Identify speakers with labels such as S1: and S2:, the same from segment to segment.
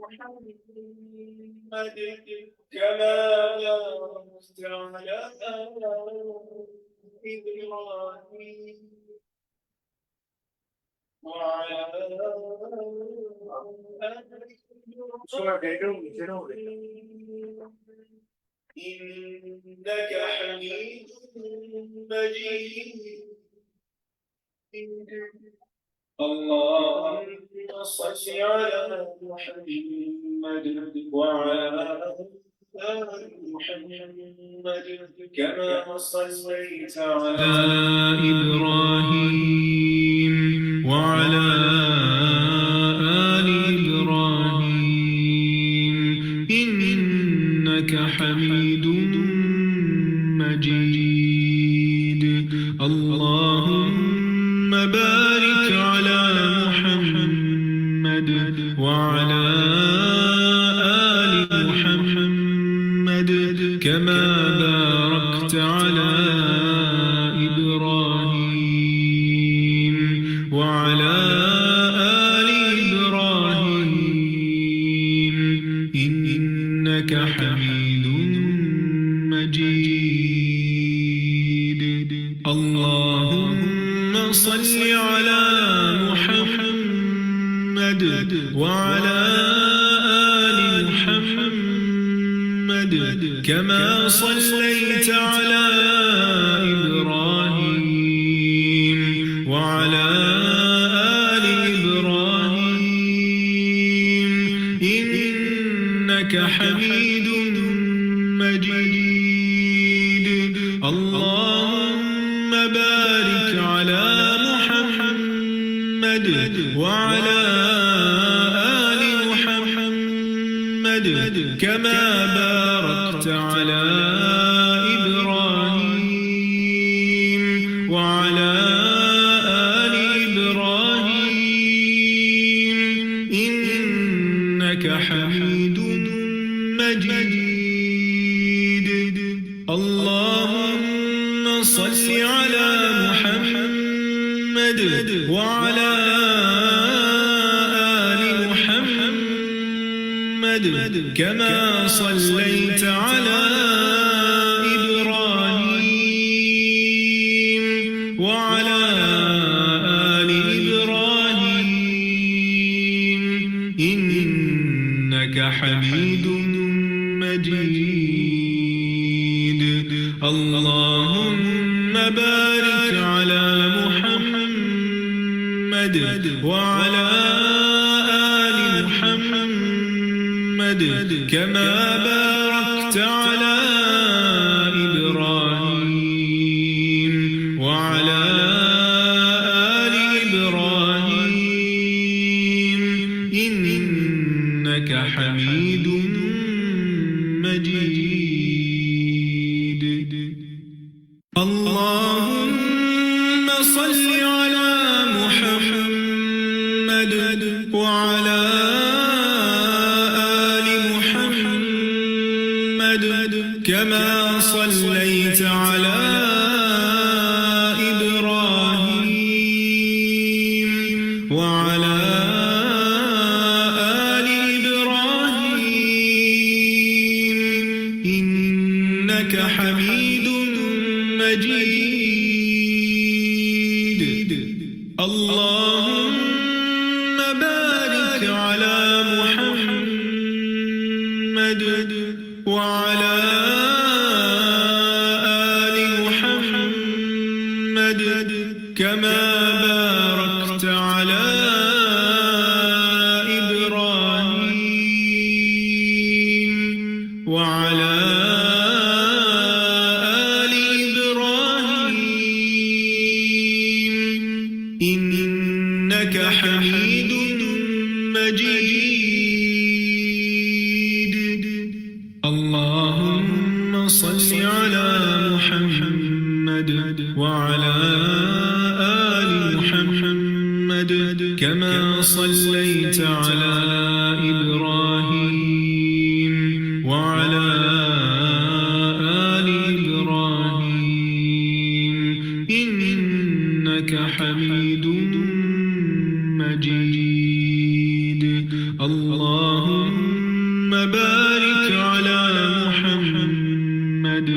S1: محمد كما باركت على إبراهيم وعلى إنك حميد مجيد. اللهم صل على محمد وعلى آل محمد كما صليت على إبراهيم وعلى آل إبراهيم إنك حميد مجيد. اللهم بارك على محمد وعلى آل محمد كما باركت على إبراهيم وعلى آل إبراهيم إنك حميد مجيد. اللهم صل على محمد وعلى آل محمد كما صليت على إبراهيم وعلى آل إبراهيم إنك حميد مجيد. اللهم بارك على محمد وعلى آل محمد كما باركت على إبراهيم وعلى آل إبراهيم إنك حميد مجيد. اللهم صل على محمد وعلى آل محمد كما صليت على إبراهيم وعلى آل إبراهيم إنك حميد مجيد. اللهم بارك على محمد وعلى آل محمد كما باركت على إبراهيم وعلى آل إبراهيم إنك حميد مجيد. اللهم صل على محمد وعلى آل محمد كما صليت على إبراهيم وعلى آل إبراهيم إنك حميد مجيد. اللهم بارك على محمد وعلى آل محمد كما باركت على إبراهيم وعلى آل إبراهيم إنك حميد مجيد. اللهم صل على محمد وعلى آل محمد كما صليت على إبراهيم وعلى آل إبراهيم إنك حميد مجيد. اللهم بارك على محمد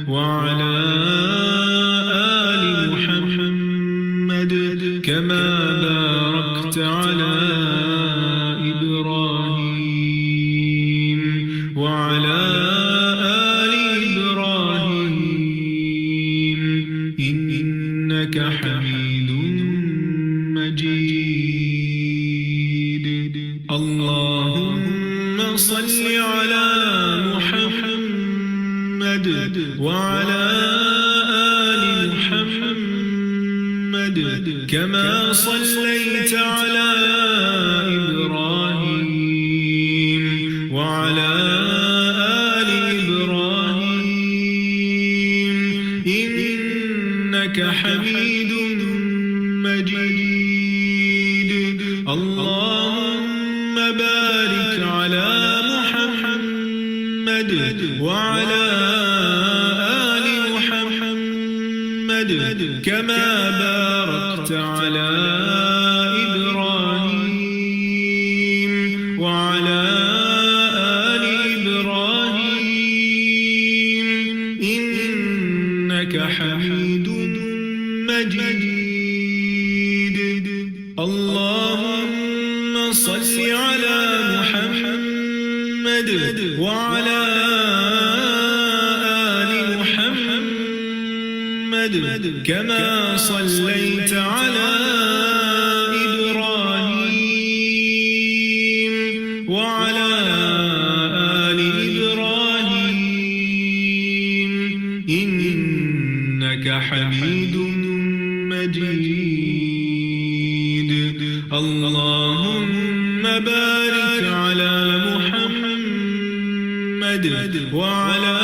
S1: وعلى آل محمد كما باركت على إبراهيم وعلى آل إبراهيم إنك حميد مجيد اللهم صل على محمد وعلى آل محمد كما صليت على إبراهيم وعلى آل إبراهيم إنك حميد مجيد اللهم بارك على محمد وعلى آل محمد كما باركت على إبراهيم وعلى آل إبراهيم إنك حميد مجيد اللهم صل على محمد وعلى آل محمد كما صليت على إبراهيم وعلى آل إبراهيم إنك حميد مجيد اللهم بارك على محمد وعلى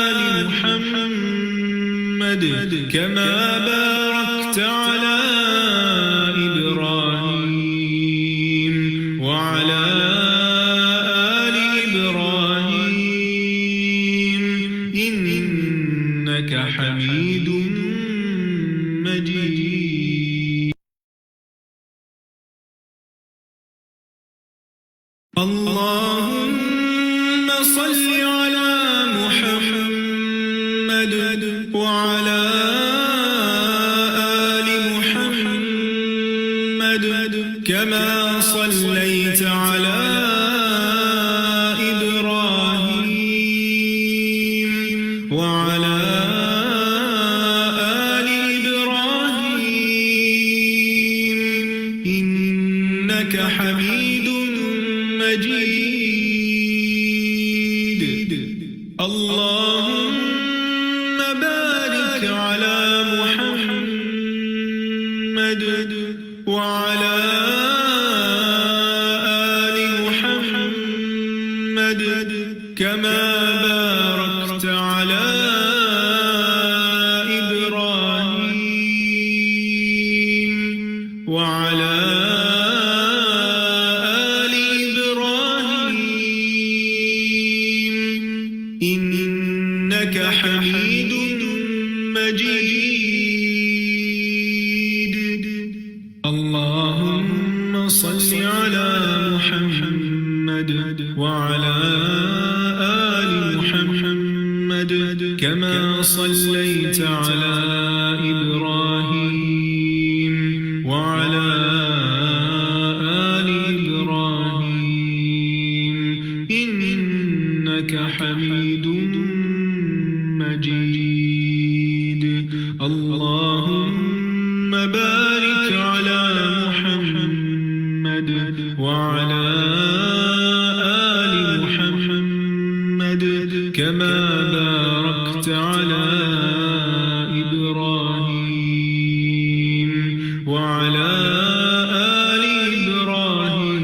S1: آل محمد كما باركت على إبراهيم وعلى آل إبراهيم إنك حميد مجيد اللهم صل على محمد وعلى آل محمد كما صليت على إبراهيم وعلى آل إبراهيم إنك حميد مجيد اللهم بارك على محمد وعلى آل محمد كما باركت على إبراهيم وعلى آل إبراهيم إنك حميد مجيد اللهم صل على محمد وعلى آل محمد كما صليت على إبراهيم وعلى آل إبراهيم إنك حميد مجيد اللهم بارك على محمد وعلى آل محمد كما باركت على إبراهيم وعلى آل إبراهيم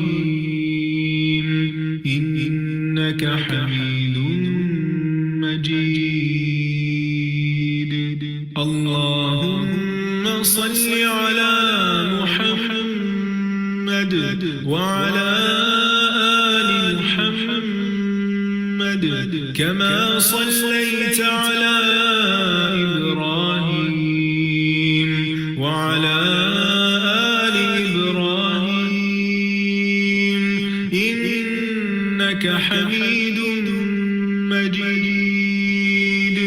S1: إنك حميد مجيد اللهم صل على محمد وعلى آل محمد كما صليت على إبراهيم وعلى آل إبراهيم إنك حميد مجيد.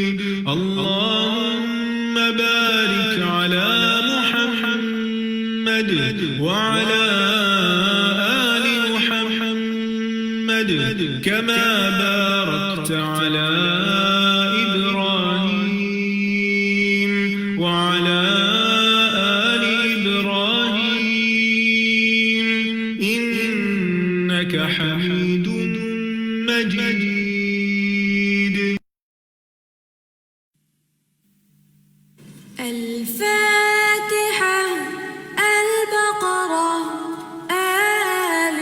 S1: اللهم بارك على محمد وعلى آل محمد كما باركت على إبراهيم وعلى آل إبراهيم إنك حميد مجيد.
S2: الفاتحة، البقرة، آل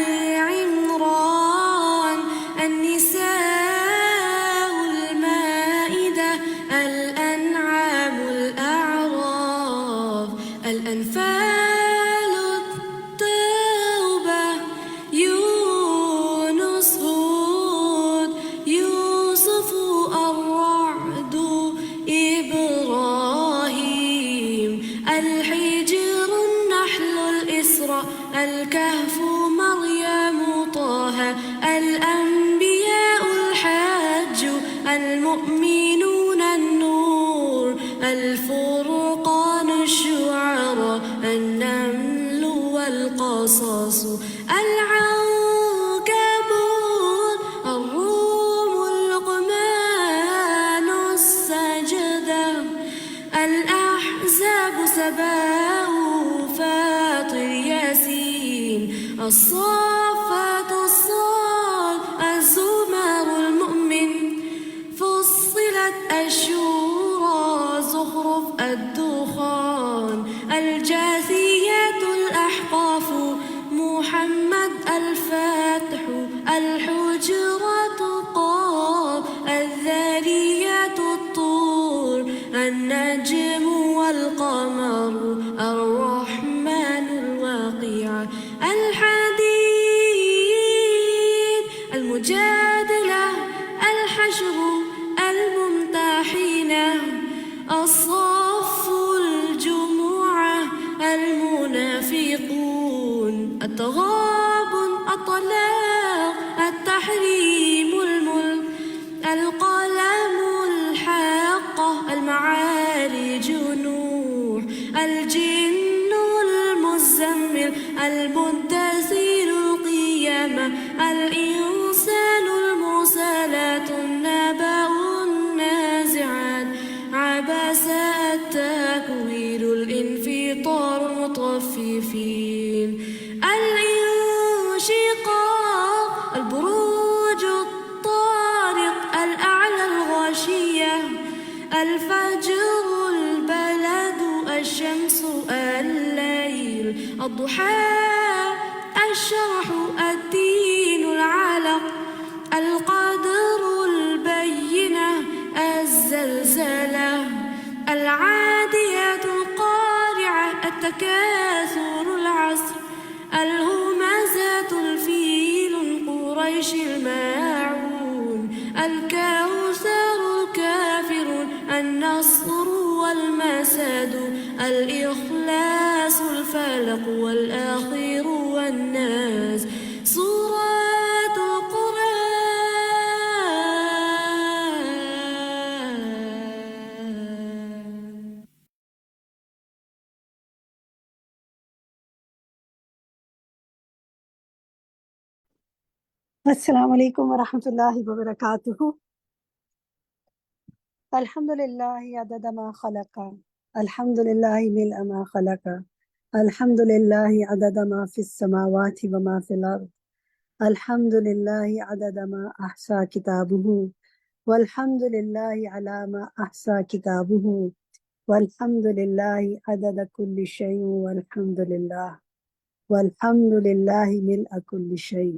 S2: عمران، النساء، المائدة، الأنعام، الأعراف، الأنفال، التوبة، يونس، هود، يوسف، الرعد، إبراهيم، الحجر، النحل، الإسراء، الكهف، مريم، طه، الأنبياء، الحج، المؤمنون، النور، الفرقان، الشعراء، النمل والقصص، العنكبوت، الروم، لقمان، السجدة، الأحزاب، سباء، فاطر، ياسين، الصافات، الصاد، الزمر، المؤمن، فصلت، الشورى، زخرف، الدخان، الجاثيات، الأحقاف، محمد، الفاتح، الحجرات، قاف، الذاريات، الطور، النجم والقمر، الرحمن، الواقعة، الحديد، المجادلة، الحشر، الممتحنة، الصف، الجمعة، المنافقون، التغابن، الطلاق، التحريم، الملك، القلم، الحاقة، المعارج، نوح، الجن، المزمل، المدثر، القيامة، الإنسان، المرسلات، النبأ، النازعات، عبس، التكوير، الانفطار، المطففين، الانشقاق، البروج، الطارق، الأعلى، الغاشية، الفجر، البلد، الشمس، الليل، الضحى، الشرح، الدين، العلق، القدر، البينة، الزلزلة، العاديات، القارعة، التكاثر، العصر، الهمزات، الفيل، قريش، الماعون، الكوثر، الكافرون، النصر والمسد، الإخلاص، الفلق والآخر والناس، سورة القرآن.
S3: السلام عليكم ورحمة الله وبركاته. الحمد لله عدد ما خلق، الحمد لله ملء ما خلق، الحمد لله عدد ما في السماوات وما في الأرض، الحمد لله عدد ما أحصى كتابه، والحمد لله على ما أحصى كتابه، والحمد لله عدد كل شيء، والحمد لله ملء كل شيء.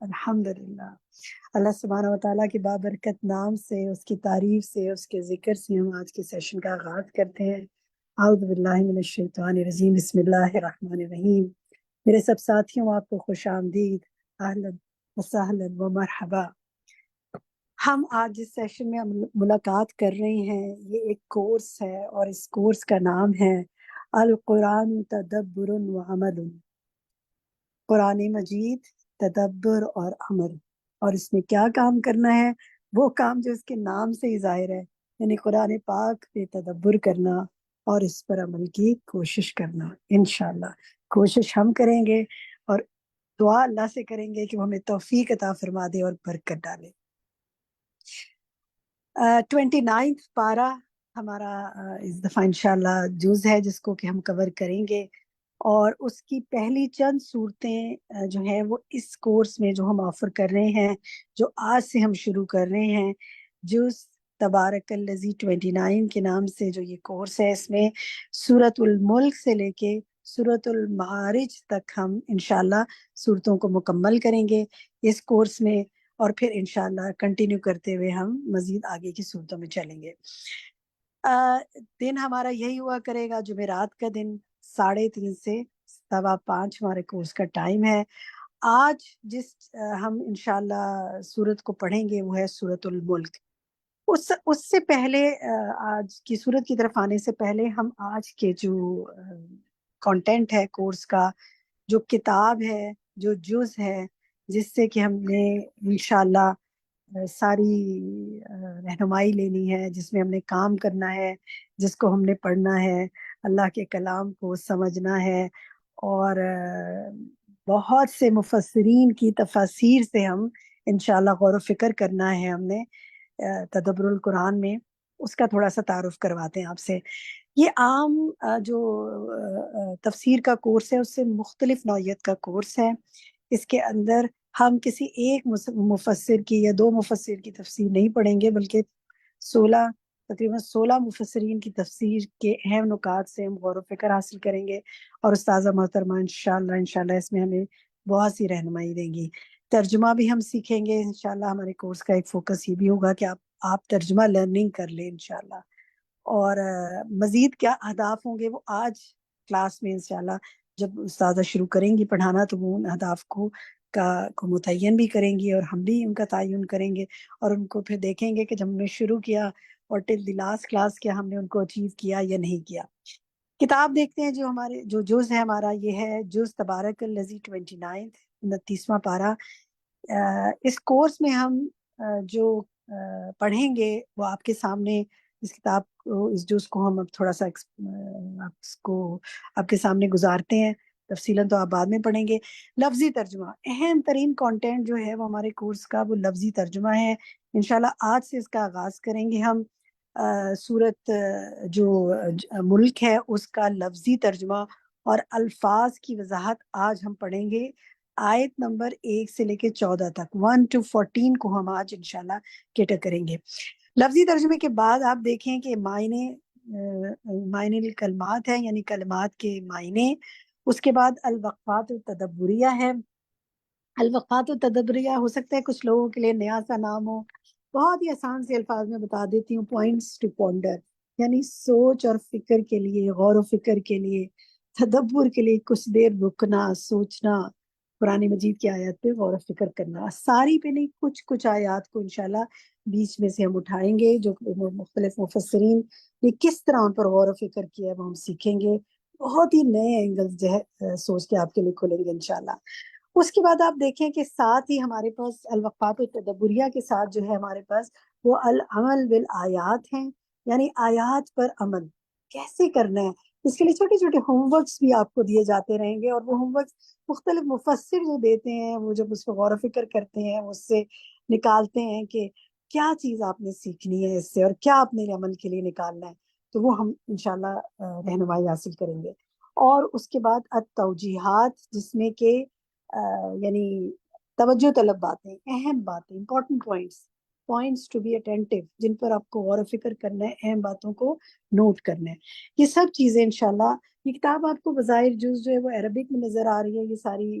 S3: الحمدللہ. اللہ سبحانہ وتعالیٰ کے بابرکت نام سے، اس کی تعریف سے، اس کے ذکر سے ہم آج کے سیشن کا آغاز کرتے ہیں. اعوذ باللہ من الشیطان الرجیم، بسم اللہ الرحمن الرحیم. میرے سب ساتھیوں، آپ کو خوش آمدید، اہلا وسہلا و مرحبا. ہم آج جس سیشن میں ملاقات کر رہے ہیں یہ ایک کورس ہے، اور اس کورس کا نام ہے القرآن تدبر و عمل. قرآن مجید تدبر اور عمل. اور اس میں کیا کام کرنا ہے؟ وہ کام جو اس کے نام سے ہی ظاہر ہے، یعنی قرآن پاک پہ تدبر کرنا اور اس پر عمل کی کوشش کرنا. انشاءاللہ کوشش ہم کریں گے، اور دعا اللہ سے کریں گے کہ وہ ہمیں توفیق عطا فرما دے اور برکت ڈالے. 29 پارہ ہمارا اس دفعہ انشاءاللہ جز ہے جس کو کہ ہم کور کریں گے، اور اس کی پہلی چند صورتیں جو ہیں وہ اس کورس میں جو ہم آفر کر رہے ہیں، جو آج سے ہم شروع کر رہے ہیں، جز تبارک الذی 29 کے نام سے جو یہ کورس ہے، اس میں سورۃ الملک سے لے کے سورۃ المعارج تک ہم انشاءاللہ صورتوں کو مکمل کریں گے اس کورس میں، اور پھر انشاءاللہ کنٹینیو کرتے ہوئے ہم مزید آگے کی صورتوں میں چلیں گے. دن ہمارا یہی ہوا کرے گا، جمعرات کا دن 3:30 سے 5:15 ہمارے کورس کا ٹائم ہے. آج جس ہم انشاءاللہ صورت کو پڑھیں گے وہ ہے سورۃ الملک. اس سے پہلے آج کی صورت کی طرف آنے سے پہلے ہم آج کے جو کانٹینٹ ہے کورس کا، جو کتاب ہے، جو جز ہے، جس سے کہ ہم نے انشاءاللہ ساری رہنمائی لینی ہے، جس میں ہم نے کام کرنا ہے، جس کو ہم نے پڑھنا ہے، اللہ کے کلام کو سمجھنا ہے، اور بہت سے مفسرین کی تفاسیر سے ہم انشاءاللہ غور و فکر کرنا ہے. ہم نے تدبر القرآن میں اس کا تھوڑا سا تعارف کرواتے ہیں آپ سے. یہ عام جو تفسیر کا کورس ہے اس سے مختلف نوعیت کا کورس ہے. اس کے اندر ہم کسی ایک مفسر کی یا دو مفسر کی تفسیر نہیں پڑھیں گے، بلکہ تقریباً 16 مفسرین کی تفسیر کے اہم نکات سے ہم غور و فکر حاصل کریں گے، اور استاذہ محترمہ انشاءاللہ اس میں ہمیں بہت سی رہنمائی دیں گی. ترجمہ بھی ہم سیکھیں گے انشاءاللہ. ہمارے کورس کا ایک فوکس یہ بھی ہوگا کہ آپ ترجمہ لرننگ کر لیں انشاءاللہ. اور مزید کیا اہداف ہوں گے وہ آج کلاس میں انشاءاللہ جب استاذہ شروع کریں گی پڑھانا تو وہ ان اہداف کو متعین بھی کریں گی، اور ہم بھی ان کا تعین کریں گے، اور ان کو پھر دیکھیں گے کہ جب ہم نے شروع کیا اور ٹل دی لاسٹ کلاس کیا ہم نے ان کو اچیو کیا یا نہیں کیا. کتاب دیکھتے ہیں. جو جز ہے ہمارا یہ ہے جز تبارک الذی 29واں پارہ. اس کورس میں ہم جو پڑھیں گے وہ آپ کے سامنے اس کتاب کو، اس جز کو ہم اب تھوڑا سا آپ کے سامنے گزارتے ہیں. تفصیلاً تو آپ بعد میں پڑھیں گے. لفظی ترجمہ اہم ترین کانٹینٹ جو ہے وہ ہمارے کورس کا وہ لفظی ترجمہ ہے. انشاءاللہ آج سے اس کا آغاز کریں گے ہم. سورت جو ملک ہے اس کا لفظی ترجمہ اور الفاظ کی وضاحت آج ہم پڑھیں گے. آیت نمبر 1 سے لے کے 14 تک 1 to 14 کو ہم آج انشاءاللہ کیٹر کریں گے. لفظی ترجمے کے بعد آپ دیکھیں کہ معنی الکلمات ہے، یعنی کلمات کے معنی. اس کے بعد الوقفات التدبریہ ہے. الوقفات التدبریہ ہو سکتا ہے کچھ لوگوں کے لیے نیا سا نام ہو. بہت ہی آسان سے الفاظ میں بتا دیتی ہوں. پوائنٹس ٹو پونڈر، یعنی سوچ اور فکر کے لیے، غور و فکر کے لیے، تدبر کے لیے کچھ دیر رکنا، سوچنا، قرآن مجید کی آیات پہ غور و فکر کرنا. ساری پہ نہیں، کچھ آیات کو انشاءاللہ بیچ میں سے ہم اٹھائیں گے جو مختلف مفسرین نے کس طرح ان پر غور و فکر کیا ہے وہ ہم سیکھیں گے. بہت ہی نئے اینگل جو ہے سوچ کے آپ کے لیے کھولیں گے انشاءاللہ. اس کے بعد آپ دیکھیں کہ ساتھ ہی ہمارے پاس الوقفات التدبریہ کے ساتھ جو ہے ہمارے پاس وہ العمل بالآیات ہیں، یعنی آیات پر عمل کیسے کرنا ہے. اس کے لیے چھوٹے چھوٹے ہوم ورکس بھی آپ کو دیے جاتے رہیں گے، اور وہ ہوم ورکس مختلف مفسر جو دیتے ہیں وہ جب اس پہ غور و فکر کرتے ہیں اس سے نکالتے ہیں کہ کیا چیز آپ نے سیکھنی ہے اس سے اور کیا اپنے عمل کے لیے نکالنا ہے. تو وہ ہم انشاءاللہ رہنمائی حاصل کریں گے. اور اس کے بعد التوجیحات، جس میں کہ یعنی توجہ طلب باتیں، اہم باتیں، important points to be attentive, جن پر آپ کو غور و فکر کرنا ہے، اہم باتوں کو نوٹ کرنا ہے. یہ سب چیزیں انشاءاللہ. یہ کتاب آپ کو بظاہر جز جو ہے وہ عربک میں نظر آ رہی ہے. یہ ساری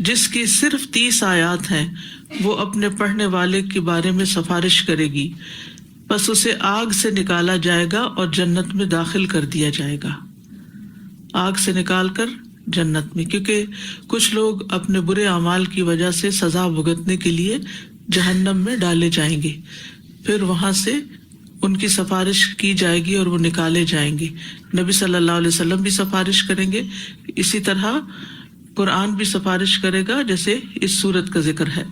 S4: جس کی صرف 30 آیات ہیں، وہ اپنے پڑھنے والے کے بارے میں سفارش کرے گی، پس اسے آگ سے نکالا جائے گا اور جنت میں داخل کر دیا جائے گا. آگ سے نکال کر جنت میں، کیونکہ کچھ لوگ اپنے برے اعمال کی وجہ سے سزا بھگتنے کے لیے جہنم میں ڈالے جائیں گے، پھر وہاں سے ان کی سفارش کی جائے گی اور وہ نکالے جائیں گے. نبی صلی اللہ علیہ وسلم بھی سفارش کریں گے، اسی طرح قرآن بھی سفارش کرے گا جیسے اس سورت کا ذکر ہے.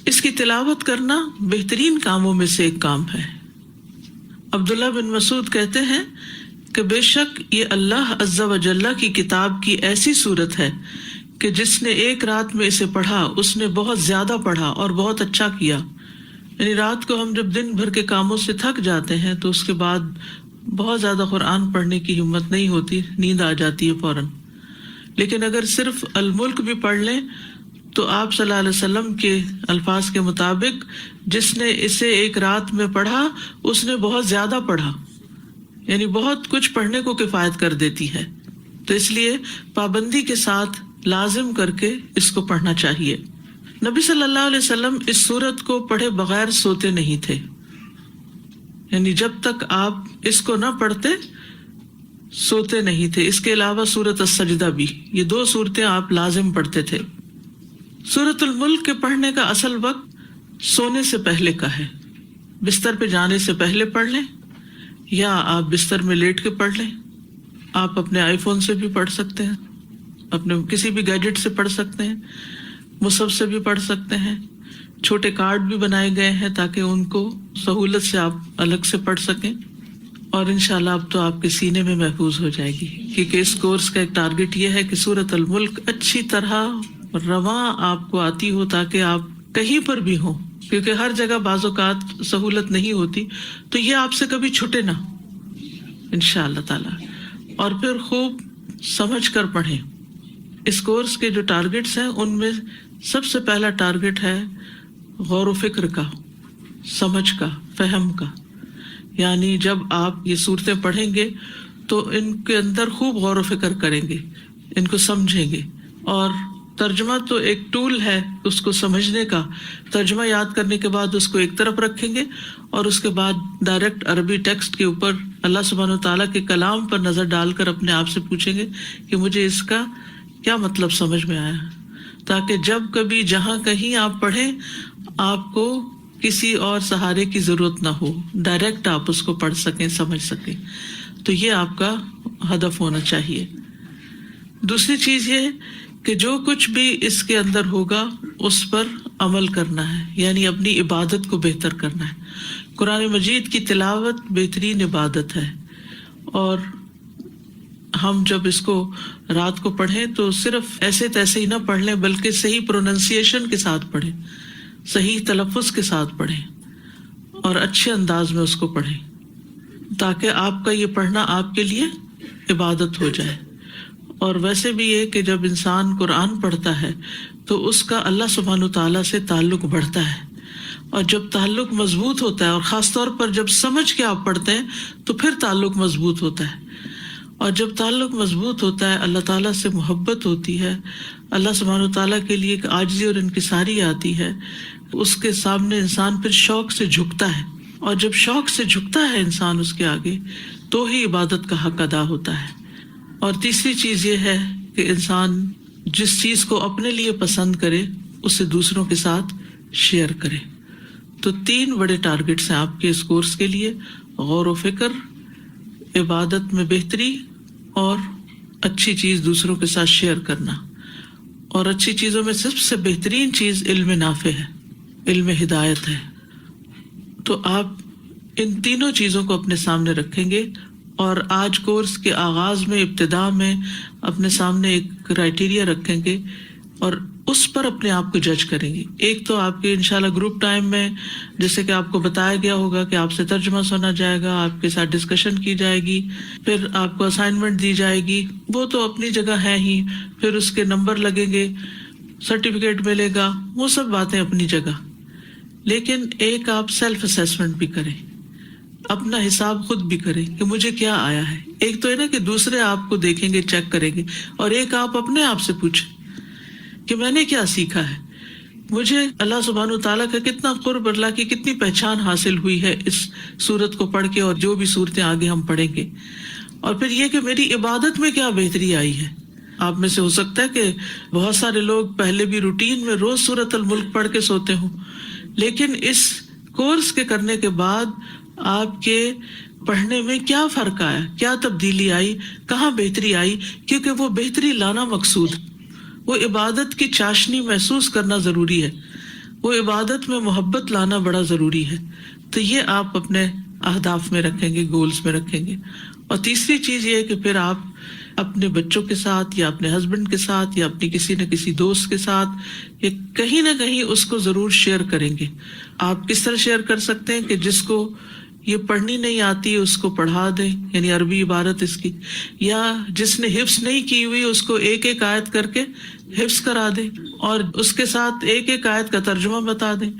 S4: اس کی تلاوت کرنا بہترین کاموں میں سے ایک کام ہے. عبداللہ بن مسعود کہتے ہیں کہ بے شک یہ اللہ عز و جل کی کتاب کی ایسی صورت ہے کہ جس نے ایک رات میں اسے پڑھا اس نے بہت زیادہ پڑھا اور بہت اچھا کیا. یعنی رات کو ہم جب دن بھر کے کاموں سے تھک جاتے ہیں تو اس کے بعد بہت زیادہ قرآن پڑھنے کی ہمت نہیں ہوتی، نیند آ جاتی ہے فوراً. لیکن اگر صرف الملک بھی پڑھ لیں تو آپ صلی اللہ علیہ وسلم کے الفاظ کے مطابق جس نے اسے ایک رات میں پڑھا اس نے بہت زیادہ پڑھا، یعنی بہت کچھ پڑھنے کو کفایت کر دیتی ہے. تو اس لیے پابندی کے ساتھ لازم کر کے اس کو پڑھنا چاہیے. نبی صلی اللہ علیہ وسلم اس سورت کو پڑھے بغیر سوتے نہیں تھے، یعنی جب تک آپ اس کو نہ پڑھتے سوتے نہیں تھے. اس کے علاوہ سورت السجدہ بھی، یہ 2 سورتیں آپ لازم پڑھتے تھے. سورت الملک کے پڑھنے کا اصل وقت سونے سے پہلے کا ہے. بستر پہ جانے سے پہلے پڑھ لیں یا آپ بستر میں لیٹ کے پڑھ لیں. آپ اپنے آئی فون سے بھی پڑھ سکتے ہیں، اپنے کسی بھی گیجٹ سے پڑھ سکتے ہیں، مصحف سے بھی پڑھ سکتے ہیں. چھوٹے کارڈ بھی بنائے گئے ہیں تاکہ ان کو سہولت سے آپ الگ سے پڑھ سکیں. اور انشاءاللہ اب تو آپ کے سینے میں محفوظ ہو جائے گی، کیونکہ اس کورس کا ایک ٹارگٹ یہ ہے کہ سورت الملک اچھی طرح رواں آپ کو آتی ہو تاکہ آپ کہیں پر بھی ہوں، کیونکہ ہر جگہ بعض اوقات سہولت نہیں ہوتی، تو یہ آپ سے کبھی چھٹے نہ انشاءاللہ تعالی. اور پھر خوب سمجھ کر پڑھیں. اس کورس کے جو ٹارگٹس ہیں ان میں سب سے پہلا ٹارگٹ ہے غور و فکر کا، سمجھ کا، فہم کا. یعنی جب آپ یہ صورتیں پڑھیں گے تو ان کے اندر خوب غور و فکر کریں گے، ان کو سمجھیں گے. اور ترجمہ تو ایک ٹول ہے اس کو سمجھنے کا. ترجمہ یاد کرنے کے بعد اس کو ایک طرف رکھیں گے اور اس کے بعد ڈائریکٹ عربی ٹیکسٹ کے اوپر اللہ سبحانہ وتعالیٰ کے کلام پر نظر ڈال کر اپنے آپ سے پوچھیں گے کہ مجھے اس کا کیا مطلب سمجھ میں آیا، تاکہ جب کبھی جہاں کہیں آپ پڑھیں آپ کو کسی اور سہارے کی ضرورت نہ ہو، ڈائریکٹ آپ اس کو پڑھ سکیں، سمجھ سکیں. تو یہ آپ کا ہدف ہونا چاہیے. دوسری چیز یہ کہ جو کچھ بھی اس کے اندر ہوگا اس پر عمل کرنا ہے، یعنی اپنی عبادت کو بہتر کرنا ہے. قرآن مجید کی تلاوت بہترین عبادت ہے، اور ہم جب اس کو رات کو پڑھیں تو صرف ایسے تیسے ہی نہ پڑھ لیں، بلکہ صحیح پروننسیشن کے ساتھ پڑھیں، صحیح تلفظ کے ساتھ پڑھیں اور اچھے انداز میں اس کو پڑھیں، تاکہ آپ کا یہ پڑھنا آپ کے لیے عبادت ہو جائے. اور ویسے بھی یہ کہ جب انسان قرآن پڑھتا ہے تو اس کا اللہ سبحانہ تعالیٰ سے تعلق بڑھتا ہے، اور جب تعلق مضبوط ہوتا ہے، اور خاص طور پر جب سمجھ کے آپ پڑھتے ہیں تو پھر تعلق مضبوط ہوتا ہے. اور جب تعلق مضبوط ہوتا ہے اللہ تعالیٰ سے محبت ہوتی ہے، اللہ سبحانہ تعالیٰ کے لیے ایک عاجزی اور انکساری آتی ہے، اس کے سامنے انسان پھر شوق سے جھکتا ہے. اور جب شوق سے جھکتا ہے انسان اس کے آگے تو ہی عبادت کا حق ادا ہوتا ہے. اور تیسری چیز یہ ہے کہ انسان جس چیز کو اپنے لیے پسند کرے اسے دوسروں کے ساتھ شیئر کرے. تو 3 بڑے ٹارگٹس ہیں آپ کے اس کورس کے لیے: غور و فکر، عبادت میں بہتری، اور اچھی چیز دوسروں کے ساتھ شیئر کرنا. اور اچھی چیزوں میں سب سے بہترین چیز علم نافع ہے، علم ہدایت ہے. تو آپ ان تینوں چیزوں کو اپنے سامنے رکھیں گے، اور آج کورس کے آغاز میں، ابتدا میں اپنے سامنے ایک کرائیٹیریا رکھیں گے اور اس پر اپنے آپ کو جج کریں گے. ایک تو آپ کے انشاءاللہ گروپ ٹائم میں جیسے کہ آپ کو بتایا گیا ہوگا کہ آپ سے ترجمہ سنا جائے گا، آپ کے ساتھ ڈسکشن کی جائے گی، پھر آپ کو اسائنمنٹ دی جائے گی، وہ تو اپنی جگہ ہے ہی، پھر اس کے نمبر لگیں گے، سرٹیفکیٹ ملے گا، وہ سب باتیں اپنی جگہ. لیکن ایک آپ سیلف اسیسمنٹ بھی کریں، اپنا حساب خود بھی کریں کہ مجھے کیا آیا ہے. ایک تو ہے نا کہ دوسرے آپ کو دیکھیں گے، چیک کریں گے، اور ایک آپ اپنے آپ سے پوچھیں کہ میں نے کیا سیکھا ہے، مجھے اللہ سبحانہ تعالیٰ کا کتنا قرب، اللہ کی کتنی پہچان حاصل ہوئی ہے اس سورت کو پڑھ کے اور جو بھی صورتیں آگے ہم پڑھیں گے. اور پھر یہ کہ میری عبادت میں کیا بہتری آئی ہے. آپ میں سے ہو سکتا ہے کہ بہت سارے لوگ پہلے بھی روٹین میں روز سورۃ الملک پڑھ کے سوتے ہوں، لیکن اس کورس کے کرنے کے بعد آپ کے پڑھنے میں کیا فرق آیا، کیا تبدیلی آئی، کہاں بہتری آئی. کیونکہ وہ بہتری لانا مقصود، وہ عبادت کی چاشنی محسوس کرنا ضروری ہے، وہ عبادت میں محبت لانا بڑا ضروری ہے. تو یہ آپ اپنے اہداف میں رکھیں گے، گولز میں رکھیں گے. اور تیسری چیز یہ ہے کہ پھر آپ اپنے بچوں کے ساتھ یا اپنے ہسبینڈ کے ساتھ یا اپنی کسی نہ کسی دوست کے ساتھ یا کہیں نہ کہیں اس کو ضرور شیئر کریں گے. آپ کس طرح شیئر کر سکتے ہیں کہ جس کو یہ پڑھنی نہیں آتی اس کو پڑھا دیں، یعنی عربی عبارت اس کی، یا جس نے حفظ نہیں کی ہوئی اس کو ایک ایک آیت کر کے حفظ کرا دیں اور اس کے ساتھ ایک ایک آیت کا ترجمہ بتا دیں.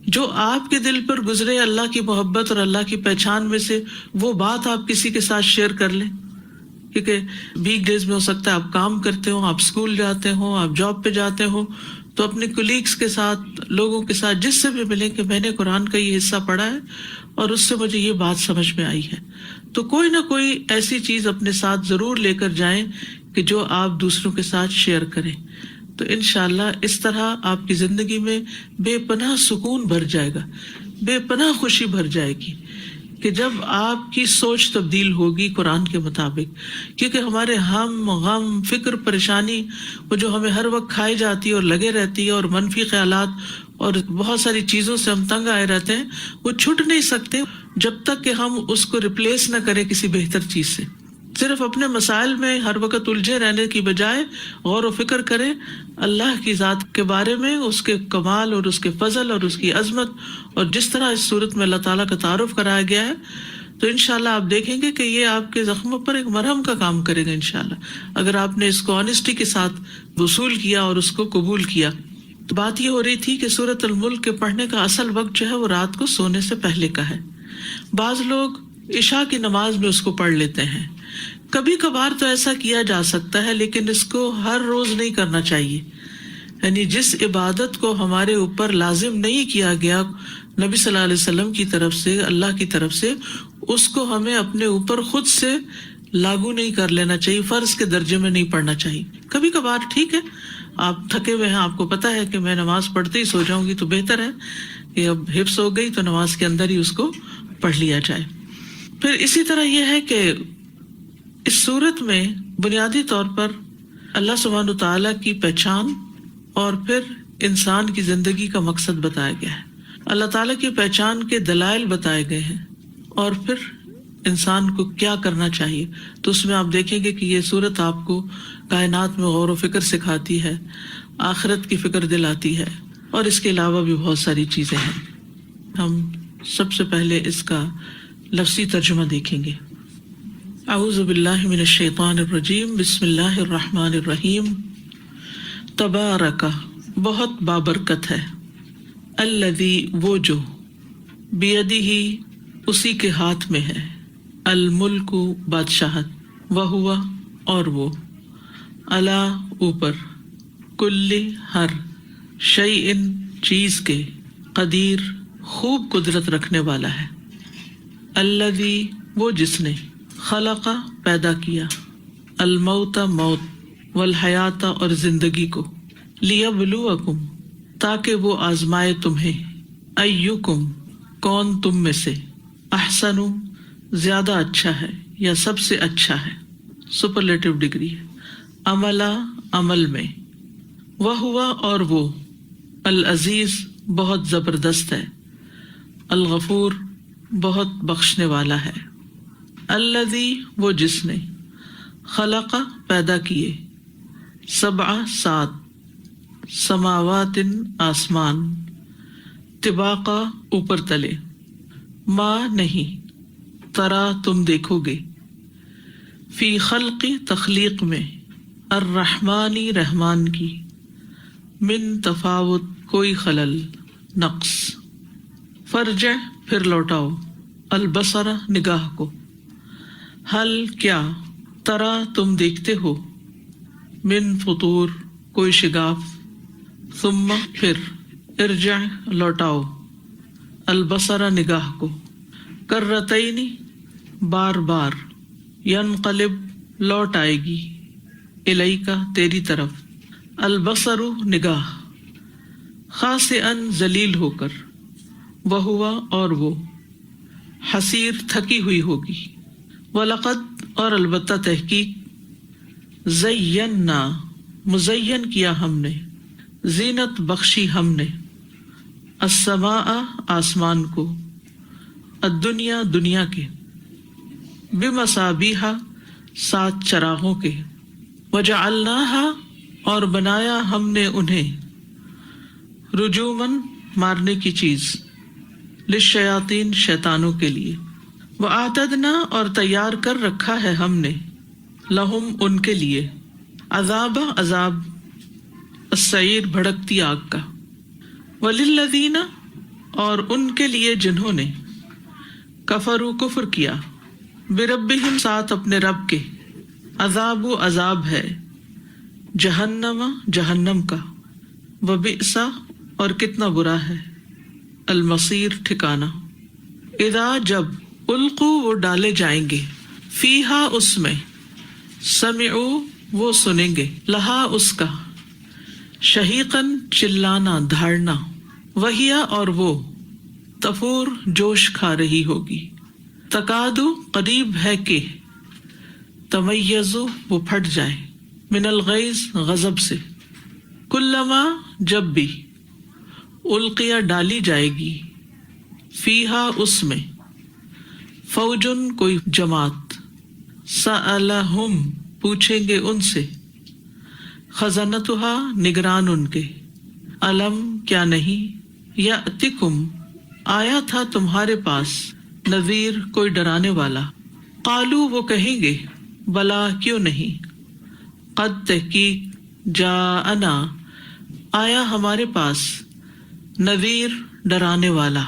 S4: جو آپ کے دل پر گزرے اللہ کی محبت اور اللہ کی پہچان میں سے، وہ بات آپ کسی کے ساتھ شیئر کر لیں. کیونکہ ویک ڈیز میں ہو سکتا ہے آپ کام کرتے ہوں، آپ اسکول جاتے ہوں، آپ جاب پہ جاتے ہوں، تو اپنے کولیگس کے ساتھ، لوگوں کے ساتھ جس سے بھی ملیں کہ میں نے قرآن کا یہ حصہ پڑھا ہے اور اس سے مجھے یہ بات سمجھ میں آئی ہے. تو کوئی نہ کوئی ایسی چیز اپنے ساتھ ضرور لے کر جائیں کہ جو آپ دوسروں کے ساتھ شیئر کریں. تو انشاءاللہ اس طرح آپ کی زندگی میں بے پناہ سکون بھر جائے گا، بے پناہ خوشی بھر جائے گی کہ جب آپ کی سوچ تبدیل ہوگی قرآن کے مطابق. کیونکہ ہمارے ہم، غم، فکر، پریشانی وہ جو ہمیں ہر وقت کھائی جاتی ہے اور لگے رہتی ہے، اور منفی خیالات اور بہت ساری چیزوں سے ہم تنگ آئے رہتے ہیں، وہ چھٹ نہیں سکتے جب تک کہ ہم اس کو ریپلیس نہ کریں کسی بہتر چیز سے. صرف اپنے مسائل میں ہر وقت الجھے رہنے کی بجائے غور و فکر کریں اللہ کی ذات کے بارے میں، اس کے کمال اور اس کے فضل اور اس کی عظمت، اور جس طرح اس صورت میں اللہ تعالیٰ کا تعارف کرایا گیا ہے. تو انشاءاللہ آپ دیکھیں گے کہ یہ آپ کے زخموں پر ایک مرہم کا کام کرے گا انشاءاللہ، اگر آپ نے اس کو آنیسٹی کے ساتھ وصول کیا اور اس کو قبول کیا. تو بات یہ ہو رہی تھی کہ سورۃ الملک کے پڑھنے کا اصل وقت جو ہے وہ رات کو سونے سے پہلے کا ہے. بعض لوگ عشاء کی نماز میں اس کو پڑھ لیتے ہیں. کبھی کبھار تو ایسا کیا جا سکتا ہے، لیکن اس کو ہر روز نہیں کرنا چاہیے. یعنی جس عبادت کو ہمارے اوپر لازم نہیں کیا گیا نبی صلی اللہ علیہ وسلم کی طرف سے، اللہ کی طرف سے، اس کو ہمیں اپنے اوپر خود سے لاگو نہیں کر لینا چاہیے، فرض کے درجے میں نہیں پڑھنا چاہیے. کبھی کبھار ٹھیک ہے، آپ تھکے ہوئے ہیں، آپ کو پتا ہے کہ میں نماز پڑھتے ہی سو جاؤں گی، تو بہتر ہے کہ اب حفظ ہو گئی تو نماز کے اندر ہی اس کو پڑھ لیا جائے. پھر اسی طرح یہ ہے کہ اس صورت میں بنیادی طور پر اللہ سبحانہ تعالیٰ کی پہچان اور پھر انسان کی زندگی کا مقصد بتایا گیا ہے. اللہ تعالیٰ کی پہچان کے دلائل بتائے گئے ہیں اور پھر انسان کو کیا کرنا چاہیے. تو اس میں آپ دیکھیں گے کہ یہ صورت آپ کو کائنات میں غور و فکر سکھاتی ہے، آخرت کی فکر دلاتی ہے، اور اس کے علاوہ بھی بہت ساری چیزیں ہیں. ہم سب سے پہلے اس کا لفظی ترجمہ دیکھیں گے. اعوذ باللہ من الشیطان الرجیم، بسم اللہ الرحمن الرحیم. تبارک، بہت بابرکت ہے، الذی، وہ جو، بیدہ، اسی کے ہاتھ میں ہے، الملک، بادشاہت، وہو، اور وہ، علی، اوپر، کل، ہر، شیء، چیز کے، قدیر، خوب قدرت رکھنے والا ہے. الذی، وہ جس نے، خلق، پیدا کیا، الموت، موت، والحیات، اور زندگی کو، لیبلوکم، تاکہ وہ آزمائے تمہیں، ایکم، کون تم میں سے، احسن، زیادہ اچھا ہے یا سب سے اچھا ہے، سپرلیٹو ڈگری ہے، عملا، عمل میں، وہو، اور وہ، العزیز، بہت زبردست ہے، الغفور، بہت بخشنے والا ہے. الذی، وہ جس نے، خلق، پیدا کیے، سبع، 7، سماوات، آسمان، طباقا، اوپر تلے، ما، نہیں، ترا، تم دیکھو گے، فی خلق، تخلیق میں، الرحمن، رحمان کی، من تفاوت، کوئی خلل، نقص. فرجع، پھر لوٹاؤ، البصر، نگاہ کو، حل، کیا، ترا، تم دیکھتے ہو، من فطور، کوئی شگاف، ثم پھر ارجع لوٹاؤ البصر نگاہ کو کرتین بار بار ینقلب لوٹ آئے گی الیکا تیری طرف البصر نگاہ خاسئا ذلیل ہو کر وہوا اور وہ حسیر تھکی ہوئی ہوگی وَلَقَدْ اور البتہ تحقیق زینا مزین کیا ہم نے زینت بخشی ہم نے السماء آسمان کو الدنیا دنیا کے بمصابیح 7 چراغوں کے وجعلناها اور بنایا ہم نے انہیں رجومن مارنے کی چیز للشیاطین شیطانوں کے لیے وَأَعْتَدْنَا اور تیار کر رکھا ہے ہم نے لہم ان کے لیے عذاب السعیر بھڑکتی آگ کا وَلِلَّذِينَ اور ان کے لیے جنہوں نے کفروا کفر کیا بربہم ساتھ اپنے رب کے عذاب ہے جہنم جہنم کا وبئس اور کتنا برا ہے المصیر ٹھکانہ اذا جب القوا وہ ڈالے جائیں گے فیہا اس میں سمعوا وہ سنیں گے لہا اس کا شہیقاً چلانا دھاڑنا وہیا اور وہ تفور جوش کھا رہی ہوگی تکادو قریب ہے کہ تمیزو وہ پھٹ جائے من الغیظ غضب سے کلما جب بھی القیا ڈالی جائے گی فیہا اس میں فوجن کوئی جماعت سألہم پوچھیں گے ان سے خزنتہا نگران ان کے علم کیا نہیں یأتکم آیا تھا تمہارے پاس نذیر کوئی ڈرانے والا قالو وہ کہیں گے بلا کیوں نہیں قد تحقیق جاءنا آیا ہمارے پاس نذیر ڈرانے والا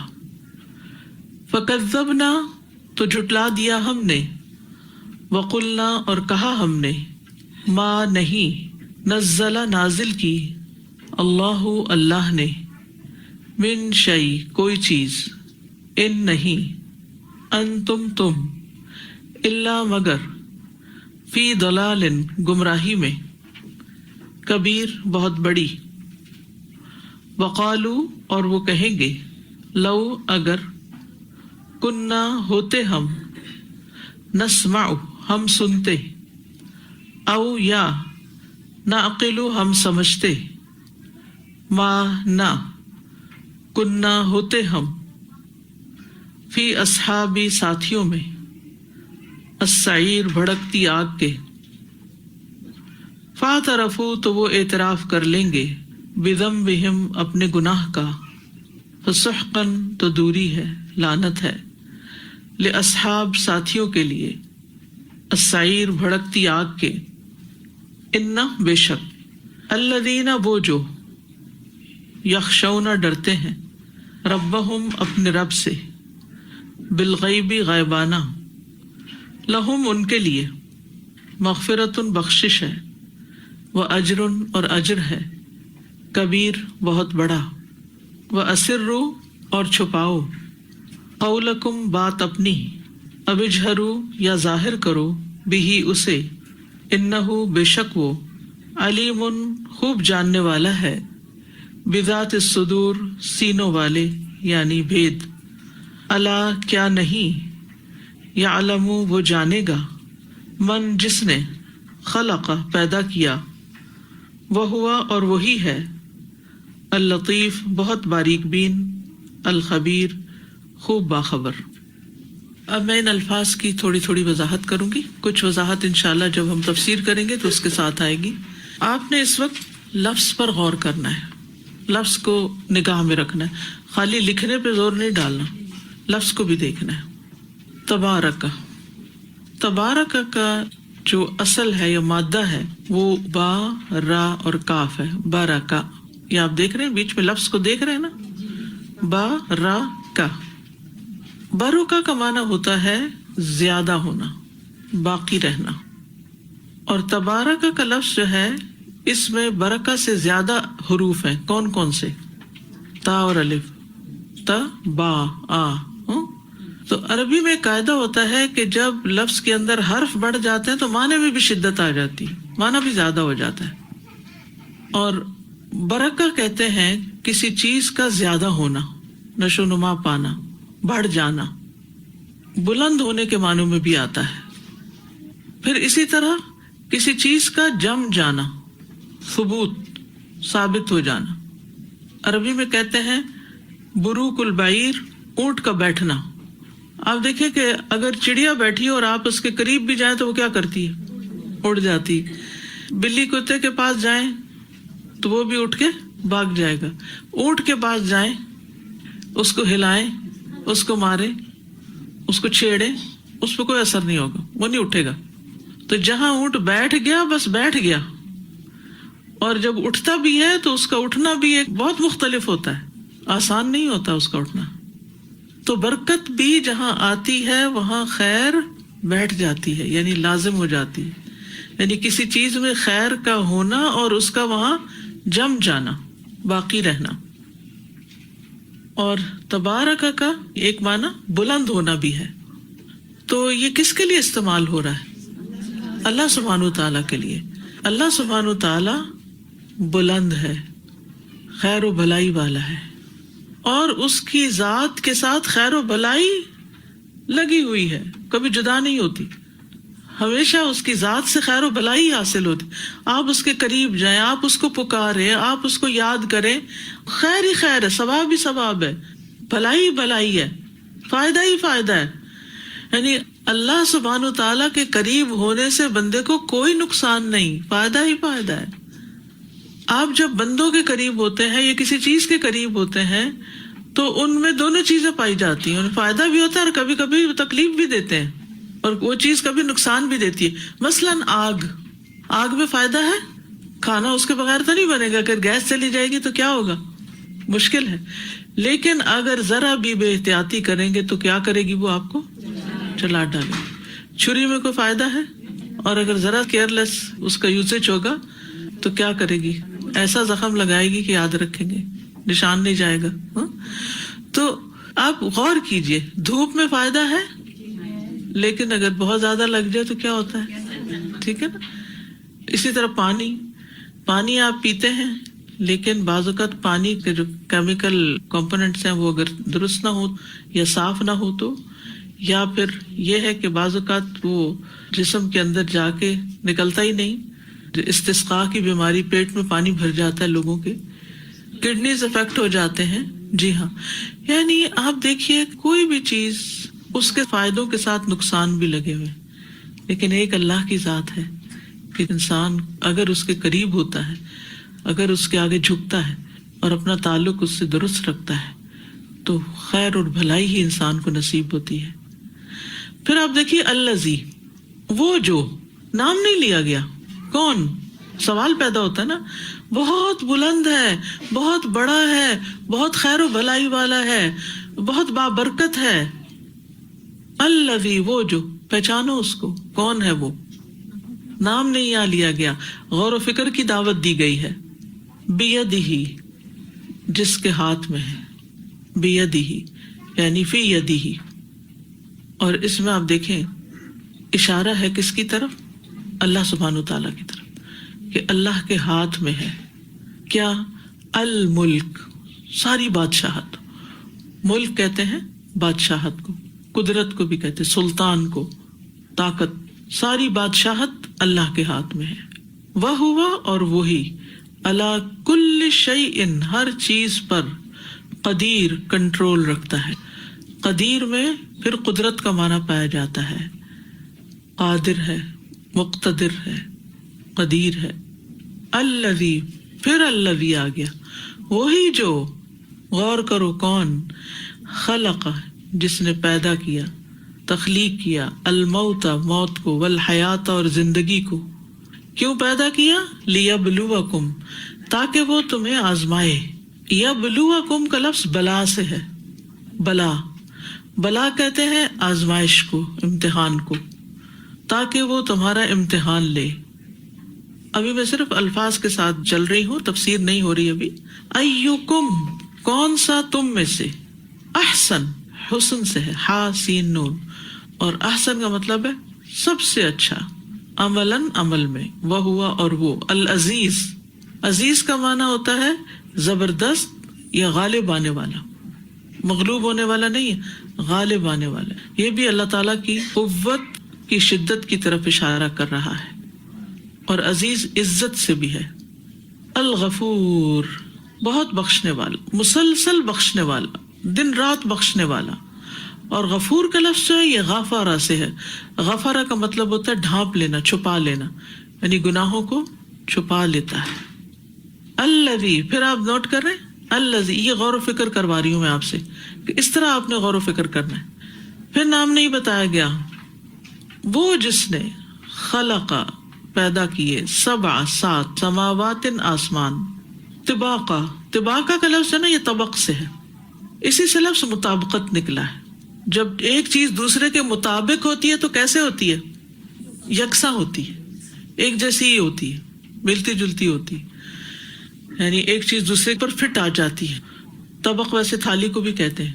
S4: فکذبنا تو جھٹلا دیا ہم نے وقلنا اور کہا ہم نے ما نہیں نزل نازل کی اللہ نے من شیء کوئی چیز ان نہیں انتم تم الا مگر فی ضلال گمراہی میں کبیر بہت بڑی وقالو اور وہ کہیں گے لو اگر کننا ہوتے ہم نسمع ہم سنتے او یا نعقلو ہم سمجھتے ما نہ کننا ہوتے ہم فی اصحابی ساتھیوں میں السعیر بھڑکتی آگ کے فاعترفوا تو وہ اعتراف کر لیں گے بذنبہم اپنے گناہ کا فسحقاً تو دوری ہے لعنت ہے لاصحاب ساتھیوں کے لیے السعیر بھڑکتی آگ کے ان بے شک الذین وہ جو یخشون ڈرتے ہیں ربہم اپنے رب سے بالغیب غیبانہ لہم ان کے لیے مغفرت بخشش ہے واجر اور اجر ہے کبیر بہت بڑا واسروا اور چھپاؤ قولکم بات اپنی اب اجہروا یا ظاہر کرو بھی اسے انہو بے شک وہ علیم خوب جاننے والا ہے بذات الصدور سینوں والے یعنی بھید الا کیا نہیں یعلم وہ جانے گا من جس نے خلق پیدا کیا وہ ہوا اور وہی ہے اللطیف بہت باریک بین الخبیر خوب باخبر. اب میں ان الفاظ کی تھوڑی تھوڑی وضاحت کروں گی. کچھ وضاحت انشاءاللہ جب ہم تفسیر کریں گے تو اس کے ساتھ آئے گی. آپ نے اس وقت لفظ پر غور کرنا ہے, لفظ کو نگاہ میں رکھنا ہے, خالی لکھنے پہ زور نہیں ڈالنا, لفظ کو بھی دیکھنا ہے. تبارک, تبارک کا جو اصل ہے یا مادہ ہے وہ با را اور کاف ہے. بارکا, یہ آپ دیکھ رہے ہیں بیچ میں لفظ کو دیکھ رہے ہیں نا, با را کا. باروکا کا معنی ہوتا ہے زیادہ ہونا, باقی رہنا. اور تبارک کا لفظ جو ہے اس میں برکہ سے زیادہ حروف ہیں. کون کون سے؟ تا اور الف، تا با آ. تو عربی میں قاعدہ ہوتا ہے کہ جب لفظ کے اندر حرف بڑھ جاتے ہیں تو معنی میں بھی شدت آ جاتی ہے، معنی بھی زیادہ ہو جاتا ہے. اور برکہ کہتے ہیں کسی چیز کا زیادہ ہونا، نشو نما پانا، بڑھ جانا، بلند ہونے کے معنوں میں بھی آتا ہے. پھر اسی طرح کسی چیز کا جم جانا، ثبوت، ثابت ہو جانا. عربی میں کہتے ہیں بروک البعیر، اونٹ کا بیٹھنا. آپ دیکھیں کہ اگر چڑیا بیٹھی اور آپ اس کے قریب بھی جائیں تو وہ کیا کرتی ہے؟ اڑ جاتی. بلی کتے کے پاس جائیں تو وہ بھی اٹھ کے بھاگ جائے گا. اونٹ کے پاس جائیں، اس کو ہلائیں، اس کو ماریں، اس کو چھیڑیں، اس پہ کوئی اثر نہیں ہوگا، وہ نہیں اٹھے گا. تو جہاں اونٹ بیٹھ گیا بس بیٹھ گیا. اور جب اٹھتا بھی ہے تو اس کا اٹھنا بھی ایک بہت مختلف ہوتا ہے، آسان نہیں ہوتا اس کا اٹھنا. تو برکت بھی جہاں آتی ہے وہاں خیر بیٹھ جاتی ہے، یعنی لازم ہو جاتی ہے. یعنی کسی چیز میں خیر کا ہونا اور اس کا وہاں جم جانا، باقی رہنا. اور تبارک کا ایک معنی بلند ہونا بھی ہے. تو یہ کس کے لیے استعمال ہو رہا ہے؟ اللہ سبحانہ تعالیٰ کے لیے. اللہ سبحانہ تعالیٰ بلند ہے، خیر و بھلائی والا ہے، اور اس کی ذات کے ساتھ خیر و بھلائی لگی ہوئی ہے، کبھی جدا نہیں ہوتی. ہمیشہ اس کی ذات سے خیر و بھلائی حاصل ہوتی. آپ اس کے قریب جائیں، آپ اس کو پکاریں، آپ اس کو یاد کریں، خیر ہی خیر ہے، ثواب ہی ثواب ہے، بھلائی ہی بھلائی ہے، فائدہ ہی فائدہ ہے. یعنی اللہ سبحانہ تعالیٰ کے قریب ہونے سے بندے کو کوئی نقصان نہیں، فائدہ ہی فائدہ ہے. آپ جب بندوں کے قریب ہوتے ہیں یا کسی چیز کے قریب ہوتے ہیں تو ان میں دونوں چیزیں پائی جاتی ہیں. انہیں فائدہ بھی ہوتا ہے اور کبھی کبھی تکلیف بھی دیتے ہیں، اور وہ چیز کبھی نقصان بھی دیتی ہے. مثلاً آگ میں فائدہ ہے، کھانا اس کے بغیر تو نہیں بنے گا. اگر گیس چلی جائے گی تو کیا ہوگا؟ مشکل ہے. لیکن اگر ذرا بھی بے احتیاطی کریں گے تو کیا کرے گی؟ وہ آپ کو چلا ڈالے گی. چھری میں کوئی فائدہ ہے، اور اگر ذرا کیئرلیس اس کا یوزیج ہوگا تو کیا کرے گی؟ ایسا زخم لگائے گی کہ یاد رکھیں گے، نشان نہیں جائے گا. تو آپ غور کیجئے، دھوپ میں فائدہ ہے، لیکن اگر بہت زیادہ لگ جائے تو کیا ہوتا ہے؟ ٹھیک ہے نا. اسی طرح پانی آپ پیتے ہیں، لیکن بعض اوقات پانی کے جو کیمیکل کمپوننٹس ہیں وہ اگر درست نہ ہو یا صاف نہ ہو تو، یا پھر یہ ہے کہ بعض اوقات وہ جسم کے اندر جا کے نکلتا ہی نہیں. استسقاء کی بیماری، پیٹ میں پانی بھر جاتا ہے لوگوں کے، کڈنیز افیکٹ ہو جاتے ہیں. جی ہاں، یعنی آپ دیکھیے کوئی بھی چیز اس کے فائدوں کے ساتھ نقصان بھی لگے ہوئے. لیکن ایک اللہ کی ذات ہے کہ انسان اگر اس کے قریب ہوتا ہے، اگر اس کے آگے جھکتا ہے اور اپنا تعلق اس سے درست رکھتا ہے تو خیر اور بھلائی ہی انسان کو نصیب ہوتی ہے. پھر آپ دیکھیے الذی، وہ جو نام نہیں لیا گیا، کون؟ سوال پیدا ہوتا ہے نا. بہت بلند ہے، بہت بڑا ہے، بہت خیر و بھلائی والا ہے، بہت بابرکت ہے. الذی، وہ جو، پہچانو اس کو، کون ہے وہ؟ نام نہیں یہاں لیا گیا، غور و فکر کی دعوت دی گئی ہے. بیدہ، جس کے ہاتھ میں ہے، بیدہ یعنی فی یدہ. اور اس میں آپ دیکھیں اشارہ ہے کس کی طرف؟ اللہ سبحانہ تعالیٰ کی طرف، کہ اللہ کے ہاتھ میں ہے کیا؟ الملک، ساری بادشاہت. ملک کہتے ہیں بادشاہت کو، قدرت کو بھی کہتے ہیں، سلطان کو، طاقت. ساری بادشاہت اللہ کے ہاتھ میں ہے. وہوا، اور وہی، علی کل شیء، ہر چیز پر، قدیر، کنٹرول رکھتا ہے. قدیر میں پھر قدرت کا معنی پایا جاتا ہے، قادر ہے، مقتدر ہے، قدیر ہے. الذی، پھر الذی آ گیا، وہی جو، غور کرو کون؟ خلق، جس نے پیدا کیا، تخلیق کیا، الموت، موت کو، والحیات، اور زندگی کو. کیوں پیدا کیا؟ لیبلوکم، تاکہ وہ تمہیں آزمائے. یبلوکم کا لفظ بلا سے ہے. بلا کہتے ہیں آزمائش کو، امتحان کو، تاکہ وہ تمہارا امتحان لے. ابھی میں صرف الفاظ کے ساتھ چل رہی ہوں، تفسیر نہیں ہو رہی ابھی. ایکم، کون سا تم میں سے، احسن، حسن سے ہے، ہا سین نون، اور احسن کا مطلب ہے سب سے اچھا، عملاً عمل میں، وہ ہوا اور وہ، العزیز، عزیز کا معنی ہوتا ہے زبردست یا غالب آنے والا، مغلوب ہونے والا نہیں ہے، غالب آنے والا. یہ بھی اللہ تعالیٰ کی قوت کی شدت کی طرف اشارہ کر رہا ہے. اور عزیز عزت سے بھی ہے. الغفور، بہت بخشنے والا، مسلسل بخشنے والا، دن رات بخشنے والا. اور غفور کا لفظ جو ہے یہ غفارہ سے ہے. غفارہ کا مطلب ہوتا ہے ڈھانپ لینا، چھپا لینا، یعنی گناہوں کو چھپا لیتا ہے. الذی، پھر آپ نوٹ کر رہے ہیں، الذی، یہ غور و فکر کروا رہی ہوں میں آپ سے کہ اس طرح آپ نے غور و فکر کرنا ہے. پھر نام نہیں بتایا گیا. وہ جس نے خلقا، پیدا کیے، سبع، سات، سماوات، آسمان، طباقا، طباقا کا لفظ ہے نا، یہ طبق سے ہے، اسی سے لفظ مطابقت نکلا ہے. جب ایک چیز دوسرے کے مطابق ہوتی ہے تو کیسے ہوتی ہے؟ یکساں ہوتی ہے، ایک جیسی ہی ہوتی ہے، ملتی جلتی ہوتی ہے، یعنی ایک چیز دوسرے پر فٹ آ جاتی ہے. طبق ویسے تھالی کو بھی کہتے ہیں،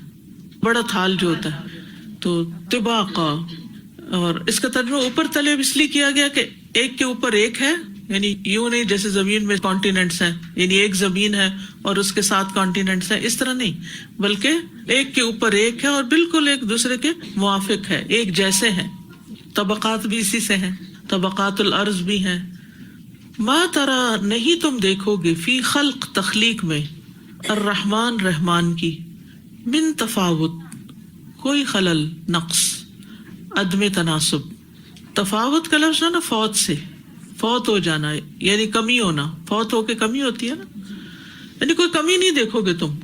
S4: بڑا تھال جو ہوتا ہے. تو طباقا، اور اس کا ترجمہ اوپر تلے اس لیے کیا گیا کہ ایک کے اوپر ایک ہے، یعنی یوں نہیں جیسے زمین میں کانٹیننٹس ہیں، یعنی ایک زمین ہے اور اس کے ساتھ کانٹیننٹس ہیں، اس طرح نہیں، بلکہ ایک کے اوپر ایک ہے اور بالکل ایک دوسرے کے موافق ہے، ایک جیسے ہیں. طبقات بھی اسی سے ہیں، طبقات الارض بھی ہیں. ما ترا، نہیں تم دیکھو گے، فی خلق، تخلیق میں، الرحمن، رحمان کی، من تفاوت، کوئی خلل، نقص، عدم تناسب. تفاوت کا لفظ ہے نا فوت سے، فوت ہو جانا، یعنی کمی ہونا، فوت ہو کے کمی ہوتی ہے نا، یعنی کوئی کمی نہیں دیکھو گے تم.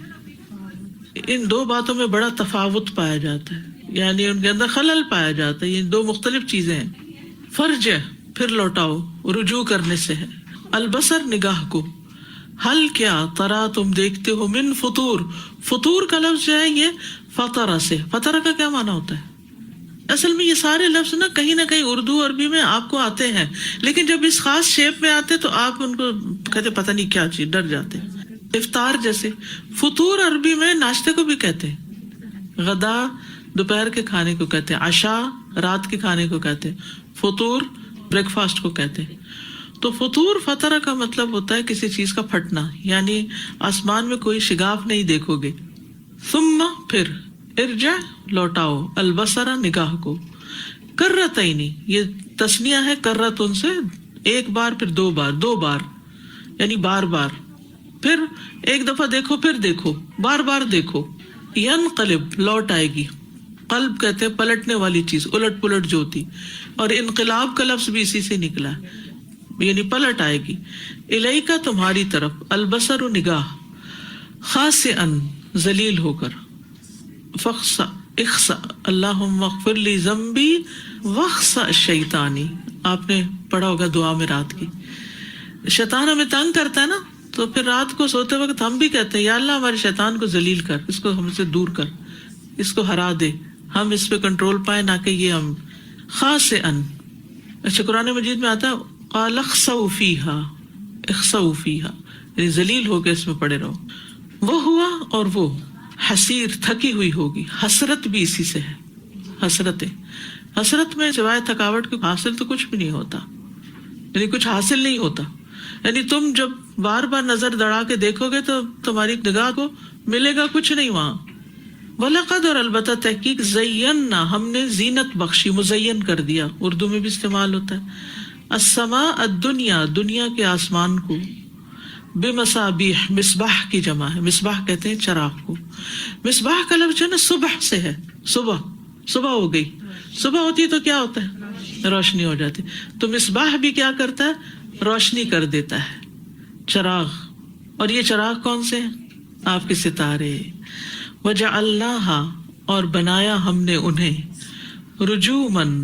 S4: ان دو باتوں میں بڑا تفاوت پایا جاتا ہے، یعنی ان کے اندر خلل پایا جاتا ہے. یہ دو مختلف چیزیں ہیں. فرج، پھر لوٹاؤ، رجوع کرنے سے ہے. البصر، نگاہ کو. حل، کیا، ترا، تم دیکھتے ہو، من فطور، فطور کا لفظ جو ہے یہ فطرہ سے، فطرہ کا کیا معنی ہوتا ہے؟ اصل میں یہ سارے لفظ نا کہیں اردو عربی میں آپ کو آتے ہیں، لیکن جب اس خاص شیپ میں آتے تو آپ ان کو کہتے پتہ نہیں کیا چیز، ڈر جاتے. افطار جیسے. فطور عربی میں ناشتے کو بھی کہتے ہیں، غدا دوپہر کے کھانے کو کہتے ہیں، عشاء رات کے کھانے کو کہتے ہیں، فطور بریک فاسٹ کو کہتے ہیں. تو فطور فطرہ کا مطلب ہوتا ہے کسی چیز کا پھٹنا، یعنی آسمان میں کوئی شگاف نہیں دیکھو گے. ثم، پھر، ارجع، لوٹاؤ، البصر، نگاہ کو. کرتین، یہ تسنیہ ہے کرتن سے، ایک بار پھر دو بار، دو بار یعنی بار بار. پھر ایک دفعہ دیکھو، پھر دیکھو، بار بار دیکھو. ینقلب، لوٹ آئے گی. قلب کہتے ہیں پلٹنے والی چیز، الٹ پلٹ جو ہوتی، اور انقلاب کا لفظ بھی اسی سے نکلا ہے، یعنی پلٹ آئے گی. الیکا، تمہاری طرف. البصر، نگاہ. خاسئن، ذلیل ہو کر. فخسا، اخسا، اللہم اغفر لی ذنبی وخسا الشیطانی. آپ نے پڑھا ہوگا دعا میں رات کی. شیطان ہمیں تنگ کرتا ہے نا، تو پھر رات کو سوتے وقت ہم بھی کہتے ہیں یا اللہ ہمارے شیطان کو ذلیل کر، اس کو ہم سے دور کر، اس کو ہرا دے، ہم اس پہ کنٹرول پائیں، نہ کہ یہ ہم. خاسئن، اچھا قرآن مجید میں آتا ہے قال اخسؤ فیہا، اخسؤ فیہا، یعنی ذلیل ہو کے اس میں پڑے رہو. وہ ہوا، اور وہ، حسیر، تھکی ہوئی ہوگی. حسرت بھی اسی سے ہے، حسرتیں. حسرت میں سوائے تھکاوٹ کے حاصل تو کچھ بھی نہیں ہوتا، یعنی کچھ حاصل نہیں ہوتا. یعنی تم جب بار بار نظر دوڑا کے دیکھو گے تو تمہاری نگاہ کو ملے گا کچھ نہیں وہاں. وَلَقَدْ، اور البتہ تحقیق، زینا، ہم نے زینت بخشی، مزین کر دیا، اردو میں بھی استعمال ہوتا ہے. السماء الدنیا، دنیا کے آسمان کو. بمصابیح، مصباح کی جمع ہے، مصباح کہتے ہیں چراغ کو. مصباح کا لفظ جو ہے نا صبح سے ہے، صبح، صبح ہو گئی، صبح ہوتی ہے تو کیا ہوتا ہے؟ روشنی ہو جاتی. تو مصباح بھی کیا کرتا ہے؟ روشنی کر دیتا ہے، چراغ. اور یہ چراغ کون سے ہیں؟ آپ کے ستارے. وجعلناها، اور بنایا ہم نے انہیں، رجومن،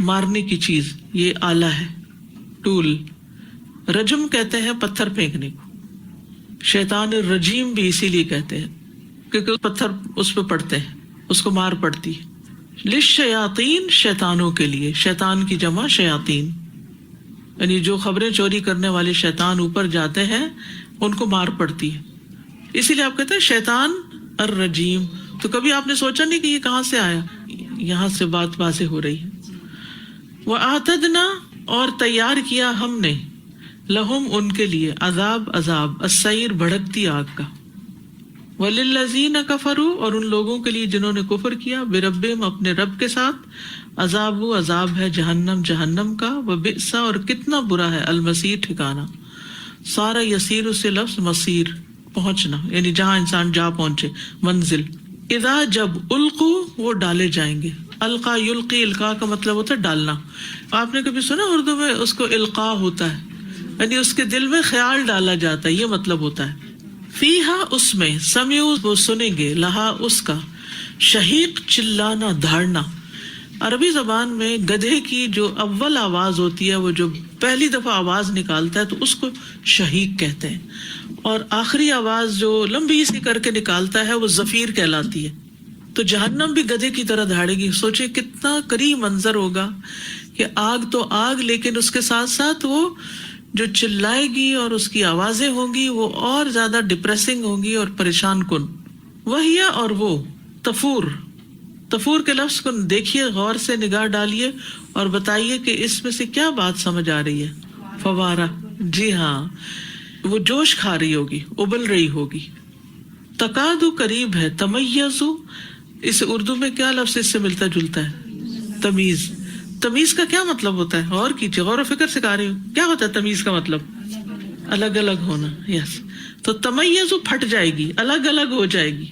S4: مارنے کی چیز، یہ آلہ ہے، ٹول. رجم کہتے ہیں پتھر پھینکنے کو. شیطان الرجیم بھی اسی لیے کہتے ہیں کیونکہ پتھر اس پہ پڑتے ہیں، اس کو مار پڑتی ہے. للشیاطین، شیطانوں کے لیے، شیطان کی جمع شیاطین. یعنی جو خبریں چوری کرنے والے شیطان اوپر جاتے ہیں ان کو مار پڑتی ہے. اسی لیے آپ کہتے ہیں شیطان الرجیم. تو کبھی آپ نے سوچا نہیں کہ یہ کہاں سے آیا؟ یہاں سے بات واضح ہو رہی ہے. وَأَعْتَدْنَا اور تیار کیا ہم نے لہم ان کے لیے عذاب السعیر بھڑکتی آگ کا. وَلِلَّذِينَ كَفَرُوا اور ان لوگوں کے لیے جنہوں نے کفر کیا بِرَبِّهِمْ اپنے رب کے ساتھ عذاب ہے جہنم کا. وَبِئْسَ اور کتنا برا ہے المصیر ٹھکانہ. سارا یسیر سے لفظ مصیر پہنچنا یعنی جہاں انسان جا پہنچے منزل. اذا جب القو وہ ڈالے جائیں گے. القا یلقی القا کا مطلب ہوتا ہے ڈالنا. آپ نے کبھی سنا اردو میں اس کو القا ہوتا ہے یعنی اس کے دل میں خیال ڈالا جاتا ہے, یہ مطلب ہوتا ہے. فیہا اس میں سمیعو وہ سنیں گے لہا اس کا شہیق چلانا دھاڑنا. عربی زبان میں گدھے کی جو اول آواز ہوتی ہے وہ جو پہلی دفعہ آواز نکالتا ہے تو اس کو شہیق کہتے ہیں, اور آخری آواز جو لمبی سی کر کے نکالتا ہے وہ زفیر کہلاتی ہے. تو جہنم بھی گدھے کی طرح دھاڑے گی. سوچے کتنا قریب منظر ہوگا کہ آگ تو آگ لیکن اس کے ساتھ ساتھ وہ جو چلائے گی اور اس کی آوازیں ہوں گی وہ اور زیادہ ڈپریسنگ ہوں گی اور پریشان کن. وہی اور وہ تفور کے لفظ کو دیکھیے, غور سے نگاہ ڈالیے اور بتائیے کہ اس میں سے کیا بات سمجھ آ رہی ہے. فوارہ, جی ہاں وہ جوش کھا رہی ہوگی, ابل رہی ہوگی. تقادو قریب ہے. تمیزو اس اردو میں کیا لفظ اس سے ملتا جلتا ہے؟ تمیز. تمیز کا کیا مطلب ہوتا ہے؟ غور کیجیے, غور و فکر سکھا رہی ہوں. کیا ہوتا ہے تمیز کا مطلب؟ الگ الگ ہونا. یس, تو تمیزو پھٹ جائے گی, الگ الگ ہو جائے گی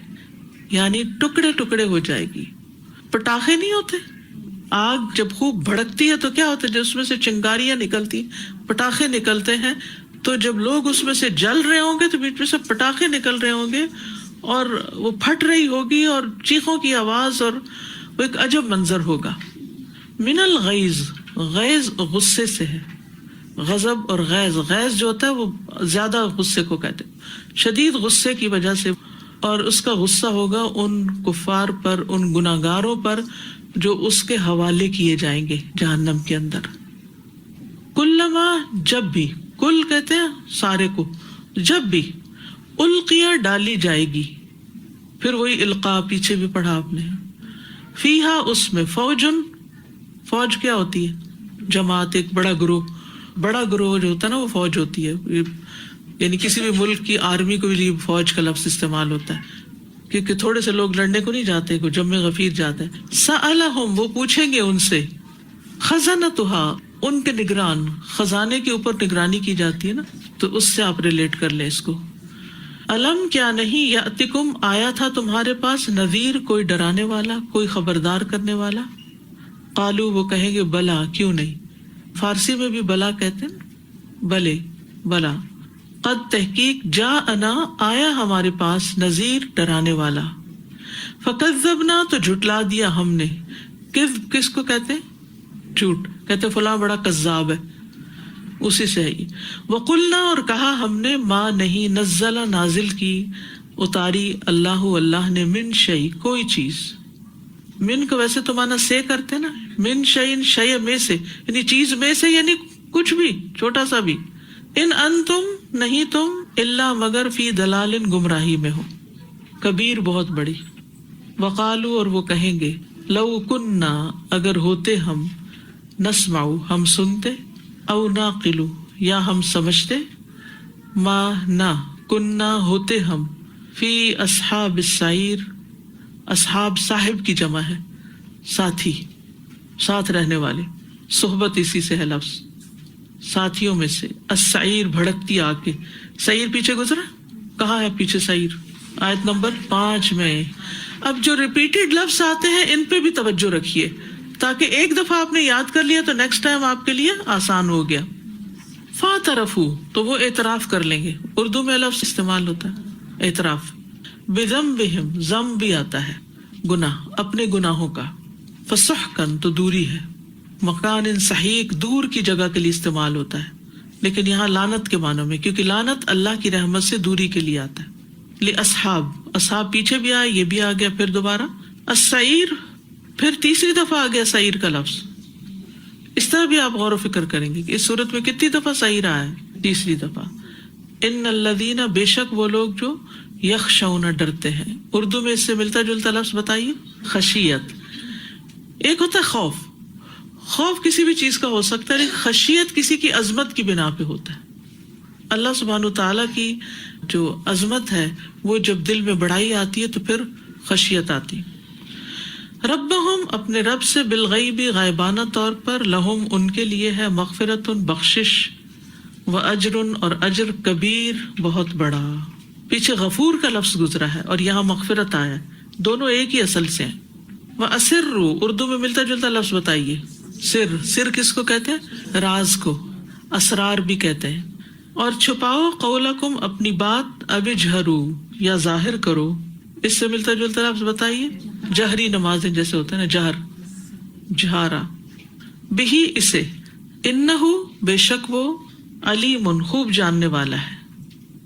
S4: یعنی ٹکڑے ٹکڑے ہو جائے گی. پٹاخے نہیں ہوتے, آگ جب خوب بھڑکتی ہے تو کیا ہوتا ہے, جب اس میں سے چنگاریاں نکلتی, پٹاخے نکلتے ہیں, تو جب لوگ اس میں سے جل رہے ہوں گے تو بیچ میں سے پٹاخے نکل رہے ہوں گے اور وہ پھٹ رہی ہوگی اور چیخوں کی آواز, اور وہ ایک عجب منظر ہوگا. من الغیظ, غیظ غصے سے ہے. غضب اور غیظ جو ہوتا ہے وہ زیادہ غصے کو کہتے ہیں, شدید غصے کی وجہ سے, اور اس کا غصہ ہوگا ان کفار پر, ان گناہگاروں پر جو اس کے حوالے کیے جائیں گے جہنم کے اندر. کلما جب بھی, کل کہتے ہیں سارے کو, جب بھی القیا ڈالی جائے گی, پھر وہی القا پیچھے بھی پڑھا آپ نے. فیہا اس میں فوجن, فوج کیا ہوتی ہے؟ جماعت, ایک بڑا گروہ جو ہوتا ہے نا وہ فوج ہوتی ہے. یعنی کسی بھی ملک کی آرمی کو بھی فوج کا لفظ استعمال ہوتا ہے کیونکہ تھوڑے سے لوگ لڑنے کو نہیں جاتے, کو جمع غفیر جاتے ہیں. سألہم وہ پوچھیں گے ان سے, خزنتہا ان کے نگران, خزانے کے اوپر نگرانی کی جاتی ہے نا, تو اس سے آپ ریلیٹ کر لیں اس کو. علم کیا نہیں یاتکم آیا تھا تمہارے پاس نذیر کوئی ڈرانے والا, کوئی خبردار کرنے والا. قالو وہ کہیں گے بلا کیوں نہیں. فارسی میں بھی بلا کہتے ہیں, بلے بلا. قد تحقیق جاءنا آیا ہمارے پاس نذیر ڈرانے والا. فکذبنا تو جھٹلا دیا ہم نے. کس کو کہتے ہیں؟ جھوٹ. کہتے فلاں بڑا کذاب ہے, اسی سے ہے. وقلنا اور کہا ہم نے ما نہیں, نزل نازل کی, اتاری اللہ نے, من شیء کوئی چیز. من کو ویسے تو مانا سے کرتے نا, من شیء شیء میں سے یعنی چیز میں سے, یعنی کچھ بھی چھوٹا سا بھی. ان انتم نہیں تم الا مگر فی دلال گمراہی میں ہو, کبیر بہت بڑی. وقالو اور وہ کہیں گے لو کننا اگر ہوتے ہم, نسمعو ہم سنتے, او ناقلو یا ہم سمجھتے, ما نہ کننا ہوتے ہم, فی اصحاب السعیر, اصحاب صاحب کی جمع ہے, ساتھی, ساتھ رہنے والے, صحبت اسی سے ہے لفظ, ساتھیوں میں سے. السعیر بھڑکتی آگ کے. سعیر پیچھے گزرا, کہاں ہے پیچھے سعیر؟ آیت نمبر 5 میں. اب جو ریپیٹڈ لفظ آتے ہیں ان پہ بھی توجہ رکھیے تاکہ ایک دفعہ آپ نے یاد کر لیا تو نیکسٹ ٹائم آپ کے لیے آسان ہو گیا. فاعترفوا تو وہ اعتراف کر لیں گے. اردو میں لفظ استعمال ہوتا ہے اعتراف. بذنبہم, ذنب بھی آتا ہے گناہ, اپنے گناہوں کا. فسحقاً تو دوری ہے, مکان سحیق دور کی جگہ کے لیے استعمال ہوتا ہے, لیکن یہاں لعنت کے معنوں میں, کیونکہ لعنت اللہ کی رحمت سے دوری کے لیے آتا ہے. اصحاب, اصحاب پیچھے بھی آیا, یہ بھی آ گیا, پھر دوبارہ السعیر, پھر تیسری دفعہ آ گیا سعیر کا لفظ. اس طرح بھی آپ غور و فکر کریں گے کہ اس صورت میں کتنی دفعہ صحیح رہا ہے؟ تیسری دفعہ. ان الذین، بے شک وہ لوگ جو یخشون ڈرتے ہیں. اردو میں اس سے ملتا جلتا لفظ بتائیے، خشیت. ایک ہوتا ہے خوف. خوف کسی بھی چیز کا ہو سکتا ہے، لیکن خشیت کسی کی عظمت کی بنا پہ ہوتا ہے. اللہ سبحانہ تعالیٰ کی جو عظمت ہے وہ جب دل میں بڑائی آتی ہے تو پھر خشیت آتی. ربہم، اپنے رب سے، بالغیب، غائبانہ طور پر، لہم، ان کے لیے ہے، مغفرت، بخشش، و اجر، اور اجر، کبیر، بہت بڑا. پیچھے غفور کا لفظ گزرا ہے اور یہاں مغفرت آیا، دونوں ایک ہی اصل سے ہیں. وَأَسِرُّوا، اردو میں ملتا جلتا لفظ بتائیے. سر، سر کس کو کہتے ہیں؟ راز کو. اسرار بھی کہتے ہیں. اور چھپاؤ، قولکم، اپنی بات، اب اجہروا، یا ظاہر کرو. اس سے ملتا جلتا لفظ بتائیے. جہری نمازیں جیسے ہوتا ہے نا، جہر، جہارا. بہی، اسے. انہو، بے شک وہ، علیم، خوب جاننے والا ہے.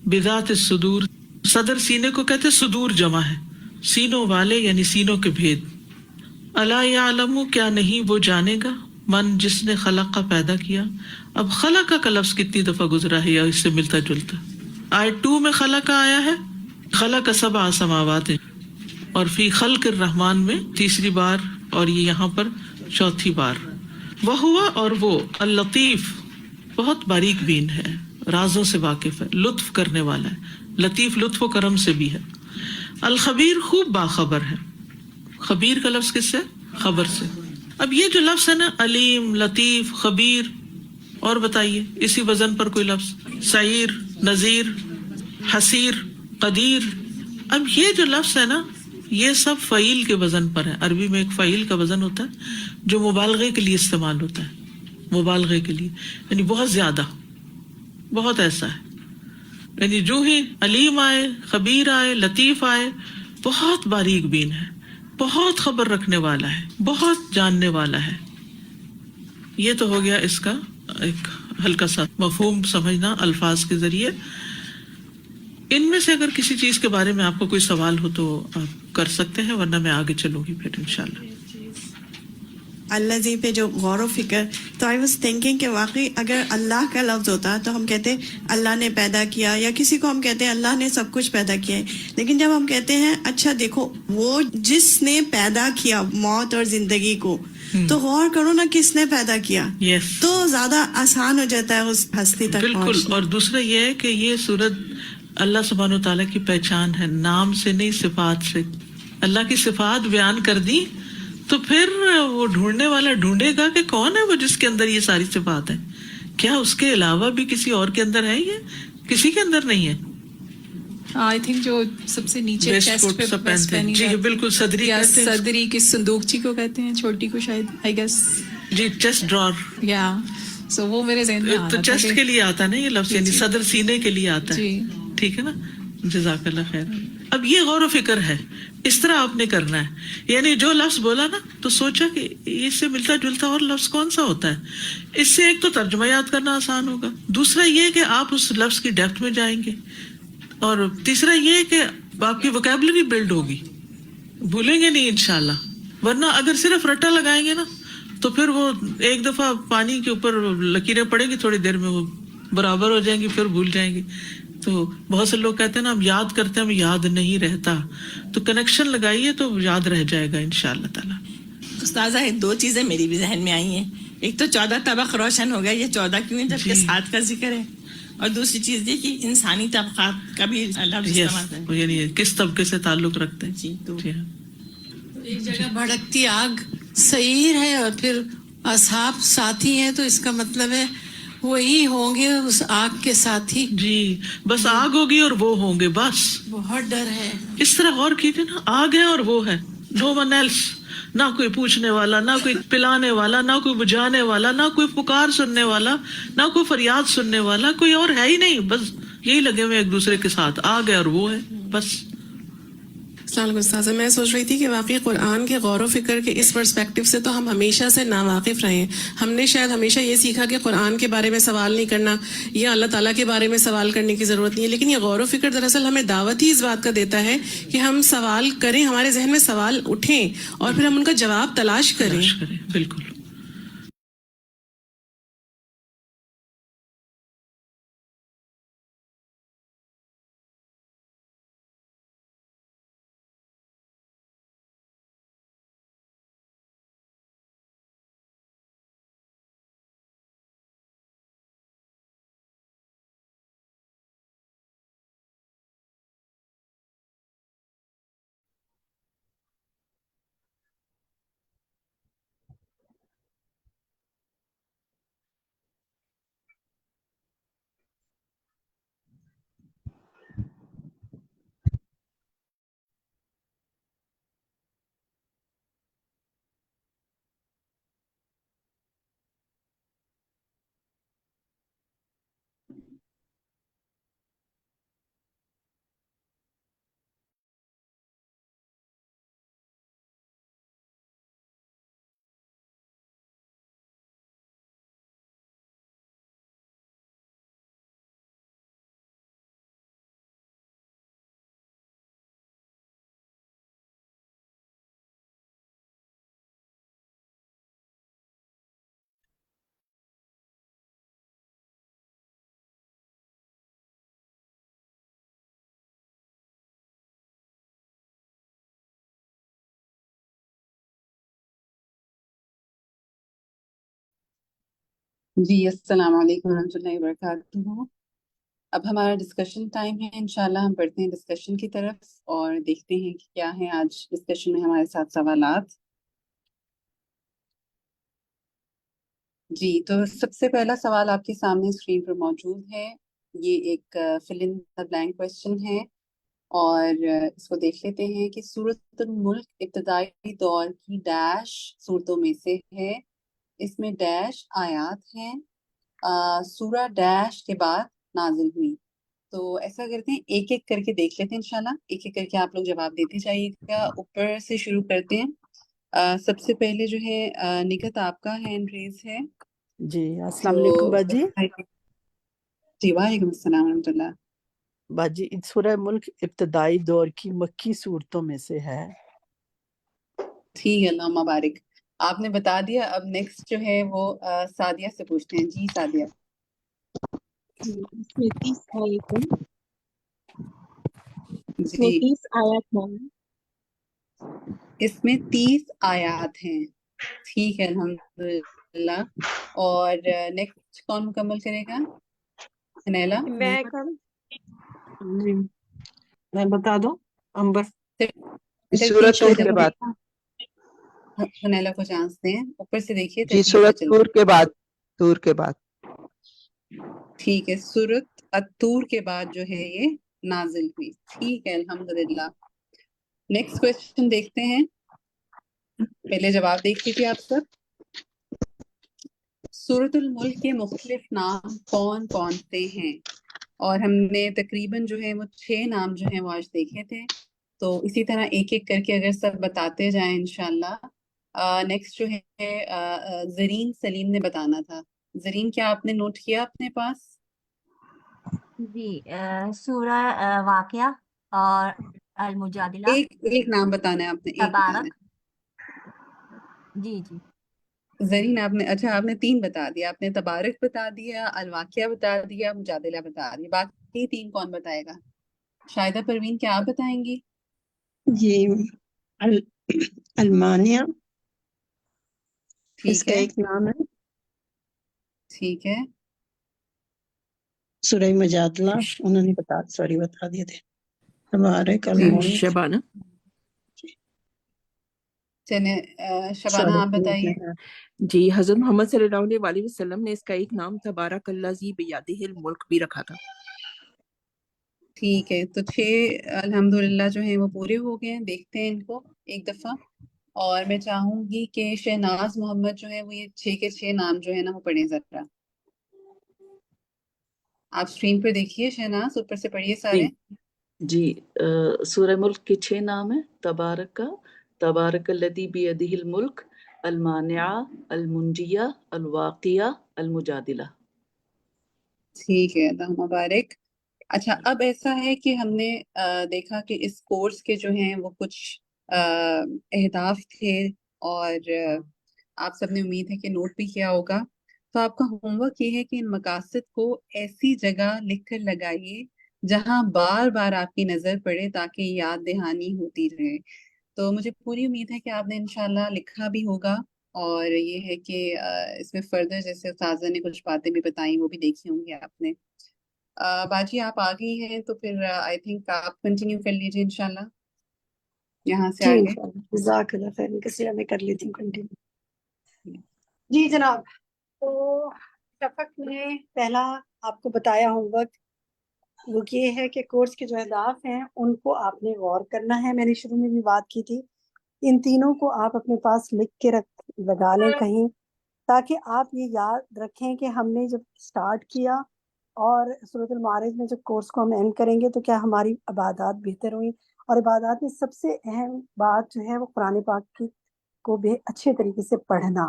S4: بذات الصدور، صدر سینے کو کہتے صدور جمع ہے، سینوں والے یعنی سینوں کے بھید. الا یعلم، کیا نہیں وہ جانے گا، من، جس نے خلق کا پیدا کیا. اب خلق کا لفظ کتنی دفعہ گزرا ہے یا اس سے ملتا جلتا؟ آیت 2 میں خلق کا آیا ہے، خلق سبع سماوات، اور فی خلق الرحمن میں تیسری بار، اور یہ یہاں پر چوتھی بار. وہوا، اور وہ، اللطیف، بہت باریک بین ہے، رازوں سے واقف ہے، لطف کرنے والا ہے. لطیف لطف و کرم سے بھی ہے. الخبیر، خوب باخبر ہے. خبیر کا لفظ کس سے؟ خبر سے. اب یہ جو لفظ ہے نا، علیم، لطیف، خبیر، اور بتائیے اسی وزن پر کوئی لفظ؟ سعیر، نذیر، حسیر، قدیر. اب یہ جو لفظ ہے نا، یہ سب فعیل کے وزن پر ہے. عربی میں ایک فعیل کا وزن ہوتا ہے جو مبالغے کے لیے استعمال ہوتا ہے، مبالغے کے لیے، یعنی بہت زیادہ، بہت ایسا ہے. یعنی جو ہی علیم آئے، خبیر آئے، لطیف آئے، بہت باریک بین ہے، بہت خبر رکھنے والا ہے، بہت جاننے والا ہے. یہ تو ہو گیا اس کا ایک ہلکا سا مفہوم سمجھنا الفاظ کے ذریعے. ان میں سے اگر کسی چیز کے بارے میں آپ کو کوئی سوال ہو تو آپ کر سکتے ہیں، ورنہ میں آگے چلوں گی پھر انشاءاللہ.
S5: اللہ جی پہ جو غور و فکر، تو آئی واز تھنکنگ کہ واقعی اگر اللہ کا لفظ ہوتا تو ہم کہتے اللہ نے پیدا کیا، یا کسی کو ہم کہتے ہیں اللہ نے سب کچھ پیدا کیا ہے. لیکن جب ہم کہتے ہیں اچھا دیکھو وہ جس نے پیدا کیا موت اور زندگی کو، تو غور کرو نا کس نے پیدا کیا، تو زیادہ آسان ہو جاتا ہے اس ہستی تک
S4: بالکل.
S5: پہنچنا.
S4: اور دوسرا یہ ہے کہ یہ سورت اللہ سبحانہ و تعالیٰ کی پہچان ہے، نام سے نہیں صفات سے. اللہ کی صفات بیان کر دی تو پھر وہ ڈھونڈنے والا ڈھونڈے گا کہ کون ہے وہ جس کے اندر یہ ساری صفات ہیں. کیا اس کے علاوہ بھی کسی اور کے اندر ہے؟ یہ کسی کے اندر نہیں ہے.
S6: آئی تھنک جو سب سے نیچے چیسٹ پہ ویسٹ پہنی
S4: جی بالکل، صدری
S6: یا
S4: کہتے ہیں،
S6: صدری کی صندوقچی کو کہتے ہیں، چھوٹی کو شاید I guess.
S4: G chest drawer.
S6: یا سو وہ میرے ذہن میں آ
S4: تو
S6: رہا تھا
S4: چیسٹ کے لیے آتا ہے نا یہ لفظ، یعنی صدر سینے کے لیے آتا ہے.
S6: جی
S4: ٹھیک ہے نا، جزاک اللہ خیر. اب یہ غور و فکر ہے، اس طرح آپ نے کرنا ہے. یعنی جو لفظ بولا نا تو سوچا کہ اس سے ملتا جلتا اور لفظ کون سا ہوتا ہے. اس سے ایک تو ترجمہ یاد کرنا آسان ہوگا، دوسرا یہ کہ آپ اس لفظ کی ڈیپتھ میں جائیں گے، اور تیسرا یہ کہ آپ کی ووکیبلری بلڈ ہوگی، بھولیں گے نہیں انشاءاللہ. ورنہ اگر صرف رٹا لگائیں گے نا تو پھر وہ ایک دفعہ پانی کے اوپر لکیریں پڑیں گی، تھوڑی دیر میں وہ برابر ہو جائیں گی، پھر بھول جائیں گے. تو بہت سے لوگ کہتے ہیں نا ہم یاد کرتے ہیں، ہم یاد نہیں رہتا. تو کنیکشن لگائیے تو یاد رہ جائے گا انشاءاللہ تعالیٰ.
S7: استاذہ 2 چیزیں میری بھی ذہن میں آئی ہیں. ایک تو 14 طبق روشن ہو گیا، یہ 14 کیوں ہے جبکہ 7 کا ذکر ہے. اور دوسری چیز یہ کہ انسانی طبقات کا بھی لفظ استعمال ہے،
S4: یعنی کس طبقے سے تعلق رکھتے ہیں.
S7: جی تو
S8: ایک جگہ بھڑکتی آگ سعیر ہے اور پھر اصحاب ساتھی ہیں، تو اس کا مطلب ہے وہی ہوں گے اس آگ کے ساتھی.
S4: جی بس آگ ہوگی اور وہ ہوں گے، بس.
S8: بہت ڈر ہے.
S4: اس طرح غور کیجیے نا، آگ ہے اور وہ ہے، نو ون ایلس. نہ کوئی پوچھنے والا، نہ کوئی پلانے والا، نہ کوئی بجھانے والا، نہ کوئی پکار سننے والا، نہ کوئی فریاد سننے والا، کوئی اور ہے ہی نہیں. بس یہی لگے ہوئے ایک دوسرے کے ساتھ، آگ ہے اور وہ ہے بس.
S9: السلام علیکم استاذہ، میں سوچ رہی تھی کہ واقعی قرآن کے غور و فکر کے اس پرسپیکٹو سے تو ہم ہمیشہ سے ناواقف رہے ہیں. ہم نے شاید ہمیشہ یہ سیکھا کہ قرآن کے بارے میں سوال نہیں کرنا یا اللہ تعالیٰ کے بارے میں سوال کرنے کی ضرورت نہیں ہے. لیکن یہ غور و فکر دراصل ہمیں دعوت ہی اس بات کا دیتا ہے کہ ہم سوال کریں، ہمارے ذہن میں سوال اٹھیں اور پھر ہم ان کا جواب تلاش کریں.
S4: بالکل.
S10: جی السلام علیکم ورحمۃ اللہ وبرکاتہ. اب ہمارا ڈسکشن ٹائم ہے. انشاءاللہ ہم پڑھتے ہیں ڈسکشن کی طرف اور دیکھتے ہیں کہ کیا ہیں آج ڈسکشن میں ہمارے ساتھ سوالات. جی تو سب سے پہلا سوال آپ کے سامنے اسکرین پر موجود ہے. یہ ایک فل ان دا بلینک کوشچن ہے اور اس کو دیکھ لیتے ہیں کہ سورۃ الملک ابتدائی دور کی ڈیش صورتوں میں سے ہے. اس میں ڈیش آیات ہیں. سورہ ڈیش کے بعد نازل ہوئی. تو ایسا کرتے ہیں ایک ایک کر کے دیکھ لیتے ہیں انشاءاللہ. ایک ایک کر کے آپ لوگ جواب دیتے جائیے گا. اوپر سے شروع کرتے ہیں. سب سے پہلے جو ہے نکت آپ کا ہینڈ ریز ہے.
S11: جی السلام علیکم باجی.
S10: جی وعلیکم السلام ورحمۃ اللہ.
S11: باجی سورہ ملک ابتدائی دور کی مکی صورتوں میں سے ہے.
S10: ٹھیک ہے اللہ مبارک. آپ نے بتا دیا. اب نیکسٹ جو ہے وہ سعدیہ سے پوچھتے ہیں. جی سعدیہ.
S12: اس میں 30 آیت ہیں. اس میں
S10: جی
S12: 30 آیات ہیں.
S10: اس میں 30 آیات ہیں. ٹھیک ہے الحمدللہ. اور نیکسٹ کون مکمل کرے گا؟ حنیلہ.
S13: میں کم
S14: جی میں بتا دوں. امبر
S15: سورت طور کے بعد.
S10: حنیلہ کو چانس دیں. اوپر سے دیکھیے
S15: جی
S10: ترتیب
S15: سورت
S10: پتہ
S15: طور
S10: چلتی
S15: کے بعد. طور کے بعد.
S10: ٹھیک ہے. سورت الطور کے بعد جو ہے یہ نازل ہوئی. ٹھیک ہے الحمدللہ. نیکسٹ کوشچن دیکھتے ہیں. پہلے جواب دیکھ لیجیے آپ سب. سورۃ الملک کے مختلف نام کون کون سے ہیں؟ اور ہم نے تقریباً جو ہے وہ 6 نام جو ہیں وہ آج دیکھے تھے. تو اسی طرح ایک ایک کر کے اگر سب بتاتے جائیں انشاءاللہ. نیکسٹ جو ہے زرین سلیم نے بتانا تھا. زرین کیا آپ نے نوٹ کیا اپنے پاس؟
S16: جی سورہ واقعہ اور المجادلہ.
S10: ایک نام بتانا ہے آپ نے. ایک بتانا ہے.
S16: تبارک. جی جی
S10: زرین آپ نے اچھا آپ نے 3 بتا دیا. آپ نے تبارک بتا دیا, الواقعہ بتا دیا, مجادلہ بتا دیا. باقی 3 کون بتائے گا؟ شاہدہ پروین کیا آپ بتائیں گی؟
S13: جی المانیہ اس
S10: ٹھیک
S13: کا
S10: ہے.
S13: ایک نام ہے.
S10: ٹھیک ہے.
S13: سورہ مجادلہ انہوں نے بتا دیے تھے. تبارک
S10: جی
S13: الملک.
S14: شبانہ.
S10: چلیں شبانہ آپ بتائیے.
S14: جی حضرت محمد صلی اللہ علیہ وسلم نے اس کا ایک نام تبارک الذی بیدہ الملک بھی رکھا تھا.
S10: ٹھیک ہے. تو 6 الحمدللہ جو ہیں وہ پورے ہو گئے ہیں. دیکھتے ہیں ان کو ایک دفعہ. اور میں چاہوں گی کہ شہناز محمد جو ہے وہ یہ 6 کے 6 نام جو ہے نا وہ پڑھیں ذرا. آپ اسکرین پہ دیکھیے. شہناز اوپر سے پڑھیے سارے.
S17: جی سورہ ملک کے 6 نام ہیں. تبارک الذی بیدہ الملک, المانعہ, المنجیہ, الواقعہ, المجادلہ.
S10: ٹھیک ہے اللہ مبارک. اچھا اب ایسا ہے کہ ہم نے دیکھا کہ اس کورس کے جو ہیں وہ کچھ اہداف تھے اور آپ سب نے امید ہے کہ نوٹ بھی کیا ہوگا. تو آپ کا ہوم ورک یہ ہے کہ ان مقاصد کو ایسی جگہ لکھ کر لگائیے جہاں بار بار آپ کی نظر پڑے تاکہ یاد دہانی ہوتی رہے. تو مجھے پوری امید ہے کہ آپ نے انشاءاللہ لکھا بھی ہوگا. اور یہ ہے کہ اس میں فردر جیسے استاذہ نے کچھ باتیں بھی بتائیں وہ بھی دیکھی ہوں گی آپ نے. باجی آپ آ گئی ہیں تو پھر آئی تھنک آپ کنٹینیو کر لیجیے انشاءاللہ یہاں سے
S3: جی
S10: آگے.
S3: جزاک اللہ خیر. کسی میں کر لیتی ہوں کنٹینیو. جی جناب. تو شفق نے پہلا آپ کو بتایا ہوم ورک وہ یہ ہے کہ کورس کے جو اہداف ہیں ان کو آپ نے غور کرنا ہے. میں نے شروع میں بھی بات کی تھی. ان تینوں کو آپ اپنے پاس لکھ کے لگا لیں کہیں تاکہ آپ یہ یاد رکھیں کہ ہم نے جب سٹارٹ کیا اور سورۃ المعارج میں جب کورس کو ہم اینڈ کریں گے تو کیا ہماری عبادات بہتر ہوئیں. اور عبادات میں سب سے اہم بات جو ہے وہ قرآن پاک کو بھی اچھے طریقے سے پڑھنا.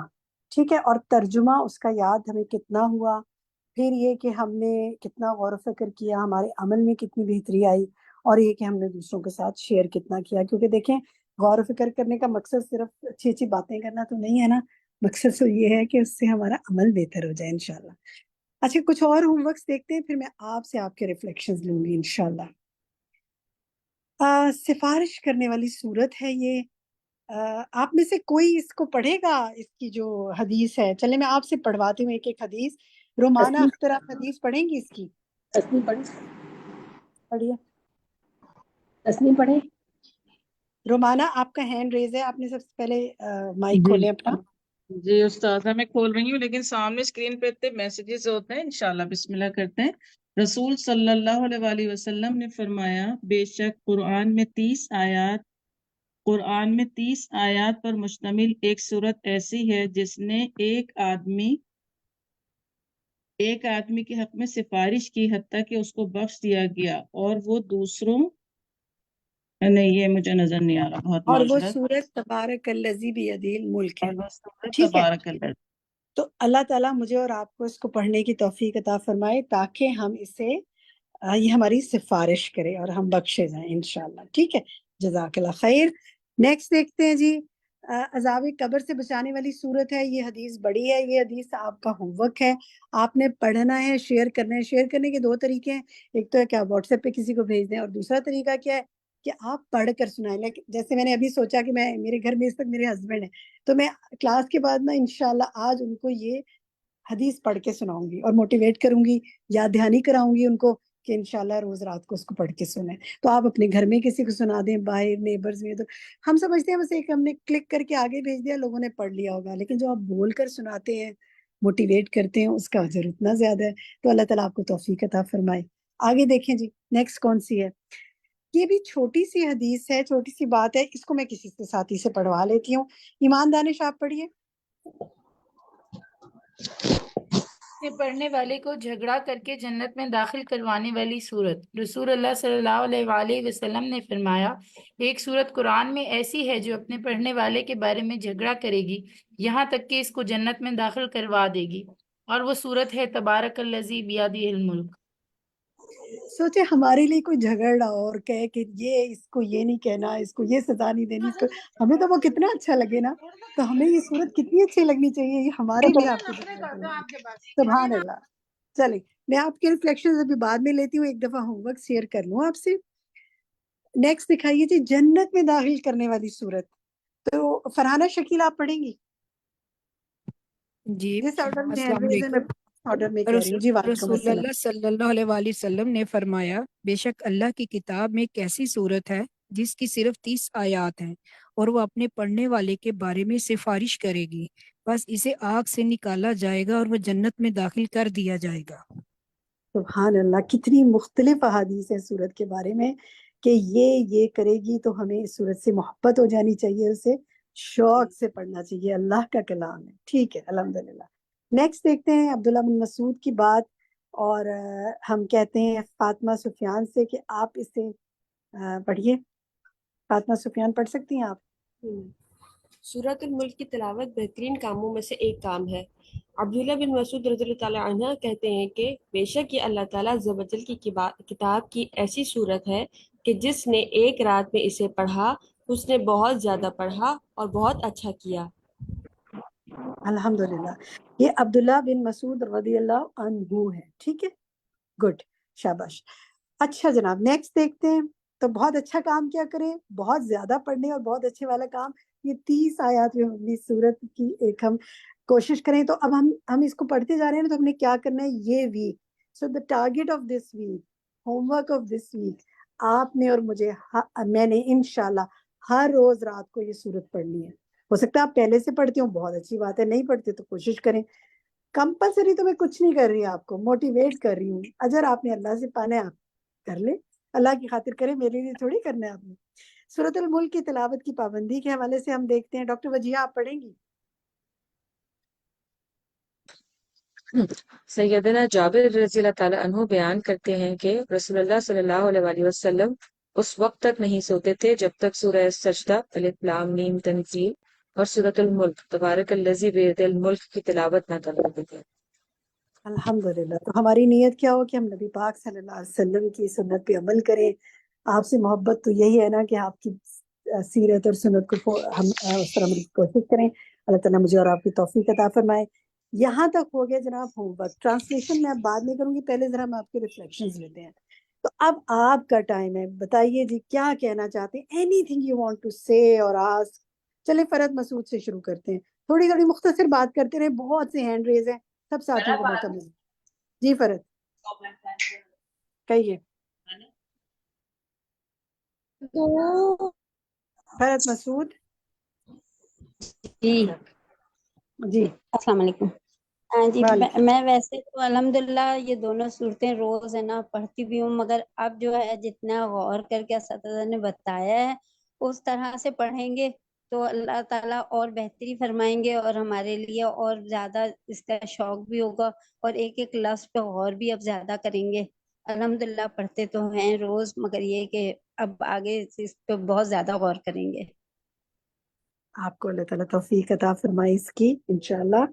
S3: ٹھیک ہے. اور ترجمہ اس کا یاد ہمیں کتنا ہوا. پھر یہ کہ ہم نے کتنا غور و فکر کیا, ہمارے عمل میں کتنی بہتری آئی. اور یہ کہ ہم نے دوسروں کے ساتھ شیئر کتنا کیا. کیونکہ دیکھیں غور و فکر کرنے کا مقصد صرف اچھی اچھی باتیں کرنا تو نہیں ہے نا. مقصد تو یہ ہے کہ اس سے ہمارا عمل بہتر ہو جائے انشاءاللہ. اچھا کچھ اور ہوم ورکس دیکھتے ہیں پھر میں آپ سے آپ کے ریفلیکشنز لوں گی انشاءاللہ. سفارش کرنے والی صورت ہے یہ. آپ میں سے کوئی اس کو پڑھے گا، اس کی جو حدیث ہے؟ چلے میں آپ سے پڑھواتی ہوں ایک ایک حدیث. رومانہ اختر آپ حدیث پڑھیں گی اس کی؟
S12: تسنیم پڑھے.
S3: پڑھیے.
S12: تسنیم پڑھے.
S3: رومانہ آپ کا ہینڈ ریز ہے، آپ نے سب سے پہلے مائک
S18: جی
S3: کھولیں اپنا.
S18: جی استاذہ میں کھول رہی ہوں، لیکن سامنے اسکرین پہ اتنے میسیجز ہوتے ہیں. انشاءاللہ بسم اللہ کرتے ہیں. رسول صلی اللہ علیہ وآلہ وسلم نے فرمایا، بے شک قرآن میں 30 آیات پر مشتمل ایک صورت ایسی ہے جس نے ایک آدمی کے حق میں سفارش کی حتیٰ کہ اس کو بخش دیا گیا، اور وہ دوسروں نہیں، یہ مجھے نظر نہیں آ رہا، بہت
S3: اور وہ
S18: معذرت.
S3: سورت تبارک الذی بیدہ الملک ہے.
S18: اور وہ سورت
S3: ٹھیک ہے،
S18: تبارک اللہ.
S3: تو اللہ تعالیٰ مجھے اور آپ کو اس کو پڑھنے کی توفیق عطا فرمائے تاکہ ہم اسے یہ ہماری سفارش کرے اور ہم بخشے جائیں انشاءاللہ. ٹھیک ہے، جزاک اللہ خیر. نیکسٹ دیکھتے ہیں جی. عذاب قبر سے بچانے والی صورت ہے. یہ حدیث بڑی ہے، یہ حدیث آپ کا ہوم ورک ہے، آپ نے پڑھنا ہے، شیئر کرنا ہے. شیئر کرنے کے دو طریقے ہیں، ایک تو ہے کہ آپ واٹس ایپ پہ کسی کو بھیج دیں، اور دوسرا طریقہ کیا ہے کہ آپ پڑھ کر سنائیں. لیکن جیسے میں نے ابھی سوچا کہ میرے گھر میں اس وقت میرے ہسبینڈ ہیں، تو میں کلاس کے بعد نا انشاءاللہ آج ان کو یہ حدیث پڑھ کے سناؤں گی اور موٹیویٹ کروں گی، یاد دہانی کراؤں گی ان کو کہ انشاءاللہ روز رات کو اس کو پڑھ کے سنیں. تو آپ اپنے گھر میں کسی کو سنا دیں، باہر نیبرز میں. تو ہم سمجھتے ہیں بس ایک ہم نے کلک کر کے آگے بھیج دیا، لوگوں نے پڑھ لیا ہوگا، لیکن جو آپ بول کر سناتے ہیں، موٹیویٹ کرتے ہیں، اس کا اجر اتنا زیادہ ہے. تو اللہ تعالیٰ آپ کو توفیق عطا فرمائے. آگے دیکھیں جی، نیکسٹ کون سی ہے؟ یہ بھی چھوٹی سی حدیث ہے، چھوٹی سی بات ہے، اس کو میں کسی سے ساتھی سے پڑھوا لیتی ہوں. ایمان دانش آپ پڑھیے.
S19: نے پڑھنے والے کو جھگڑا کر کے جنت میں داخل کروانے والی صورت. رسول اللہ صلی اللہ علیہ وآلہ وسلم نے فرمایا، ایک صورت قرآن میں ایسی ہے جو اپنے پڑھنے والے کے بارے میں جھگڑا کرے گی یہاں تک کہ اس کو جنت میں داخل کروا دے گی، اور وہ صورت ہے تبارک الذی بیدہ الملک.
S3: سوچے ہمارے لیے کوئی جھگڑ رہا اور کہے کہ یہ اس کو یہ نہیں کہنا، اس کو یہ سزا نہیں دینی، اس کو، ہمیں تو وہ کتنا اچھا لگے نا. تو ہمیں یہ صورت کتنی اچھی لگنی چاہیے، یہ ہمارے لیے آپ کو سبحان اللہ. چلیں میں آپ کے ریفلیکشن ابھی بعد میں لیتی ہوں، ایک دفعہ ہوم ورک شیئر کر لوں آپ سے. نیکسٹ دکھائیے جی، جنت میں داخل کرنے والی صورت. تو فرحانہ شکیل آپ پڑھیں گی؟
S20: جی
S3: جس آرڈر میں
S20: السلام
S3: ہینڈ ریز ہے میں
S20: علیکم.
S3: آرڈر میں کہہ رہی ہوں. جی وعلیکم
S20: رسول
S3: السلام.
S20: اللہ صلی اللہ علیہ وآلہ وسلم نے فرمایا، بے شک اللہ کی کتاب میں ایک ایسی صورت ہے جس کی صرف 30 آیات ہیں، اور وہ اپنے پڑھنے والے کے بارے میں سفارش کرے گی، بس اسے آگ سے نکالا جائے گا اور وہ جنت میں داخل کر دیا جائے گا.
S3: سبحان اللہ، کتنی مختلف احادیث ہیں سورت کے بارے میں کہ یہ کرے گی تو ہمیں اس سورت سے محبت ہو جانی چاہیے، اسے شوق سے پڑھنا چاہیے. اللہ کا کلام ہے. ٹھیک ہے، الحمدللہ. نیکسٹ دیکھتے ہیں عبداللہ بن مسعود کی بات، اور ہم کہتے ہیں فاطمہ سفیان سے کہ آپ اسے پڑھیے. فاطمہ سفیان پڑھ سکتی ہیں آپ؟
S21: سورۃ الملک کی تلاوت بہترین کاموں میں سے ایک کام ہے. عبداللہ بن مسعود رضی اللہ تعالیٰ عنہ کہتے ہیں کہ بے شک یہ اللہ تعالیٰ عز و جل کی کتاب کی ایسی صورت ہے کہ جس نے ایک رات میں اسے پڑھا اس نے بہت زیادہ پڑھا اور بہت اچھا کیا.
S3: الحمدللہ. یہ عبداللہ بن مسعود رضی اللہ عنہ ہے. ٹھیک ہے، گڈ، شاباش. اچھا جناب، نیکسٹ دیکھتے ہیں. تو بہت اچھا کام کیا کریں، بہت زیادہ پڑھنے اور بہت اچھے والا کام. یہ 30 آیات میں ہوگی سورت کی، ایک ہم کوشش کریں. تو اب ہم اس کو پڑھتے جا رہے ہیں، تو ہم نے کیا کرنا ہے یہ week. So the target of this week, home work of this week, آپ نے اور مجھے، میں نے انشاءاللہ ہر روز رات کو یہ سورت پڑھنی ہے. ہو سکتا ہے آپ پہلے سے پڑھتے ہوں، بہت اچھی بات ہے. نہیں پڑھتے تو کوشش کریں. کمپلسری تو میں کچھ نہیں کر رہی، آپ کو موٹیویٹ کر رہی ہوں. اجر آپ نے اللہ سے پانا ہے، آپ کر لیں، اللہ کی خاطر کریں، میرے لیے تھوڑی کرنا ہے آپ نے. سورۃ الملک کی تلاوت کی پابندی کے حوالے سے ہم دیکھتے ہیں. ڈاکٹر وجیہ آپ پڑھیں گی؟
S22: سیدنا جابر رضی اللہ تعالیٰ عنہ بیان کرتے ہیں کہ رسول اللہ صلی اللہ علیہ وآلہ وسلم اس وقت تک نہیں سوتے تھے جب تک سورہ سجدہ، الف لام میم تنزیل اور سورۃ الملک تبارک الذی بیدہ الملک کی تلاوت نہ کرتے تھے.
S3: الحمدللہ. تو ہماری نیت کیا ہو کہ ہم نبی پاک صلی اللہ علیہ وسلم کی سنت پہ عمل کریں. آپ سے محبت تو یہی ہے نا کہ آپ کی سیرت اور سنت کو ہم اس طرح عمل کی کوشش کریں. اللہ تعالیٰ مجھے اور آپ کی توفیق عطا فرمائے. یہاں تک ہو گیا جناب ہوم ورک. ٹرانسلیشن میں اب بعد میں کروں گی، پہلے ذرا ہم آپ کے ریفلیکشنز لیتے ہیں. تو اب آپ کا ٹائم ہے، بتائیے جی کیا کہنا چاہتے ہیں. Anything you want to say اور آسک، چلے فرد مسعود سے شروع کرتے ہیں، تھوڑی تھوڑی مختصر بات کرتے رہے، بہت سے ہینڈ ریز ہیں، سب ساتھیوں کو موقع ملے. جی فرد کہیے. فرد مسعود.
S1: جی
S3: جی
S1: السلام علیکم. جی
S3: وعلیکم.
S1: میں ویسے تو الحمدللہ یہ دونوں صورتیں روز ہے نا پڑھتی بھی ہوں، مگر اب جو ہے جتنا غور کر کے اساتذہ نے بتایا ہے اس طرح سے پڑھیں گے تو اللہ تعالیٰ اور بہتری فرمائیں گے، اور ہمارے لیے اور زیادہ اس کا شوق بھی ہوگا، اور ایک ایک لفظ پہ غور بھی اب زیادہ کریں گے. الحمدللہ پڑھتے تو ہیں روز، مگر یہ کہ اب آگے اس پہ بہت زیادہ غور کریں گے.
S3: آپ کو اللہ تعالیٰ توفیق عطا فرمائے اس کی انشاءاللہ،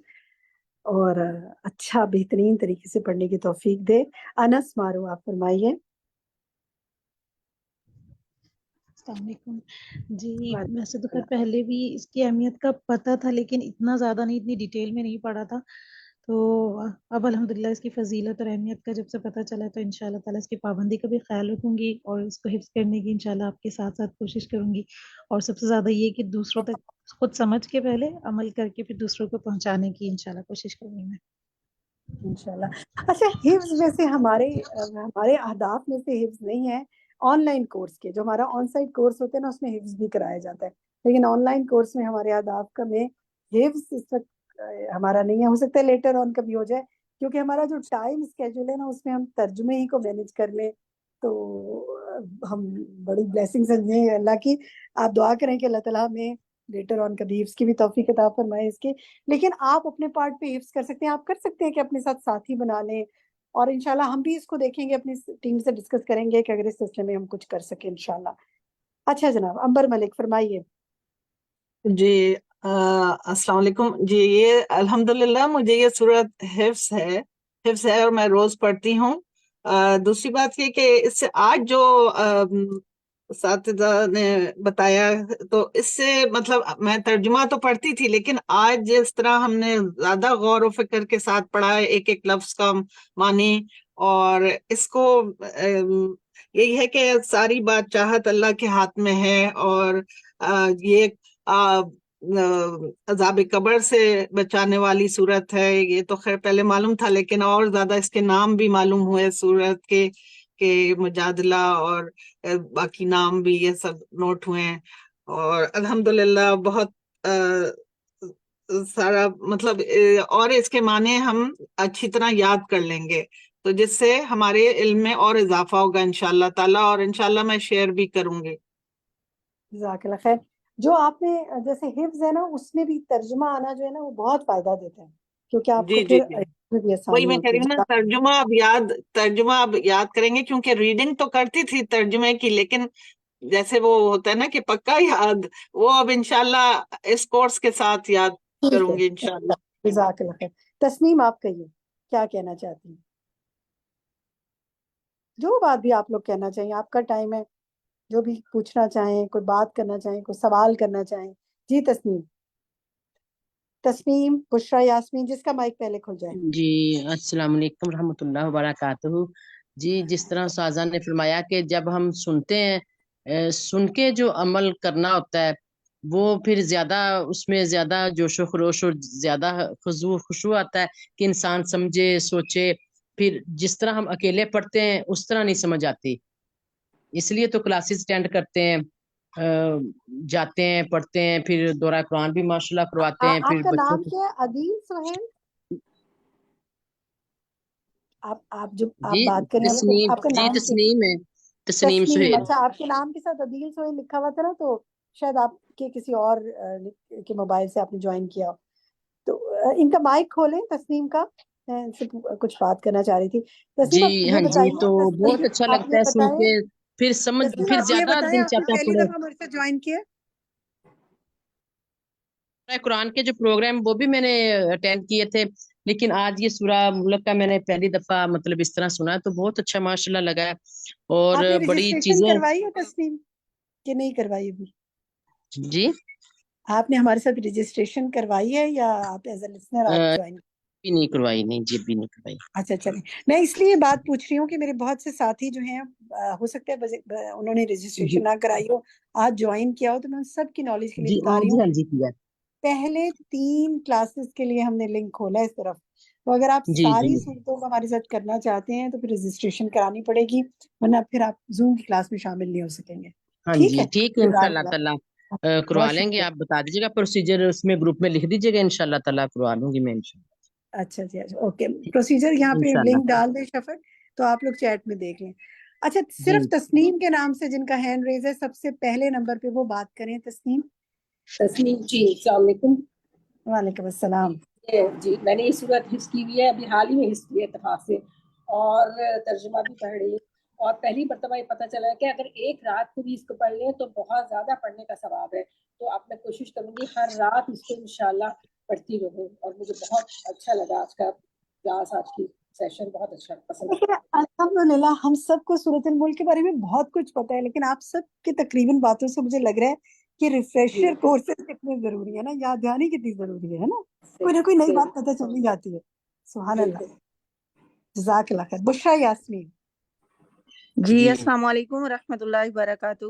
S3: اور اچھا بہترین طریقے سے پڑھنے کی توفیق دے. انس مارو آپ فرمائیے.
S2: السلام علیکم. جی ویسے تو خیر پہلے بھی اس کی اہمیت کا پتہ تھا، لیکن اتنا زیادہ نہیں، اتنی ڈیٹیل میں نہیں پڑھا تھا. تو اب الحمدللہ اس کی فضیلت اور اہمیت کا جب سے پتہ چلا تو انشاءاللہ تعالیٰ اس کی پابندی کا بھی خیال رکھوں گی، اور اس کو حفظ کرنے کی انشاءاللہ آپ کے ساتھ ساتھ کوشش کروں گی. اور سب سے زیادہ یہ کہ دوسروں تک خود سمجھ کے پہلے عمل کر کے پھر دوسروں کو پہنچانے کی انشاءاللہ کوشش کروں گی میں.
S3: انشاءاللہ. اچھا حفظ ویسے ہمارے اہداف میں سے حفظ نہیں ہے. آن لائن کورس کے جو ہمارا آن سائٹ کورس ہوتا ہے نا اس میں حفظ بھی کرایا جاتا ہے، لیکن آن لائن کورس میں ہمارے اہداف کا میں حفظ اس وقت ہمارا نہیں ہے. ہو سکتا ہے لیٹر آن کبھی ہو جائے، کیونکہ ہمارا جو ٹائم اسکیجول ہے نا اس میں ہم ترجمے ہی کو مینیج کر لیں تو ہم بڑی بلیسنگ سمجھیں اللہ کی. آپ دعا کریں کہ اللہ تعالیٰ ہمیں لیٹر آن کبھی حفظ کی بھی توفیق عطا فرمائے اس کی. لیکن آپ اپنے پارٹ پہ حفظ کر سکتے ہیں، آپ کر سکتے ہیں کہ اپنے ساتھ ساتھی بنا لیں، اور انشاءاللہ ہم بھی اس کو دیکھیں گے، اپنی ٹیم سے ڈسکس کریں گے کہ اگر اس سلسلے میں ہم کچھ کر سکیں انشاءاللہ. اچھا جناب عنبر ملک فرمائیے.
S23: جی السلام علیکم. جی یہ الحمدللہ مجھے یہ صورت حفظ ہے اور میں روز پڑھتی ہوں. دوسری بات یہ کہ اس سے آج جو اساتذہ نے بتایا تو اس سے مطلب میں ترجمہ تو پڑھتی تھی، لیکن آج جس طرح ہم نے زیادہ غور و فکر کے ساتھ پڑھا ہے ایک ایک لفظ کا معنی، اور اس کو یہی ہے کہ ساری بات چاہت اللہ کے ہاتھ میں ہے، اور یہ عذاب قبر سے بچانے والی صورت ہے. یہ تو خیر پہلے معلوم تھا، لیکن اور زیادہ اس کے نام بھی معلوم ہوئے صورت کے، کہ مجادلہ اور باقی نام بھی یہ سب نوٹ ہوئے ہیں. اور الحمدللہ بہت سارا مطلب اور اس کے معنی ہم اچھی طرح یاد کر لیں گے، تو جس سے ہمارے علم میں اور اضافہ ہوگا انشاءاللہ تعالیٰ، اور انشاءاللہ میں شیئر بھی کروں گی.
S3: جزاک اللہ خیر. جو آپ نے جیسے حفظ ہے نا اس میں بھی ترجمہ آنا جو ہے نا وہ بہت فائدہ دیتا ہے، کیونکہ آپ
S23: جی
S3: کو
S23: جی
S3: پھر
S23: جی
S3: میں بھی
S23: وہی
S3: آسانی
S23: میں کہہ
S3: ہوتی
S23: رہی ہوں نا، ترجمہ اب یاد کریں گے، کیونکہ ریڈنگ تو کرتی تھی ترجمے کی، لیکن جیسے وہ ہوتا ہے نا کہ پکا یاد، وہ اب انشاءاللہ اس کورس کے ساتھ یاد
S3: ٹھیک
S23: کروں گی
S3: ہے.
S23: انشاءاللہ.
S3: جزاک اللہ خیر. تسنیم آپ کہیے کیا کہنا چاہتی ہیں؟ جو بات بھی آپ لوگ کہنا چاہیں، آپ کا ٹائم ہے، جو بھی پوچھنا چاہیں، کوئی بات کرنا چاہیں، کوئی سوال کرنا چاہیں. جی تسنیم بشرا یاسمین، جس کا مائک پہلے کھل جائے.
S24: جی السلام علیکم رحمۃ اللہ وبرکاتہ. جی جس طرح سازا نے فرمایا کہ جب ہم سنتے ہیں، سن کے جو عمل کرنا ہوتا ہے وہ پھر زیادہ اس میں زیادہ جوش و خروش اور زیادہ خشوع آتا ہے کہ انسان سمجھے سوچے. پھر جس طرح ہم اکیلے پڑھتے ہیں اس طرح نہیں سمجھ آتی، اس لیے تو کلاسز اٹینڈ کرتے ہیں، جاتے ہیں پڑھتے ہیں، پھر دورہ قرآن بھی ماشاءاللہ کرواتے ہیں.
S3: آپ
S24: پھر
S3: کا
S24: بچوں
S3: نام
S24: کو
S3: کیا ہے؟ عدیل سہیل. آپ جو آپ
S24: جی
S3: بات کریں
S24: تسنیم،
S3: آپ کا
S24: جی
S3: نام کیا؟
S24: تسنیم ہے، تسنیم
S3: تسنیم.
S24: سہیل.
S3: اچھا آپ کے نام کے ساتھ عدیل سہیل لکھا ہوا تھا نا، تو شاید آپ کے کسی اور کے موبائل سے آپ نے جوائن کیا. تو ان کا مائک کھولیں تسنیم کا، میں ان سے کچھ بات کرنا چاہ رہی تھی.
S24: جی
S3: تسنیم آپ
S24: ہاں
S3: یہ
S24: جی،
S3: بتائیے،
S24: تو بہت
S3: تسنیم
S24: اچھا
S3: آپ
S24: لگتا
S3: یہ
S24: ہے سن
S3: بتائیں،
S24: کے، پھر سمجھ
S3: تسنیم
S24: پھر
S3: آپ یہ
S24: زیادہ
S3: بتائیں
S24: دل
S3: آپ نے
S24: چاہتا ہے
S3: پہلی
S24: پڑھے.
S3: دفعہ ہمارے ساتھ جوائن کیا؟
S24: قرآن کے جو پروگرام وہ بھی میں نے اٹینڈ کیے تھے، لیکن آج یہ سورہ ملک کا میں نے پہلی دفعہ مطلب اس طرح سنا تو بہت اچھا ماشاءاللہ لگا ہے. اور
S3: آپ نے
S24: بڑی
S3: رجسٹریشن
S24: چیزوں
S3: کروائی ہے تسنیم کہ نہیں کروائی ابھی؟
S24: جی
S3: آپ نے ہمارے ساتھ رجسٹریشن کروائی ہے یا آپ ایز اے لسنر آپ جوائن؟
S24: بھی نہیں کروائی, نہیں جی بھی نہیں کروائی.
S3: اچھا چلیں، میں اس لیے بات پوچھ رہی ہوں کہ میرے بہت سے ساتھی جو ہیں ہو سکتا ہے انہوں نے
S24: جی
S3: رجسٹریشن نہ کرائی ہو، آج جوائن کیا ہو، تو میں ان سب کی نالج کے لیے
S24: جی
S3: بتا رہی ہوں.
S24: ہاں جی کیا.
S3: پہلے 3 کلاسز کے لیے ہم نے لنک کھولا ہے اس طرف، تو اگر آپ
S24: جی جی
S3: ساری صورتوں کو ہمارے ساتھ کرنا چاہتے ہیں تو پھر رجسٹریشن کرانی پڑے گی، ورنہ پھر آپ زوم کی کلاس میں شامل نہیں ہو سکیں گے.
S24: ہاں
S3: ٹھیک
S24: جی
S3: ہے،
S24: ٹھیک ہے
S3: جزاک
S24: انشاءاللہ
S3: اللہ،
S24: تعالیٰ کروا
S3: بہت
S24: لیں گے.
S3: شکریہ.
S24: آپ بتا دیجیے گا پروسیجر اس میں گروپ میں لکھ دیجیے گا, انشاءاللہ تعالیٰ کروا لوں گی میں انشاءاللہ.
S3: اچھا جی، اچھا اوکے، پروسیجر یہاں پہ
S24: انشاءاللہ
S3: لنک ڈال دیں شفق، تو آپ لوگ چیٹ میں دیکھ لیں. اچھا
S24: جی.
S3: صرف تسنیم کے نام سے جن کا ہینڈ ریز ہے، سب سے پہلے نمبر پہ وہ بات کریں. تسنیم.
S12: تسنیم جی، السلام علیکم.
S3: وعلیکم السلام.
S12: جی میں نے یہ صورت حفظ کی ہوئی ہے، ابھی حال ہی میں حفظ کی ہے اتفاق سے، اور ترجمہ بھی پڑھ رہی ہوں. اور پہلی مرتبہ یہ پتہ چلا ہے کہ اگر ایک رات کو بھی اس کو پڑھ لیں تو بہت زیادہ پڑھنے کا ثواب ہے. تو اب میں کوشش کروں گی ہر رات اس کو انشاءاللہ پڑھتی رہوں. اور مجھے بہت اچھا لگا آج کا کلاس، آج کی سیشن بہت اچھا پسند
S3: دیکھیں الحمدللہ ہم سب کو سورۃ الملک کے بارے میں بہت کچھ پتہ ہے، لیکن آپ سب کے تقریباً باتوں سے مجھے لگ رہا ہے کہ ریفریشر کورسز کتنے ضروری ہے نا، یاد دہانی کتنی ضروری ہے نا، کوئی نہ کوئی نئی بات پتہ چل جاتی ہے. سبحان اللہ، جزاک اللہ خیر. بشرا یاسمین.
S6: جی
S24: جی
S6: السلام علیکم ورحمۃ اللہ وبرکاتہ.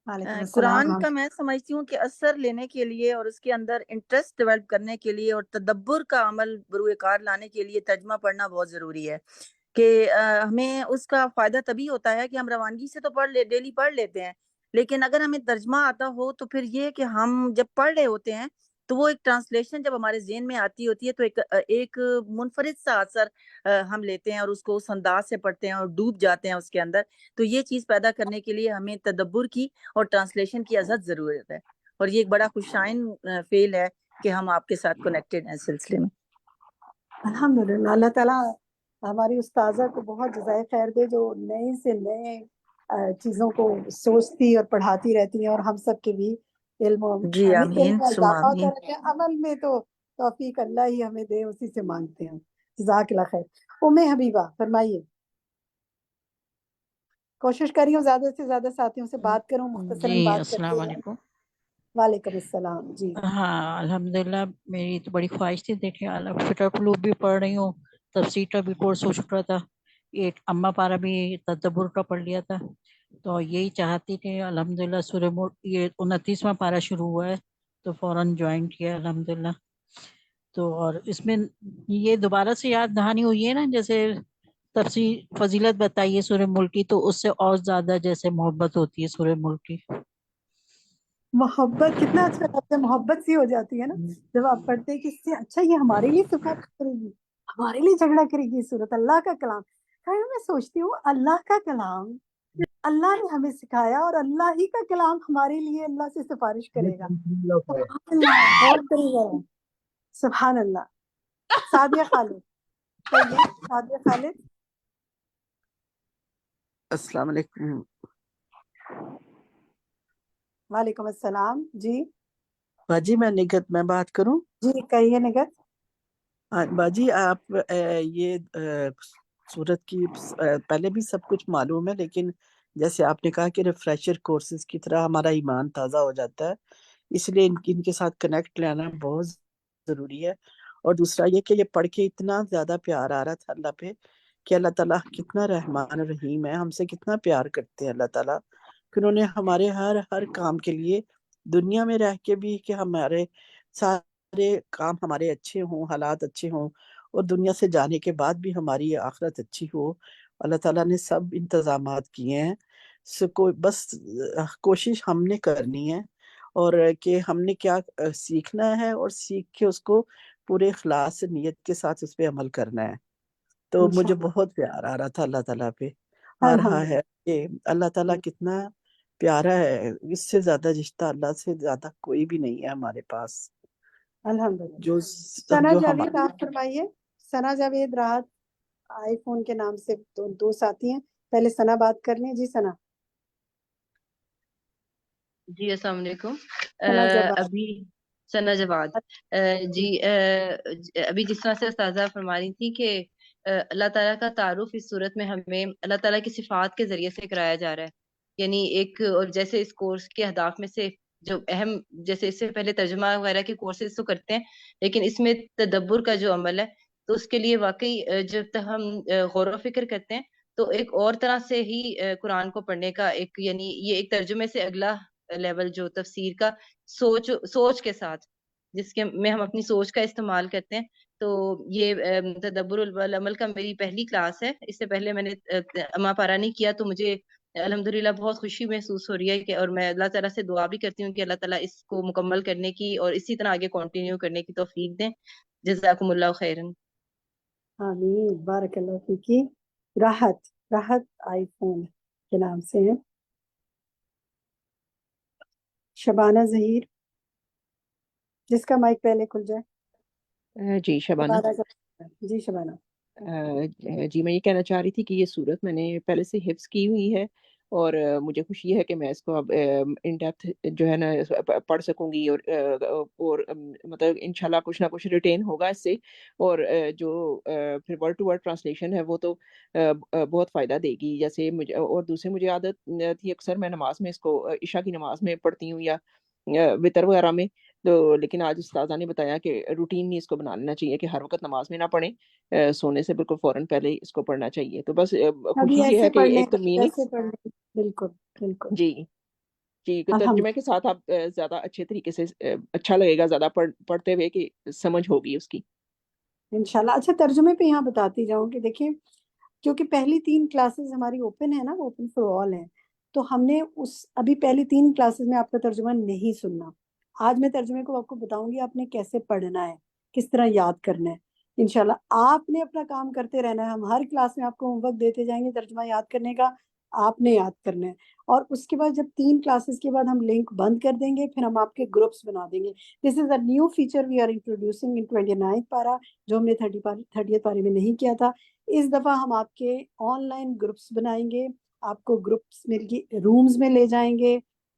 S3: وعلیکم السلام
S6: قرآن
S3: ورحمۃ
S6: کا میں سمجھتی ہوں کہ اثر لینے کے لیے اور اس کے اندر انٹرسٹ ڈیولپ کرنے کے لیے اور تدبر کا عمل بروئے کار لانے کے لیے ترجمہ پڑھنا بہت ضروری ہے. کہ ہمیں اس کا فائدہ تبھی ہوتا ہے کہ ہم روانگی سے تو ڈیلی پڑھ لیتے ہیں، لیکن اگر ہمیں ترجمہ آتا ہو تو پھر یہ کہ ہم جب پڑھ رہے ہوتے ہیں تو وہ ایک ٹرانسلیشن جب ہمارے ذہن میں آتی ہوتی ہے تو ایک منفرد سا اثر ہم لیتے ہیں اور اس کو اس انداز سے پڑھتے ہیں اور ڈوب جاتے ہیں اس کے اندر. تو یہ چیز پیدا کرنے کے لیے ہمیں تدبر کی اور ٹرانسلیشن کی ازحد ضرورت ہے، اور یہ ایک بڑا خوشائن فیل ہے کہ ہم آپ کے ساتھ کنیکٹڈ ہیں اس سلسلے میں.
S3: الحمدللہ. اللہ تعالیٰ ہماری استاذہ کو بہت جزائے خیر دے، جو نئے سے نئے چیزوں کو سوچتی اور پڑھاتی رہتی ہیں، اور ہم سب کے بھی علم
S6: جی
S3: علم
S6: آمین
S3: میں
S6: ثم
S3: اضافہ ہوتا
S6: آمین.
S3: رہتا ہے. عمل میں تو توفیق اللہ ہی ہمیں دے، اسی سے مانگتے ہیں. جزاک اللہ خیر. حبیبہ فرمائیے. کوشش کری ہوں زیادہ سے زیادہ ساتھیوں سے بات کروں، مختصراً
S25: جی
S3: بات کرتے
S25: السلام
S3: ہیں.
S25: علیکم.
S3: وعلیکم السلام. جی
S25: ہاں الحمدللہ، میری تو بڑی خواہش تھی. دیکھیں فٹر قلوب بھی پڑھ رہی ہوں، تفسیر کا بھی کورس ہو چکا تھا، یہ اما پارا بھی تدبر کا پڑھ لیا تھا. تو یہی چاہتی کہ الحمدللہ سورہ یہ 29واں پارا شروع ہوا ہے تو فوراً جوائن کیا الحمدللہ. تو اور اس میں یہ دوبارہ سے یاد دہانی ہوئی ہے نا، جیسے تفسیر فضیلت بتائیے سورہ ملک کی، تو اس سے اور زیادہ جیسے محبت ہوتی ہے سورہ ملک کی.
S3: محبت کتنا اچھا لگتا ہے، محبت سی ہو جاتی ہے نا جب آپ پڑھتے ہیں کہ اس سے اچھا یہ ہمارے لیے صفات کرے گی، ہمارے لیے جھگڑا کرے گی. صورت اللہ کا کلام. میں سوچتی ہوں اللہ کا کلام اللہ نے ہمیں سکھایا، اور اللہ ہی کا کلام ہمارے لیے اللہ سے سفارش کرے گا. سبحان اللہ، غور کرے گا. سبحان اللہ. سعدیہ خالد. کہیے سعدیہ خالد.
S11: السلام علیکم.
S3: وعلیکم السلام. جی
S11: باجی میں نگت میں بات کروں.
S3: جی کہیے نگت.
S11: باجی آپ یہ صورت کی پہلے بھی سب کچھ معلوم ہے، لیکن جیسے آپ نے کہا کہ ریفریشر کورسز کی طرح ہمارا ایمان تازہ ہو جاتا ہے، اس لیے ان کے ساتھ کنیکٹ لینا بہت ضروری ہے. اور دوسرا یہ کہ یہ پڑھ کے اتنا زیادہ پیار آ رہا تھا اللہ پہ کہ اللہ تعالیٰ کتنا رحمان رحیم ہے، ہم سے کتنا پیار کرتے ہیں اللہ تعالیٰ، کہ انہوں نے ہمارے ہر کام کے لیے دنیا میں رہ کے بھی کہ ہمارے سارے کام ہمارے اچھے ہوں، حالات اچھے ہوں، اور دنیا سے جانے کے بعد بھی ہماری آخرت اچھی ہو. اللہ تعالیٰ نے سب انتظامات کیے ہیں. بس کوشش ہم نے کرنی ہے، اور کہ ہم نے کیا سیکھنا ہے، اور سیکھ کے اس کو پورے اخلاص سے نیت کے ساتھ اس پہ عمل کرنا ہے. تو مجھے بہت پیار آ رہا تھا اللہ تعالیٰ پہ. آ رہا ہے کہ اللہ تعالیٰ کتنا پیارا ہے، اس سے زیادہ رشتہ اللہ سے زیادہ کوئی بھی نہیں ہے ہمارے پاس.
S3: الحمدللہ. ثنا
S11: جو
S3: جاوید
S11: ہمارے
S3: آپ فرمائیے. ثنا جاوید راحت آئی فون کے نام سے دو ساتھی ہیں، پہلے ثنا بات کر لیں. جی ثنا.
S5: جی السلام علیکم.
S3: ثنا جواد.
S5: ابھی ثنا جواد. جی ابھی جس طرح سے استاذہ فرما رہی تھی کہ اللہ تعالیٰ کا تعارف اس صورت میں ہمیں اللہ تعالیٰ کی صفات کے ذریعے سے کرایا جا رہا ہے. یعنی ایک اور جیسے اس کورس کے اہداف میں سے جو اہم، جیسے اس سے پہلے ترجمہ وغیرہ کے کورسز تو کرتے ہیں، لیکن اس میں تدبر کا جو عمل ہے تو اس کے لیے واقعی جب تک ہم غور و فکر کرتے ہیں تو ایک اور طرح سے ہی قرآن کو پڑھنے کا ایک، یعنی یہ ایک ترجمے سے اگلا لیول جو تفسیر کا سوچ کے ساتھ، جس کے میں ہم اپنی سوچ کا استعمال کرتے ہیں، تو یہ تدبر العمل کا میری پہلی کلاس ہے. اس سے پہلے میں نے اما پارا نہیں کیا، تو مجھے الحمدللہ بہت خوشی محسوس ہو رہی ہے کہ، اور میں اللہ تعالیٰ سے دعا بھی کرتی ہوں کہ اللہ تعالیٰ اس کو مکمل کرنے کی اور اسی طرح آگے کنٹینیو کرنے کی توفیق دیں. جزاکم اللہ خیرن.
S3: آمین، بارک اللہ فیکی. راحت آئی فون کے نام سے ہیں. شبانہ ظہیر، جس کا مائک پہلے کھل جائے.
S14: جی شبانہ.
S3: جی شبانہ.
S14: جی میں یہ کہنا چاہ رہی تھی کہ یہ صورت میں نے پہلے سے حفظ کی ہوئی ہے، اور مجھے خوشی ہے کہ میں اس کو اب ان ڈیپتھ جو ہے نا پڑھ سکوں گی، اور مطلب انشاءاللہ کچھ نہ کچھ ریٹین ہوگا اس سے، اور جو پھر ورڈ ٹو ورڈ ٹرانسلیشن ہے وہ تو بہت فائدہ دے گی. جیسے مجھے، اور دوسرے مجھے عادت تھی اکثر میں نماز میں اس کو عشاء کی نماز میں پڑھتی ہوں یا وطر وغیرہ میں، تو لیکن آج استاذہ نے بتایا کہ روٹین نہیں اس کو بنا لینا چاہیے کہ ہر وقت نماز میں نہ پڑھیں، سونے سے بالکل فوراً پہلے اس کو پڑھنا چاہیے. تو بس خوشی یہ ہے کہ ایک تو میننگ،
S3: بالکل
S14: جی ترجمے کے ساتھ آپ زیادہ اچھے طریقے سے اچھا لگے گا زیادہ پڑھتے ہوئے کہ سمجھ ہوگی اس کی
S3: انشاءاللہ. اچھا ترجمے پہ یہاں بتاتی جاؤں کہ دیکھیں، کیونکہ پہلی 3 کلاسز ہماری اوپن ہے نا، اوپن فار آل ہیں، تو ہم نے ابھی پہلی 3 کلاسز میں آپ کا ترجمہ نہیں سننا. آج میں ترجمے کو آپ کو بتاؤں گی آپ نے کیسے پڑھنا ہے، کس طرح یاد کرنا ہے. انشاءاللہ آپ نے اپنا کام کرتے رہنا ہے. ہم ہر کلاس میں آپ کو ہوم ورک دیتے جائیں گے ترجمہ یاد کرنے کا، آپ نے یاد کرنا ہے. اور اس کے بعد جب 3 کلاسز کے بعد ہم لنک بند کر دیں گے، پھر ہم آپ کے گروپس بنا دیں گے. This is a new feature we are introducing in 29 پارا، جو ہم نے 30 پارے میں نہیں کیا تھا. اس دفعہ ہم آپ کے آن لائن گروپس بنائیں گے، آپ کو گروپس مل کے رومز میں لے جائیں گے،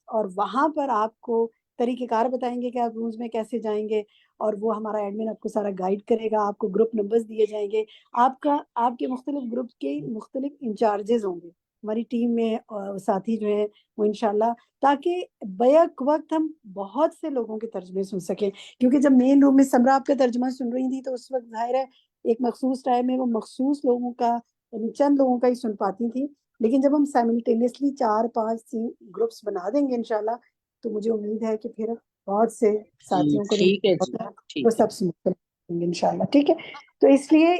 S3: اور وہاں پر آپ کو طریقہ کار بتائیں گے کہ آپ رومز میں کیسے جائیں گے، اور وہ ہمارا ایڈمن آپ کو سارا گائیڈ کرے گا. آپ کو گروپ نمبرز دیے جائیں گے. آپ کے مختلف گروپ کے مختلف انچارجز ہوں گے ہماری ٹیم میں، ساتھی جو ہیں وہ انشاءاللہ، تاکہ بیک وقت ہم بہت سے لوگوں کے ترجمے سن سکیں. کیونکہ جب مین روم میں سمرا آپ کا ترجمہ سن رہی تھی تو اس وقت ظاہر ہے ایک مخصوص ٹائم میں وہ مخصوص لوگوں کا، یعنی چند لوگوں کا ہی سن پاتی تھی. لیکن جب ہم سائملٹینیسلی 4-5 گروپس بنا دیں گے انشاءاللہ، تو مجھے امید ہے کہ پھر بہت سے ساتھیوں کو
S14: ٹھیک ہے جی
S3: وہ سب سن کر انشاءاللہ. ٹھیک ہے، تو اس لیے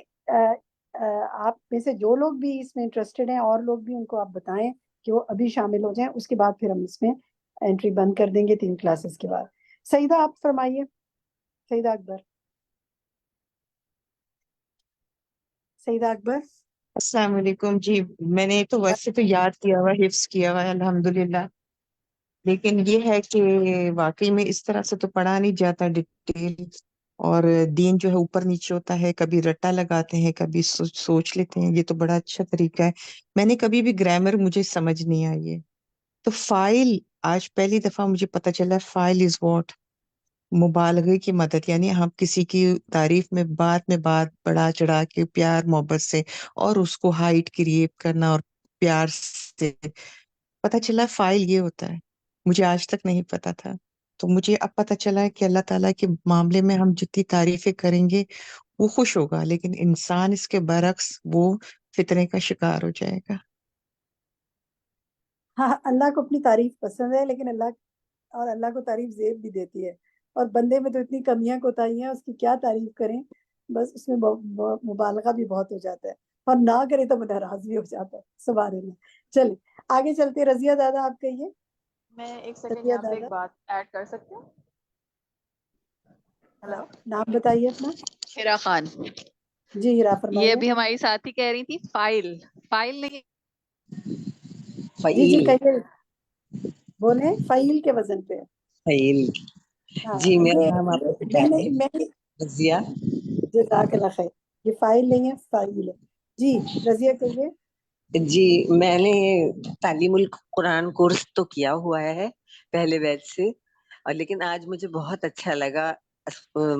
S3: آپ میں سے جو لوگ بھی اس میں انٹرسٹڈ ہیں، اور لوگ بھی، ان کو آپ بتائیں کہ وہ ابھی شامل ہو جائیں. اس کے بعد پھر ہم اس میں انٹری بند کر دیں گے 3 کلاسز کے بعد. سعیدہ آپ فرمائیے. سعیدہ اکبر.
S4: السلام علیکم. جی میں نے تو ویسے تو یاد کیا ہوا، حفظ کیا ہوا ہے الحمدللہ، لیکن یہ ہے کہ واقعی میں اس طرح سے تو پڑھا نہیں جاتا ڈیٹیل، اور دین جو ہے اوپر نیچے ہوتا ہے، کبھی رٹا لگاتے ہیں، کبھی سوچ لیتے ہیں. یہ تو بڑا اچھا طریقہ ہے. میں نے کبھی بھی گرامر مجھے سمجھ نہیں آئی ہے، تو فائل آج پہلی دفعہ مجھے پتہ چلا فائل از واٹ، مبالغے کی مدد، یعنی ہم کسی کی تعریف میں بات بڑھا چڑھا کے پیار محبت سے، اور اس کو ہائٹ کریٹ کرنا اور پیار سے. پتہ چلا فائل یہ ہوتا ہے، مجھے آج تک نہیں پتا تھا. تو مجھے اب پتہ چلا ہے کہ اللہ تعالیٰ کے معاملے میں ہم جتنی تعریفیں کریں گے وہ خوش ہوگا، لیکن انسان اس کے برعکس وہ فتنے کا شکار ہو جائے گا.
S3: ہاں، اللہ کو اپنی تعریف پسند ہے، لیکن اللہ کو تعریف زیب بھی دیتی ہے، اور بندے میں تو اتنی کمیاں کوتاہیاں ہیں، اس کی کیا تعریف کریں. بس اس میں مبالغہ بھی بہت ہو جاتا ہے، اور نہ کرے تو ناراض بھی ہو جاتا ہے. سبحان اللہ. چلیں آگے چلتے. رضیہ دادا آپ کہیے.
S7: میں ایک سیکنڈ
S3: رضیہ
S7: یہاں پہ ایک
S3: دادا،
S7: بات ایڈ کر سکتی ہوں. ہیلو،
S3: نام بتائیے اپنا.
S7: ہیرا خان.
S3: جی ہیرا
S7: یہ
S3: فرمائیے.
S7: ابھی ہماری ساتھی کہہ رہی تھی فائل نہیں.
S3: جی
S8: فعیل
S3: کہیے، بولیں. فعیل کے وزن پہ.
S8: فعیل.
S3: ہاں
S8: جی میرا
S3: یہ
S8: نام آپ کو
S3: میں
S8: پتا
S3: نے
S8: ہے، رضیہ.
S3: جزاک اللہ خیر. یہ فائل نہیں ہے، فعیل ہے. جی رضیہ کہیے.
S8: جی میں نے تعلیم القرآن کورس تو کیا ہوا ہے پہلے بیچ سے، اور لیکن آج مجھے بہت اچھا لگا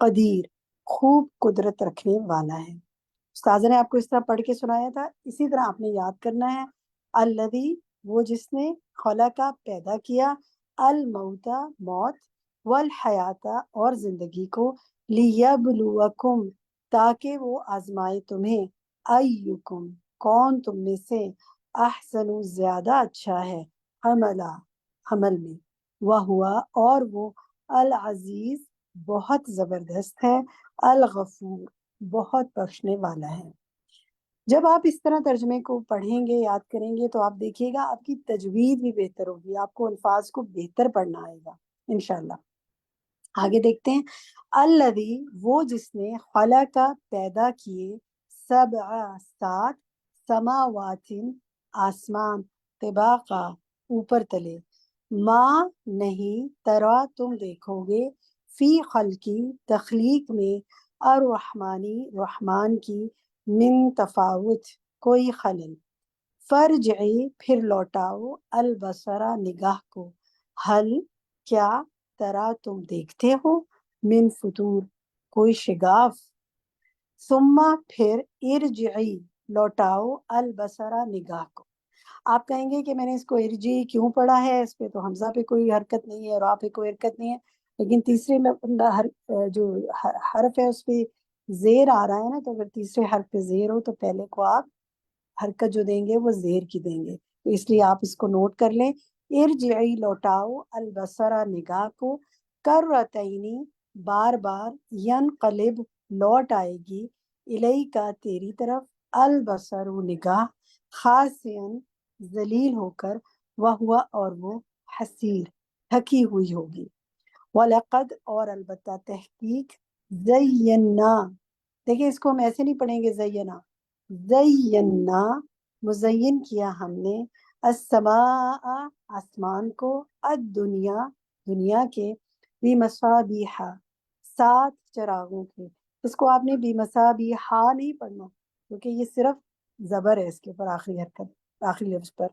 S3: قدیر خوب قدرت رکھنے والا ہے. استاذہ نے آپ کو اس طرح پڑھ کے سنایا تھا، اسی طرح آپ نے یاد کرنا ہے. الذی وہ جس نے خلقہ پیدا کیا، الموتا موت، والحیاتا اور زندگی کو، لیبلوکم تاکہ وہ آزمائے تمہیں، ایکم کون تم میں سے، احسن زیادہ اچھا ہے، عملا عمل میں، وہوا اور وہ، العزیز بہت زبردست ہے، الغفور بہت بخشنے والا ہے. جب آپ اس طرح ترجمے کو پڑھیں گے، یاد کریں گے، تو آپ دیکھیے گا آپ کی تجوید بھی بہتر ہوگی، آپ کو الفاظ کو بہتر پڑھنا آئے گا انشاءاللہ. آگے دیکھتے ہیں. الذی وہ جس نے خلق پیدا کیے، سبع سات، سماوات آسمان، طباقا اوپر تلے، ما نہیں، ترا تم دیکھو گے، فی خلقی تخلیق میں، الرحمانی رحمان کی، من تفاوت کوئی خلل، فرجعی پھر لوٹاؤ، البصرہ نگاہ کو، حل کیا، ترا تم دیکھتے ہو، من فطور کوئی شگاف، ثم پھر ارجعی لوٹاؤ، البصرہ نگاہ کو. آپ کہیں گے کہ میں نے اس کو ارجی کیوں پڑھا ہے، اس پہ تو حمزہ پہ کوئی حرکت نہیں ہے، را پہ کوئی حرکت نہیں ہے، لیکن تیسرے میں جو حرف ہے اس پہ زیر آ رہا ہے نا، تو اگر تیسرے حرف پہ زیر ہو تو پہلے کو آپ حرکت جو دیں گے وہ زیر کی دیں گے، تو اس لیے آپ اس کو نوٹ کر لیں. ارجعی لوٹاؤ، البصرہ نگاہ کو، کرتینی بار بار، ینقلب لوٹ آئے گی، الیکا تیری طرف، البصر نگاہ، خاسئن ذلیل ہو کر، وہوا اور وہ، حسیر تھکی ہوئی ہوگی. وَلَقَدْ اور البتہ تحقیق، زینا دیکھیں اس کو ہم ایسے نہیں پڑھیں گے زینا، زینا مزین کیا ہم نے، السماء آسمان کو، الدنیا دنیا کے، بمصابیح 7 چراغوں کے. اس کو آپ نے بمصابیح نہیں پڑھنا کیونکہ یہ صرف زبر ہے اس کے اوپر، آخری حرکت آخری لفظ پر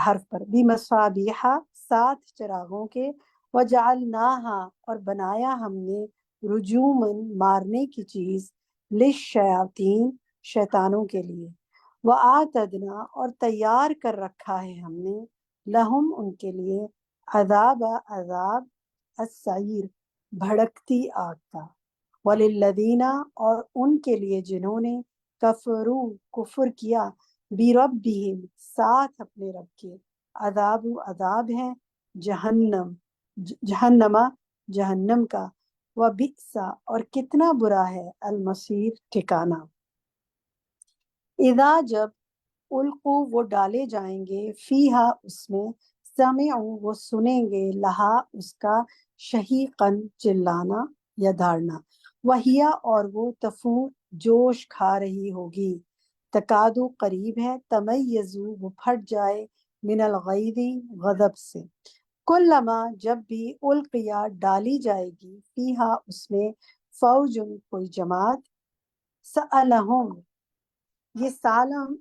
S3: حرف پر، بمصابیح 7 چراغوں کے، وجعلناہا اور بنایا ہم نے، رجومن مارنے کی چیز، للشیاطین شیطانوں کے لیے، وآتدنا اور تیار کر رکھا ہے ہم نے، لہم ان کے لیے، عذاب السعیر بھڑکتی آگ کا، وللذین اور ان کے لیے جنہوں نے، کفروا کفر کیا، بربہم ساتھ اپنے رب کے، عذاب ہے، جہنم جہنما جہنم کا، وبئس اور کتنا برا ہے، المصیر ٹھکانہ. اذا جب، القو وہ ڈالے جائیں گے، فیہا اس میں، سمعوا وہ سنیں گے، لہا اس کا، شہیقاً چلانا یا دھاڑنا، وہیا اور وہ، تفور جوش کھا رہی ہوگی، تکادو قریب ہے، تمیزو وہ پھٹ جائے، من الغیظ غضب سے، کلما جب بھی، القیا ڈالی جائے گی، فیہا اس میں، فوج کوئی جماعت، سألہم یہ سالم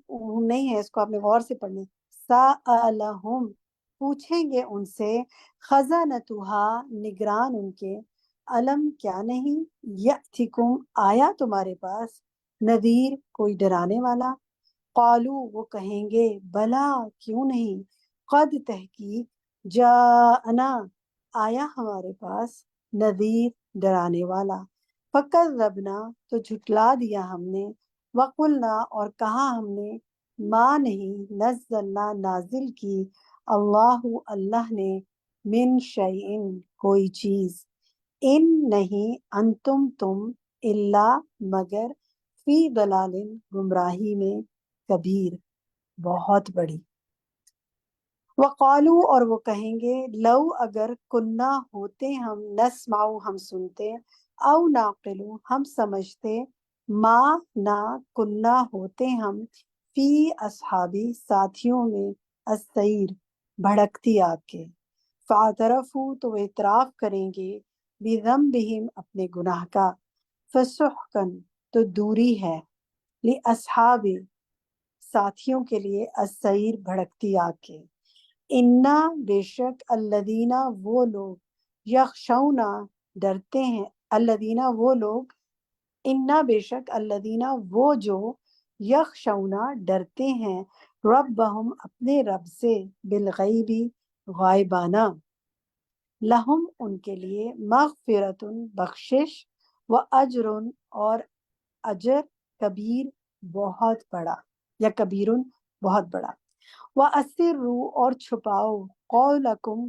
S3: نہیں ہے، اس کو آپ نے غور سے پڑھنا ہے، سألہم پوچھیں گے ان سے، خزانتہا نگران ان کے، علم کیا نہیں، یأتکم آیا تمہارے پاس، نذیر کوئی ڈرانے والا، قالو وہ کہیں گے، بلا کیوں نہیں، قد تحقیق، جاءنا آیا ہمارے پاس، نذیر ڈرانے والا، فکذبنا تو جھٹلا دیا ہم نے، وقلنا اور کہا ہم نے، ما نہیں، نزلنا نازل کی، اللہ نے، من شیئن کوئی چیز، ان نہیں، انتم تم، الا مگر، فی ضلال گمراہی میں، کبیر بہت بڑی. وقالو اور وہ کہیں گے، لو اگر، کنا ہوتے ہم، نسمعو ہم سنتے، او ناقلو ہم سمجھتے، ما نہ کنا ہوتے ہم، فی اصحابی ساتھیوں میں، السعیر بھڑکتی آگ کے، فاعترفوا تو وہ اعتراف کریں گے، بذنبہم اپنے گناہ کا، فسحقاً تو دوری ہے، لاصحاب ساتھیوں کے لیے، السعیر بھڑکتی آگ کے. انا بے شک، الذین وہ لوگ، یخشونا ڈرتے ہیں، الذین وہ لوگ، انا بے شک الذین وہ جو یخشونا ڈرتے ہیں ربہم اپنے رب سے بالغیب غائبانہ، لہم ان کے لیے مغفرت بخشش و اجر اور اجر کبیر بہت بڑا، یا کبیر بہت بڑا، وَأَسِرُّوا اور چھپاؤ قولکم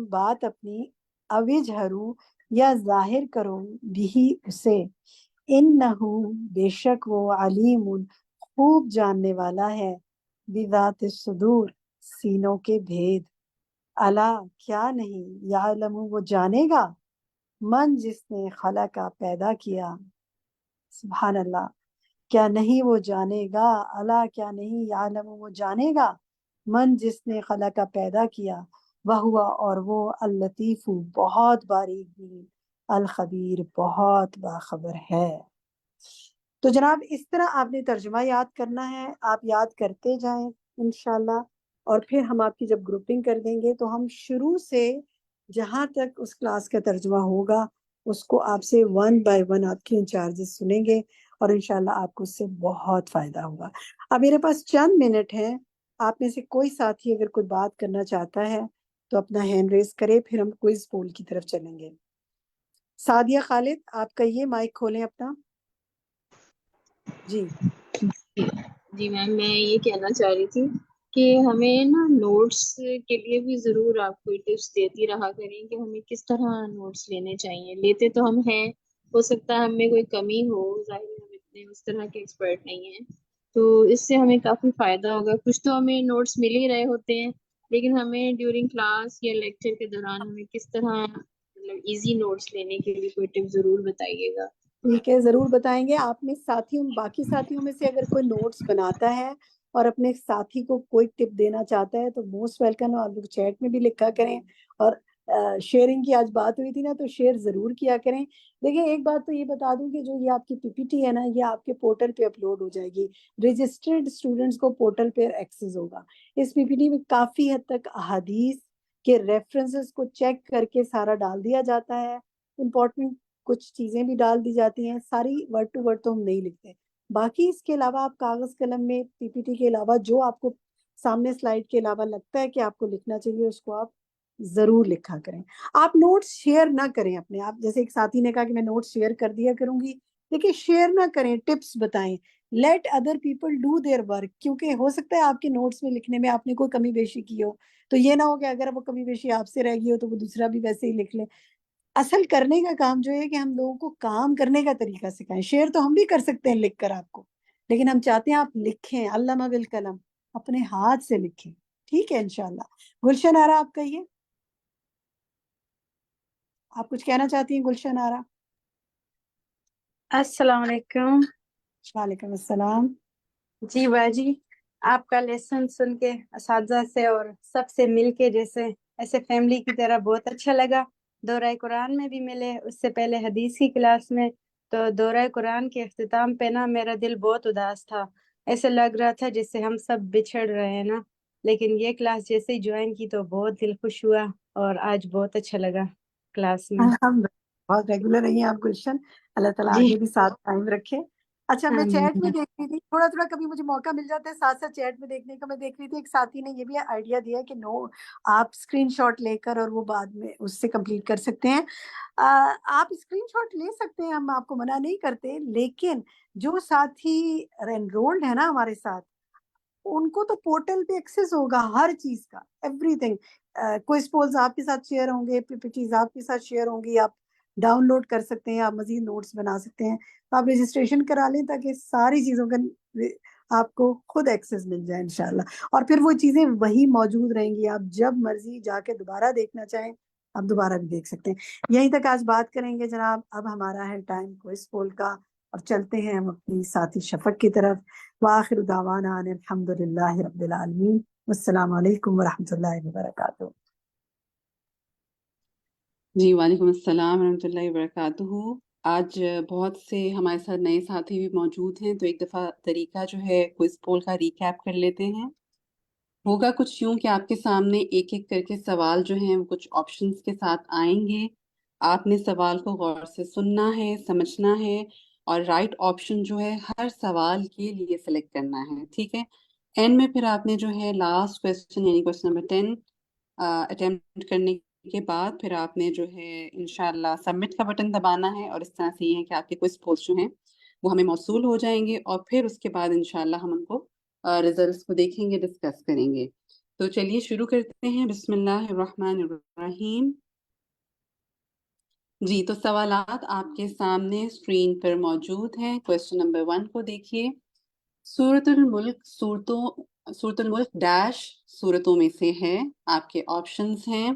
S3: بات اپنی اوجہرو یا ظاہر کرو بھی اسے، انہو بے شک وہ علیم خوب جاننے والا ہے بذات الصدور سینوں کے بھید، الا کیا نہیں، یعلم وہ جانے گا، من جس نے خلقہ پیدا کیا، سبحان اللہ، کیا نہیں وہ جانے گا، الا کیا نہیں، یعلم وہ جانے گا، من جس نے خلقہ پیدا کیا، وہوا اور وہ اللطیف بہت باریک بین، الخبیر بہت باخبر ہے۔ تو جناب اس طرح آپ نے ترجمہ یاد کرنا ہے، آپ یاد کرتے جائیں انشاءاللہ، اور پھر ہم آپ کی جب گروپنگ کر دیں گے تو ہم شروع سے جہاں تک اس کلاس کا ترجمہ ہوگا اس کو آپ سے 1 by 1 آپ کے انچارجز سنیں گے، اور انشاءاللہ آپ کو اس سے بہت فائدہ ہوگا۔ اب میرے پاس چند منٹ ہیں، آپ میں سے کوئی ساتھی اگر کوئی بات کرنا چاہتا ہے تو اپنا ہینڈ ریز کرے، پھر ہم کوئز پول کی طرف چلیں گے۔ سعدیہ خالد آپ کا یہ مائک کھولیں اپنا۔ جی
S10: جی میم، میں یہ کہنا چاہ رہی تھی کہ ہمیں نا نوٹس کے لیے بھی ضرور آپ کوئی ٹپس دیتی رہا کریں کہ ہمیں کس طرح نوٹس لینے چاہیے۔ لیتے تو ہم ہیں، ہو سکتا ہے ہم میں کوئی کمی ہو، ظاہر ہے ہم اتنے اس طرح کے ایکسپرٹ نہیں ہیں، تو اس سے ہمیں کافی فائدہ ہوگا۔ کچھ تو ہمیں نوٹس مل ہی رہے ہوتے ہیں، لیکن ہمیں ڈیورنگ کلاس یا لیکچر کے دوران ہمیں کس طرح مطلب ایزی نوٹس لینے کے لیے کوئی ٹپ ضرور بتائیے گا۔
S3: ٹھیک ہے، ضرور بتائیں گے۔ آپ میں ساتھیوں، باقی ساتھیوں میں سے اگر کوئی نوٹس بناتا ہے اور اپنے ساتھی کو کوئی ٹپ دینا چاہتا ہے تو موسٹ ویلکم، آپ لوگ چیٹ میں بھی لکھا کریں، اور شیئرنگ کی آج بات ہوئی تھی نا، تو شیئر ضرور کیا کریں۔ دیکھیں ایک بات تو یہ بتا دوں کہ جو یہ آپ کی پی پی ٹی ہے نا، یہ آپ کے پورٹل پہ اپلوڈ ہو جائے گی، رجسٹرڈ اسٹوڈنٹس کو پورٹل پہ ایکسیس ہوگا۔ اس پی پی ٹی میں کافی حد تک احادیث کے ریفرنسز کو چیک کر کے سارا ڈال دیا جاتا ہے، امپورٹنٹ کچھ چیزیں بھی ڈال دی جاتی ہیں، ساری ورڈ ٹو ورڈ تو ہم نہیں لکھتے۔ باقی اس کے علاوہ آپ کاغذ قلم میں پی پی ٹی کے علاوہ جو آپ کو سامنے سلائیڈ کے علاوہ لگتا ہے کہ آپ کو لکھنا چاہیے، اس کو آپ ضرور لکھا کریں۔ آپ نوٹس شیئر نہ کریں اپنے آپ، جیسے ایک ساتھی نے کہا کہ میں نوٹس شیئر کر دیا کروں گی، دیکھیں شیئر نہ کریں، ٹپس بتائیں، let other people do their work, کیونکہ ہو سکتا ہے آپ کے نوٹس میں لکھنے میں آپ نے کوئی کمی بیشی کی ہو، تو یہ نہ ہو کہ اگر وہ کمی بیشی آپ سے رہ گئی ہو تو وہ دوسرا بھی ویسے ہی لکھ لے۔ اصل کرنے کا کام جو ہے کہ ہم لوگوں کو کام کرنے کا طریقہ سکھائیں۔ شیئر تو ہم بھی کر سکتے ہیں لکھ کر آپ کو، لیکن ہم چاہتے ہیں آپ لکھیں، علامہ بالقلم، اپنے ہاتھ سے لکھیں، ٹھیک ہے انشاءاللہ۔ گلشن آرا آپ کہیے، آپ کچھ کہنا چاہتی ہیں گلشن آرا؟
S13: السلام علیکم۔
S3: وعلیکم السلام۔
S13: جی باجی، آپ کا لیسن سن کے اساتذہ سے اور سب سے مل کے جیسے ایسے فیملی کی طرح بہت اچھا لگا۔ دورہ قرآن میں بھی ملے، اس سے پہلے حدیث کی کلاس میں، تو دورہ قرآن کے اختتام پہ نا میرا دل بہت اداس تھا، ایسے لگ رہا تھا جس سے ہم سب بچھڑ رہے ہیں نا، لیکن یہ کلاس جیسے ہی جوائن کی تو بہت دل خوش ہوا اور آج بہت اچھا لگا کلاس میں۔
S3: الحمد بہت ریگولر رہی ہیں آپ گلشن، اللہ تعالیٰ
S13: جی
S3: آگے بھی ساتھ قائم رکھے۔ اچھا میں چیٹ میں
S13: آمین۔
S3: دیکھ رہی تھی، تھوڑا تھوڑا کبھی مجھے موقع مل جاتا ہے ساتھ ساتھ چیٹ میں دیکھنے کا، میں دیکھ رہی تھی ایک ساتھی نے یہ بھی آئیڈیا دیا کہ آپ اسکرین شاٹ لے کر اور وہ بعد میں اس سے کمپلیٹ کر سکتے ہیں۔ آپ اسکرین شاٹ لے سکتے ہیں، ہم آپ کو منع نہیں کرتے، لیکن جو ساتھی انرولڈ ہے نا ہمارے ساتھ، ان کو تو پورٹل پہ ایکسیس ہوگا ہر چیز کا، ایوری تھنگ، کوئز پولز آپ کے ساتھ شیئر ہوں گے، پی پی ٹیز آپ کے ساتھ شیئر ہوں گی، آپ ڈاؤن لوڈ کر سکتے ہیں، آپ مزید نوٹس بنا سکتے ہیں، تو آپ رجسٹریشن کرا لیں تاکہ ساری چیزوں کا آپ کو خود ایکسیس مل جائے انشاءاللہ، اور پھر وہ چیزیں وہی موجود رہیں گی، آپ جب مرضی جا کے دوبارہ دیکھنا چاہیں آپ دوبارہ بھی دیکھ سکتے ہیں۔ یہیں تک آج بات کریں گے جناب، اب ہمارا ہے ٹائم کوئز پول کا، اور چلتے ہیں ہم اپنی ساتھی شفق کی طرف۔ وآخر دعوانا ان الحمد للہ رب العالمین، والسلام علیکم ورحمۃ اللہ وبرکاتہ۔
S15: جی وعلیکم السلام ورحمۃ اللہ وبرکاتہ۔ آج بہت سے ہمارے ساتھ نئے ساتھی بھی موجود ہیں، تو ایک دفعہ طریقہ جو ہے کوئز پول کا ریکیپ کر لیتے ہیں۔ ہوگا کچھ یوں کہ آپ کے سامنے ایک ایک کر کے سوال جو ہیں وہ کچھ آپشنز کے ساتھ آئیں گے، آپ نے سوال کو غور سے سننا ہے، سمجھنا ہے اور رائٹ آپشن جو ہے ہر سوال کے لیے سلیکٹ کرنا ہے، ٹھیک ہے۔ اینڈ میں پھر آپ نے جو ہے لاسٹ کویسچن یعنی کویسچن نمبر 10 اٹیمپٹ کرنے کے بعد پھر آپ نے جو ہے انشاءاللہ سبمٹ کا بٹن دبانا ہے، اور اس طرح سے یہ ہے کہ آپ کے کوئی پوسٹ جو ہیں وہ ہمیں موصول ہو جائیں گے، اور پھر اس کے بعد انشاءاللہ ہم ان کو ریزلٹس کو دیکھیں گے، ڈسکس کریں گے۔ تو چلیے شروع کرتے ہیں، بسم اللہ الرحمن الرحیم۔ جی تو سوالات آپ کے سامنے اسکرین پر موجود ہیں۔ کویسچن نمبر 1 کو دیکھیے، سورۃ الملک ڈیش سورتوں میں سے ہے۔ آپ کے آپشنز ہیں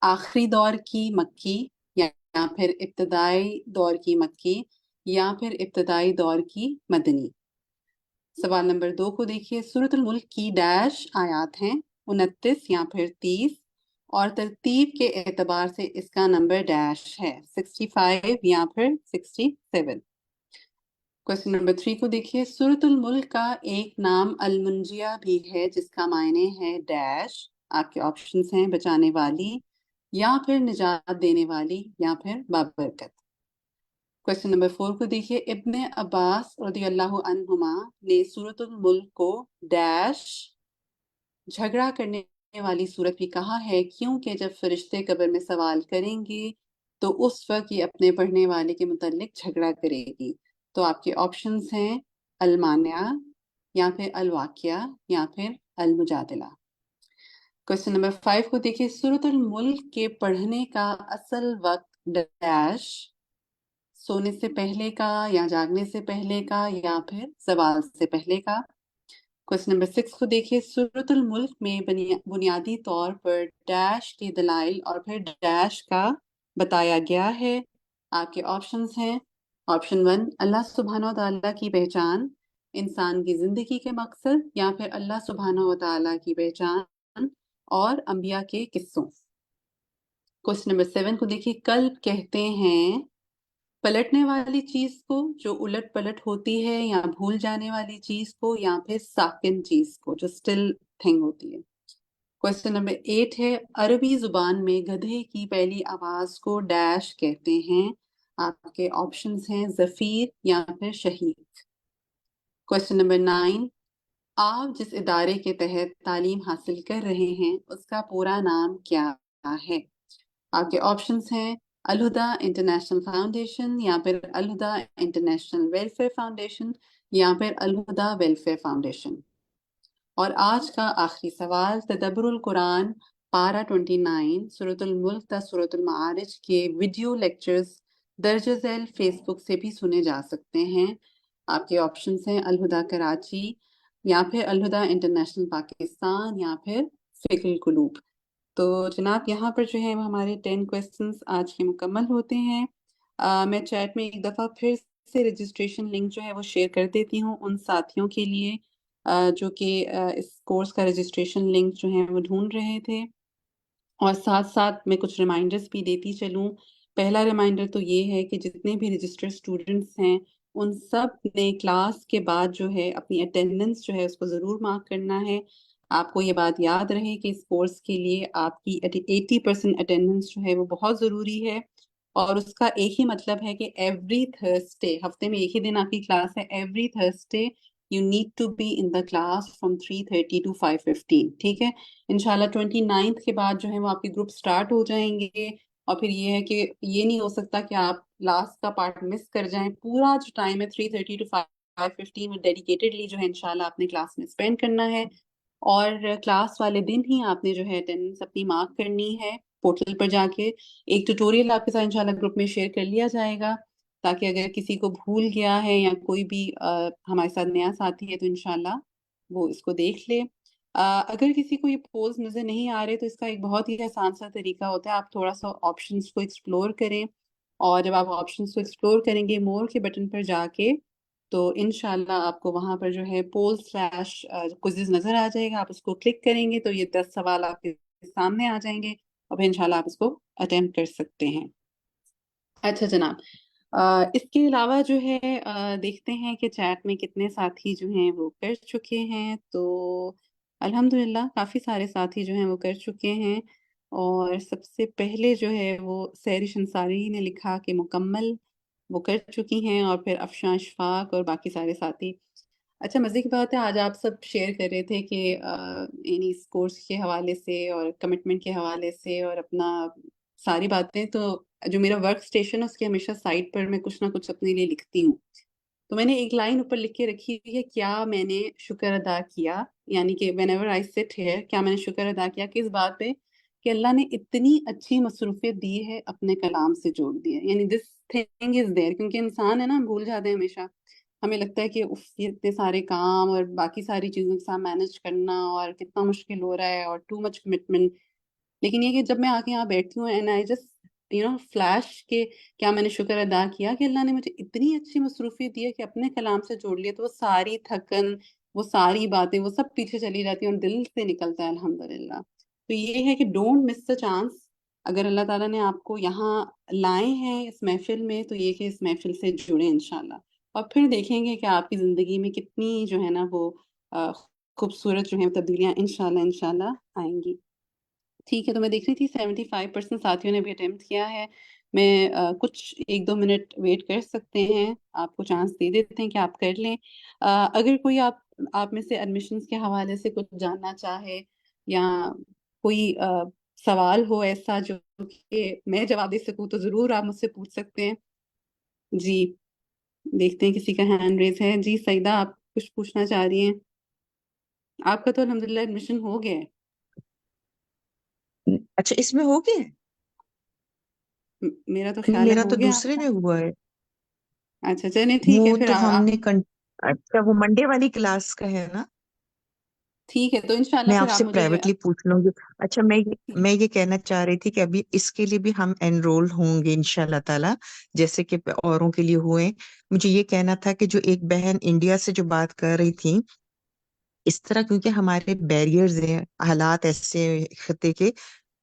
S15: آخری دور کی مکی، یا پھر ابتدائی دور کی مکی، یا پھر ابتدائی دور کی مدنی۔ سوال نمبر 2 کو دیکھیے، سورۃ الملک کی ڈیش آیات ہیں 29 یا پھر 30، اور ترتیب کے اعتبار سے اس کا نمبر ڈیش ہے 65 یا پھر 67۔ کویسچن نمبر 3 کو دیکھیے، سورۃ الملک کا ایک نام المنجیہ بھی ہے جس کا معنی ہے ڈیش۔ آپ کے آپشنز ہیں بچانے والی، یا پھر نجات دینے والی، یا پھر بابرکت۔ کویسچن نمبر 4 کو دیکھیے، ابن عباس رضی اللہ عنہما نے سورۃ الملک کو ڈیش جھگڑا کرنے والی صورت بھی کہا ہے، کیونکہ جب فرشتے قبر میں سوال کریں گے تو اس وقت یہ اپنے پڑھنے والے کے متعلق جھگڑا کرے گی۔ تو آپ کے آپشنز ہیں المانعہ، یا پھر الواقعہ، یا پھر المجادلہ۔ کویسچن نمبر 5 کو دیکھیے، سورۃ الملک کے پڑھنے کا اصل وقت ڈیش سونے سے پہلے کا، یا جاگنے سے پہلے کا، یا پھر زوال سے پہلے کا۔ کویسچن نمبر 6 کو دیکھیے، سورۃ الملک میں بنیادی طور پر ڈیش کے دلائل اور پھر ڈیش کا بتایا گیا ہے۔ آپ کے آپشنز ہیں آپشن 1 اللہ سبحانہ و تعالیٰ کی پہچان، انسان کی زندگی کے مقصد، یا پھر اللہ سبحانہ و تعالیٰ کی پہچان اور انبیاء کے قصوں۔ کویسچن نمبر 7 کو دیکھیے، قلب کہتے ہیں پلٹنے والی چیز کو جو الٹ پلٹ ہوتی ہے، یا بھول جانے والی چیز کو، یا پھر ساکن چیز کو جو اسٹل تھنگ ہوتی ہے۔ کویسچن نمبر 8 ہے، عربی زبان میں گدھے کی پہلی آواز کو ڈیش کہتے ہیں۔ آپ کے آپشنز ہیں زفیر، یا پھر شہید۔ کویسچن نمبر 9، آپ جس ادارے کے تحت تعلیم حاصل کر رہے ہیں اس کا پورا نام کیا ہے؟ آپ کے آپشنز ہیں الہدا انٹرنیشنل فاؤنڈیشن، یا پھر الہدا انٹرنیشنل ویلفیئر فاؤنڈیشن، یا پھر الہدا ویلفیئر فاؤنڈیشن۔ اور آج کا آخری سوال، تدبر القرآن پارہ 29 سورۃ الملک تا سورۃ المعارج کے ویڈیو لیکچرز درج ذیل فیس بک سے بھی سنے جا سکتے ہیں۔ آپ کے آپشنز ہیں الہدا کراچی، یا پھر الہدا انٹرنیشنل پاکستان، یا پھر فکر القلوب۔ تو جناب یہاں پر جو ہے وہ ہمارے 10 کویسچنز آج کے مکمل ہوتے ہیں۔ میں چیٹ میں ایک دفعہ پھر سے رجسٹریشن لنک جو ہے وہ شیئر کر دیتی ہوں ان ساتھیوں کے لیے جو کہ اس کورس کا رجسٹریشن لنک جو ہے وہ ڈھونڈ رہے تھے، اور ساتھ ساتھ میں کچھ ریمائنڈرز بھی دیتی چلوں۔ پہلا ریمائنڈر تو یہ ہے کہ جتنے بھی رجسٹرڈ اسٹوڈنٹس ہیں ان سب نے کلاس کے بعد جو ہے اپنی اٹینڈنس جو ہے اس کو ضرور مارک کرنا ہے۔ آپ کو یہ بات یاد رہے کہ اس کورس کے لیے آپ کی 80% اٹینڈنس جو ہے وہ بہت ضروری ہے، اور اس کا ایک ہی مطلب ہے کہ ایوری تھرسڈے، ہفتے میں ایک ہی دن آپ کی کلاس ہے، every Thursday you need to be in the class from 3:30 to 5:15، ٹھیک ہے۔ انشاءاللہ 29 کے بعد جو ہے وہ آپ کے گروپ سٹارٹ ہو جائیں گے، اور پھر یہ ہے کہ یہ نہیں ہو سکتا کہ آپ لاسٹ کا پارٹ مس کر جائیں۔ پورا جو ٹائم ہے 3:30 to 5:15 میں ڈیڈیکیٹڈلی جو ہے انشاءاللہ آپ نے کلاس میں اسپینڈ کرنا ہے، اور کلاس والے دن ہی آپ نے جو ہے اٹینڈنس اپنی مارک کرنی ہے پورٹل پر جا کے۔ ایک ٹیوٹوریل آپ کے ساتھ انشاءاللہ گروپ میں شیئر کر لیا جائے گا، تاکہ اگر کسی کو بھول گیا ہے یا کوئی بھی ہمارے ساتھ نیا ساتھی ہے تو انشاءاللہ وہ اس کو دیکھ لے۔ اگر کسی کو یہ پوز نظر نہیں آ رہے تو اس کا ایک بہت ہی آسان سا طریقہ ہوتا ہے، آپ تھوڑا سا آپشنس کو ایکسپلور کریں، اور جب آپ آپشنس کو ایکسپلور کریں گے مور کے بٹن پر جا کے تو انشاءاللہ آپ کو وہاں پر جو ہے پول/کوئزز نظر آ جائے گا۔ آپ اس کو کلک کریں گے تو یہ 10 سوال آپ کے سامنے آ جائیں گے، اور پھر انشاءاللہ آپ اس کو اٹیمپٹ کر سکتے ہیں۔ اچھا جناب، اس کے علاوہ جو ہے دیکھتے ہیں کہ چیٹ میں کتنے ساتھی جو ہیں وہ کر چکے ہیں۔ تو الحمدللہ کافی سارے ساتھی جو ہیں وہ کر چکے ہیں۔ اور سب سے پہلے جو ہے وہ سحر انصاری نے لکھا کہ مکمل وہ کر چکی ہیں، اور پھر افشاں اشفاق اور باقی سارے ساتھی۔ اچھا مزے کی بات ہے، آج آپ سب شیئر کر رہے تھے کہ یعنی اس کورس کے حوالے سے اور کمٹمنٹ کے حوالے سے اور اپنا ساری باتیں، تو جو میرا ورک اسٹیشن ہے اس کے ہمیشہ سائٹ پر میں کچھ نہ کچھ اپنے لیے لکھتی ہوں۔ تو میں نے ایک لائن اوپر لکھ کے رکھی ہوئی ہے، کیا میں نے شکر ادا کیا، یعنی کہ وین ایور آئی سٹ ہیئر، کیا میں نے شکر ادا کیا کہ اس بات پہ کہ اللہ نے اتنی اچھی مصروفیت دی ہے، اپنے کلام سے جوڑ دیا، یعنی دس تھنگ از دیر، کیونکہ انسان ہے نا، ہم بھول جاتے ہیں ہمیشہ، ہمیں لگتا ہے کہ اف یہ اتنے سارے کام اور باقی ساری چیزوں کے ساتھ مینج کرنا اور کتنا مشکل ہو رہا ہے اور ٹو مچ کمٹمنٹ، لیکن یہ کہ جب میں آ کے یہاں بیٹھتی ہوں اینڈ آئی جسٹ فلیش کہ کیا میں نے شکر ادا کیا کہ اللہ نے مجھے اتنی اچھی مصروفیت دی ہے کہ اپنے کلام سے جوڑ لیا، تو وہ ساری تھکن، وہ ساری باتیں، وہ سب پیچھے چلی جاتی ہیں اور دل سے نکلتا ہے الحمدللہ۔ تو یہ ہے کہ ڈونٹ مس دا چانس، اگر اللہ تعالیٰ نے آپ کو یہاں لائے ہیں اس محفل میں، تو یہ کہ اس محفل سے جڑیں انشاءاللہ، اور پھر دیکھیں گے کہ آپ کی زندگی میں کتنی جو ہے نا وہ خوبصورت جو ہے تبدیلیاں انشاءاللہ آئیں گی۔ ٹھیک ہے، تو میں دیکھ رہی تھی 75% ساتھیوں نے بھی اٹیمپٹ کیا ہے۔ میں کچھ 1-2 منٹ ویٹ کر سکتے ہیں، آپ کو چانس دے دیتے ہیں کہ آپ کر لیں۔ اگر کوئی آپ میں سے ایڈمیشنز کے حوالے سے کچھ جاننا چاہے یا کوئی سوال ہو ایسا جو کہ میں جواب دے سکوں، تو ضرور آپ مجھ سے پوچھ سکتے ہیں۔ جی دیکھتے ہیں کسی کا ہینڈ ریز ہے۔ جی سعیدہ، آپ کچھ پوچھنا چاہ رہی ہیں؟ آپ کا تو الحمدللہ ایڈمیشن ہو گیا ہے۔
S4: اچھا اس میں ہو گیا ہے؟
S15: میرا تو خیال ہے
S4: میرا
S15: ہو
S4: تو
S15: گیا آپ
S4: دوسرے
S15: کا۔
S4: میں ہوا ہے،
S15: اچھا چلیں ٹھیک ہے
S4: وہ
S15: پھر
S4: تو ہم نے اچھا وہ منڈے والی کلاس کا ہے نا؟
S15: ٹھیک ہے، تو انشاءاللہ
S4: میں
S15: پھر
S4: آپ
S15: آپ
S4: سے
S15: مجھے
S4: پرائیویٹلی پوچھ لوں گی۔ اچھا میں یہ کہنا چاہ رہی تھی کہ ابھی اس کے لیے بھی ہم انرول ہوں گے انشاءاللہ تعالی، جیسے کہ اوروں کے لیے ہوئے۔ مجھے یہ کہنا تھا کہ جو ایک بہن انڈیا سے جو بات کر رہی تھی، اس طرح کیونکہ ہمارے بیریئرز ہیں، حالات ایسے خطے کے،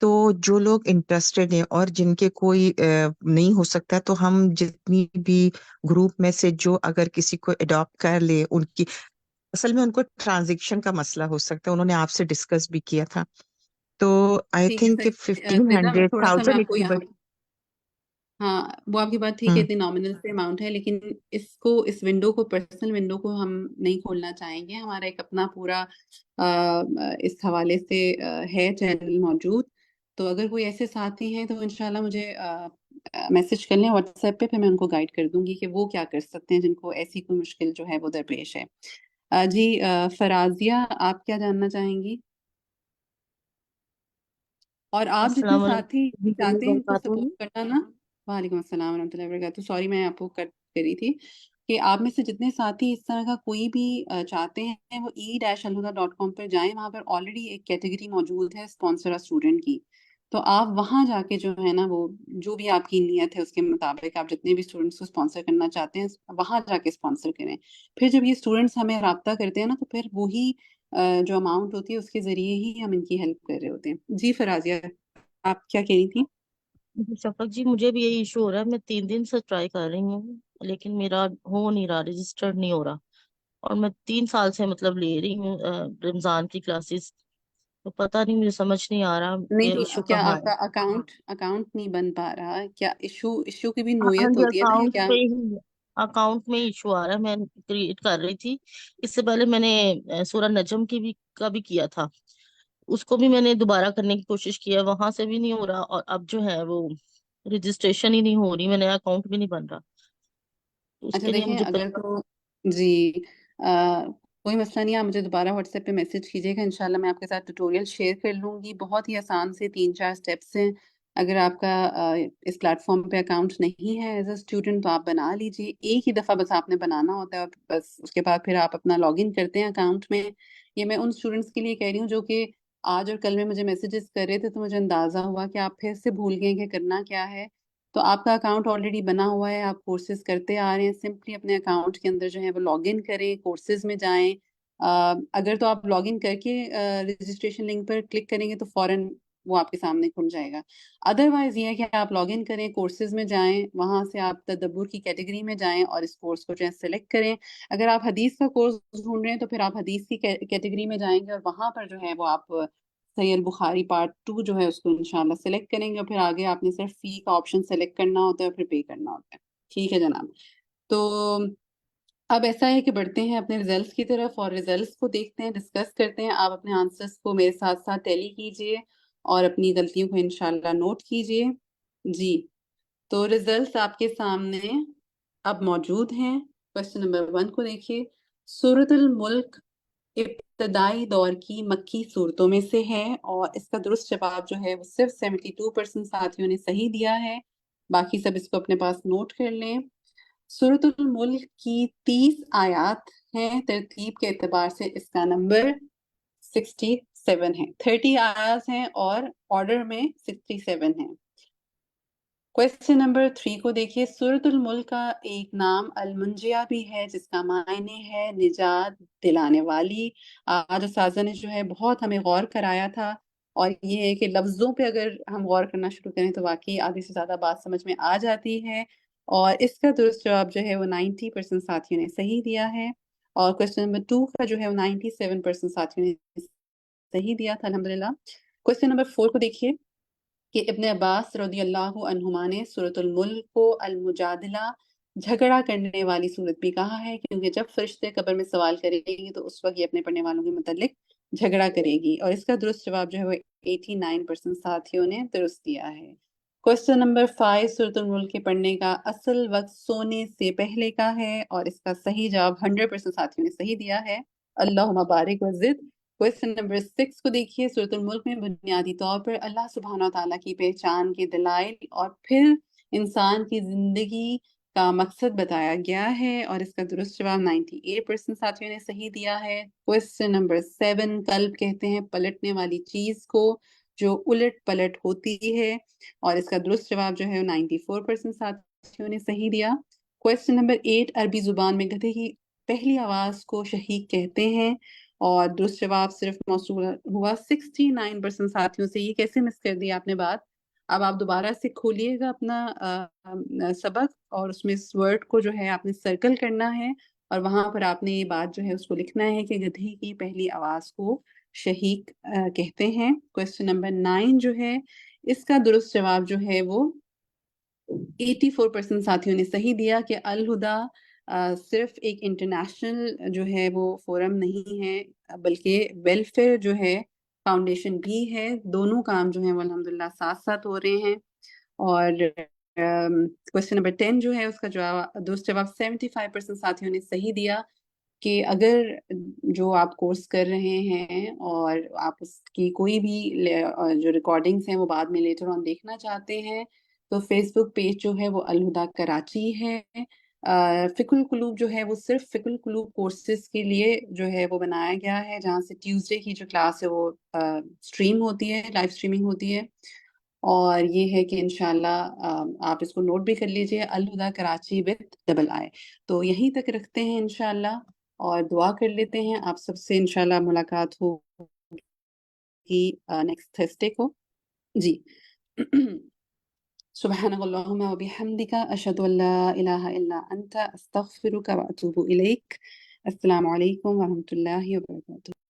S4: تو جو لوگ انٹرسٹڈ ہیں اور جن کے کوئی نہیں ہو سکتا، تو ہم جتنی بھی گروپ میں سے جو اگر کسی کو اڈاپٹ کر لے، ان کی اصل میں ان کو ٹرانزیکشن کا مسئلہ ہو سکتا ہے، انہوں نے آپ سے ڈسکس بھی کیا تھا، تو آئی
S15: ٹھیک
S4: تھنک کہ
S15: ہے سیدہ،
S4: 1500
S15: تھوڑا سا میں
S4: 1000
S15: آپ کو
S4: اتنی
S15: یہاں،
S4: بڑی۔
S15: ہاں وہ آپ کی بات ٹھیک ہے، اتنی نامنل سے اماؤنٹ ہے، لیکن اس ونڈو کو، پرسنل ونڈو کو ہم نہیں کھولنا چاہیں گے، ہمارا ایک اپنا پورا اس حوالے سے ہے چینل موجود، تو اگر کوئی ایسے ساتھی ہیں تو انشاءاللہ مجھے میسج کر لیں واٹس ایپ پہ، پھر میں ان کو گائیڈ کر دوں گی کہ وہ کیا کر سکتے ہیں جن کو ایسی کوئی مشکل جو ہے وہ درپیش ہے۔ جی فرازیہ، آپ کیا جاننا چاہیں گی؟ اور آپ جتنے
S22: السلام
S15: ساتھی
S22: علیکم
S15: چاہتے ہیں ان کو
S22: وبرکاتہ۔
S15: سپورٹ کرنا نا۔ وعلیکم السلام ورحمۃ اللہ وبرکاتہ، سوری میں آپ کو کٹ کری تھی، کہ آپ میں سے جتنے ساتھی اس طرح کا کوئی بھی چاہتے ہیں، وہ e-alhuda.com پر جائیں، وہاں پر آلریڈی ایک کیٹیگری موجود ہے اسپانسر اسٹوڈنٹ کی، تو آپ وہاں جا کے جو ہے نا وہ جو بھی آپ کی نیت ہے اس کے مطابق آپ جتنے بھی اسٹوڈنٹس کو اسپانسر کرنا چاہتے ہیں وہاں جا کے اسپانسر کریں۔ پھر جب یہ اسٹوڈنٹس ہمیں رابطہ کرتے ہیں نا، تو پھر وہی جو اماؤنٹ ہوتی ہے اس کے ذریعے ہی ہم ان کی ہیلپ کر رہے ہوتے ہیں۔ جی فرازیہ، آپ کیا کہہ رہی تھی؟
S25: شفق جی، مجھے بھی یہی ایشو ہو رہا ہے، میں 3 دن سے ٹرائی کر رہی ہوں لیکن میرا ہو نہیں رہا، رجسٹرڈ نہیں ہو رہا، اور میں 3 سال سے مطلب لے رہی ہوں رمضان کی کلاسز، تو پتہ نہیں، مجھے سمجھ نہیں آ رہا
S15: نہیں
S25: کہ
S15: تو
S25: ایشو
S15: کیا
S25: کہاں
S15: آپ
S25: ہے۔
S15: کا اکاؤنٹ نہیں بن پا رہا؟ کیا ایشو کی بھی
S25: ہاں
S15: نوعیت
S25: جی،
S15: ہوتی ہے نا، یا کیا؟
S25: اکاؤنٹ میں ایشو آ رہا ہے، میں کریٹ کر رہی تھی، اس سے پہلے میں نے سورہ نجم کا بھی کیا تھا، اس کو بھی میں نے دوبارہ کرنے کی کوشش کیا، وہاں سے بھی نہیں ہو رہا، اور اب جو ہے وہ رجسٹریشن ہی نہیں ہو رہی، میں نیا اکاؤنٹ بھی نہیں بن رہا، تو اس
S15: اچھا
S25: کے لیے
S15: دیکھیں،
S25: مجھے
S15: اگر تو جی کوئی مسئلہ نہیں، آپ مجھے دوبارہ واٹس ایپ پہ میسج کیجیے گا، انشاءاللہ میں آپ کے ساتھ ٹیوٹوریل شیئر کر لوں گی، بہت ہی آسان سے 3-4 سٹیپس ہیں۔ اگر آپ کا اس پلیٹ فارم پہ اکاؤنٹ نہیں ہے ایز اے اسٹوڈنٹ، تو آپ بنا لیجیے، ایک ہی دفعہ بس آپ نے بنانا ہوتا ہے، اور بس اس کے بعد پھر آپ اپنا لاگ ان کرتے ہیں اکاؤنٹ میں۔ یہ میں ان اسٹوڈنٹس کے لیے کہہ رہی ہوں جو کہ آج اور کل میں مجھے میسیجز کر رہے تھے، تو مجھے اندازہ ہوا کہ آپ پھر سے بھول گئے کہ کرنا کیا ہے، تو آپ کا اکاؤنٹ آلریڈی بنا ہوا ہے، آپ کورسز کرتے آ رہے ہیں، سمپلی اپنے اکاؤنٹ کے اندر جو ہے وہ لاگ ان کریں، کورسز میں جائیں۔ اگر تو آپ لاگ ان کر کے رجسٹریشن لنک پر کلک کریں گے تو فوراً وہ آپ کے سامنے کھل جائے گا، ادروائز یہ ہے کہ آپ لاگ ان کریں، کورسز میں جائیں، وہاں سے آپ تدبر کی کیٹیگری میں جائیں اور اس کورس کو جو ہے سلیکٹ کریں۔ اگر آپ حدیث کا کورس ڈھونڈ رہے ہیں تو پھر آپ حدیث کی کیٹیگری میں جائیں گے اور وہاں پر جو ہے وہ آپ صحیح البخاری پارٹ 2 جو ہے اس کو انشاءاللہ سلیکٹ کریں گے، اور پھر آگے آپ نے صرف فی کا آپشن سلیکٹ کرنا ہوتا ہے اور پھر پے کرنا ہوتا ہے. ٹھیک ہے جناب. تو اب ایسا ہے کہ بڑھتے ہیں اپنے ریزلٹس کی طرف، اور ریزلٹس کو دیکھتے ہیں، ڈسکس کرتے ہیں. آپ اپنے آنسرس کو میرے ساتھ ساتھ ٹیلی کیجئے اور اپنی غلطیوں کو انشاءاللہ نوٹ کیجئے. جی تو ریزلٹس آپ کے سامنے اب موجود ہیں. کوشچن نمبر 1 کو دیکھیے. سورۃ الملک ابتدائی دور کی مکی صورتوں میں سے ہے، اور اس کا درست جواب جو ہے وہ صرف 72% ساتھیوں نے صحیح دیا ہے. باقی سب اس کو اپنے پاس نوٹ کر لیں. سورۃ الملک کی 30 آیات ہیں. ترتیب کے اعتبار سے اس کا نمبر 67 ہے. 30 آیات ہیں اور آرڈر میں 67 ہیں. کویسچن نمبر 3 کو دیکھیے. سورۃ الملک کا ایک نام المنجیہ بھی ہے، جس کا معنی ہے نجات دلانے والی. آج اساتذہ نے جو ہے بہت ہمیں غور کرایا تھا، اور یہ ہے کہ لفظوں پہ اگر ہم غور کرنا شروع کریں تو واقعی آدھے سے زیادہ بات سمجھ میں آ جاتی ہے. اور اس کا درست جواب جو ہے وہ 90% ساتھیوں نے صحیح دیا ہے. اور کویسچن نمبر 2 کا جو ہے وہ 97% ساتھیوں نے صحیح دیا تھا الحمدللہ. کویسچن نمبر 4 کو دیکھیے کہ ابن عباس رضی اللہ عنہما نے سورۃ الملک کو المجادلہ، جھگڑا کرنے والی صورت بھی کہا ہے، کیونکہ جب فرشتے قبر میں سوال کریں گے تو اس وقت یہ اپنے پڑھنے والوں کے متعلق جھگڑا کرے گی. اور اس کا درست جواب جو ہے وہ 89% ساتھیوں نے درست دیا ہے. Question number 5. سورۃ الملک کے پڑھنے کا اصل وقت سونے سے پہلے کا ہے، اور اس کا صحیح جواب 100% ساتھیوں نے صحیح دیا ہے. اللہم بارک وزد. کویسچن نمبر 6 کو دیکھیے. سورۃ الملک میں بنیادی طور پر اللہ سبحانہ و تعالیٰ کی پہچان کے دلائل اور پھر انسان کی زندگی کا مقصد بتایا گیا ہے، اور اس کا درست جواب 98% ساتھیوں نے صحیح دیا ہے. Question number 7. قلب کہتے ہیں پلٹنے والی چیز کو جو الٹ پلٹ ہوتی ہے، اور اس کا درست جواب جو ہے 94% ساتھیوں نے صحیح دیا. Question number 8. عربی زبان میں گدھے کی پہلی آواز کو شہیق کہتے ہیں، اور درست جواب صرف موصول ہوا 69% ساتھیوں سے. یہ کیسے مس کر دی آپ نے بات؟ اب آپ دوبارہ سے کھولیے گا اپنا سبق، اور اس میں اس ورڈ کو جو ہے آپ نے سرکل کرنا ہے، اور وہاں پر آپ نے یہ بات جو ہے اس کو لکھنا ہے کہ گدھے کی پہلی آواز کو شہیق کہتے ہیں. کویسچن نمبر 9 جو ہے اس کا درست جواب جو ہے وہ 84% ساتھیوں نے صحیح دیا کہ الہدا صرف ایک انٹرنیشنل جو ہے وہ فورم نہیں ہے، بلکہ ویلفیئر جو ہے فاؤنڈیشن بھی ہے. دونوں کام جو ہیں وہ الحمدللہ ساتھ ساتھ ہو رہے ہیں. اور کویسچن نمبر 10 جو ہے اس کا درست جواب 75% ساتھیوں نے صحیح دیا کہ اگر جو آپ کورس کر رہے ہیں اور آپ اس کی کوئی بھی جو ریکارڈنگز ہیں وہ بعد میں لیٹر آن دیکھنا چاہتے ہیں تو فیس بک پیج جو ہے وہ الہدا کراچی ہے. فقہ القلوب جو ہے وہ صرف فقہ القلوب کورسز کے لیے جو ہے وہ بنایا گیا ہے، جہاں سے ٹیوزڈے کی جو کلاس ہے وہ سٹریم ہوتی ہے، لائیو سٹریمنگ ہوتی ہے. اور یہ ہے کہ انشاءاللہ آپ اس کو نوٹ بھی کر لیجئے، الہدا کراچی وتھ ڈبل آئی. تو یہیں تک رکھتے ہیں انشاءاللہ، اور دعا کر لیتے ہیں. آپ سب سے انشاءاللہ ملاقات ہوگی نیکسٹ تھرسڈے کو. جی سبحانک اللہم و بحمدک اشہد ان لا الہ الا انت استغفرک و اتوب الیک. السلام علیکم ورحمۃ اللہ وبرکاتہ.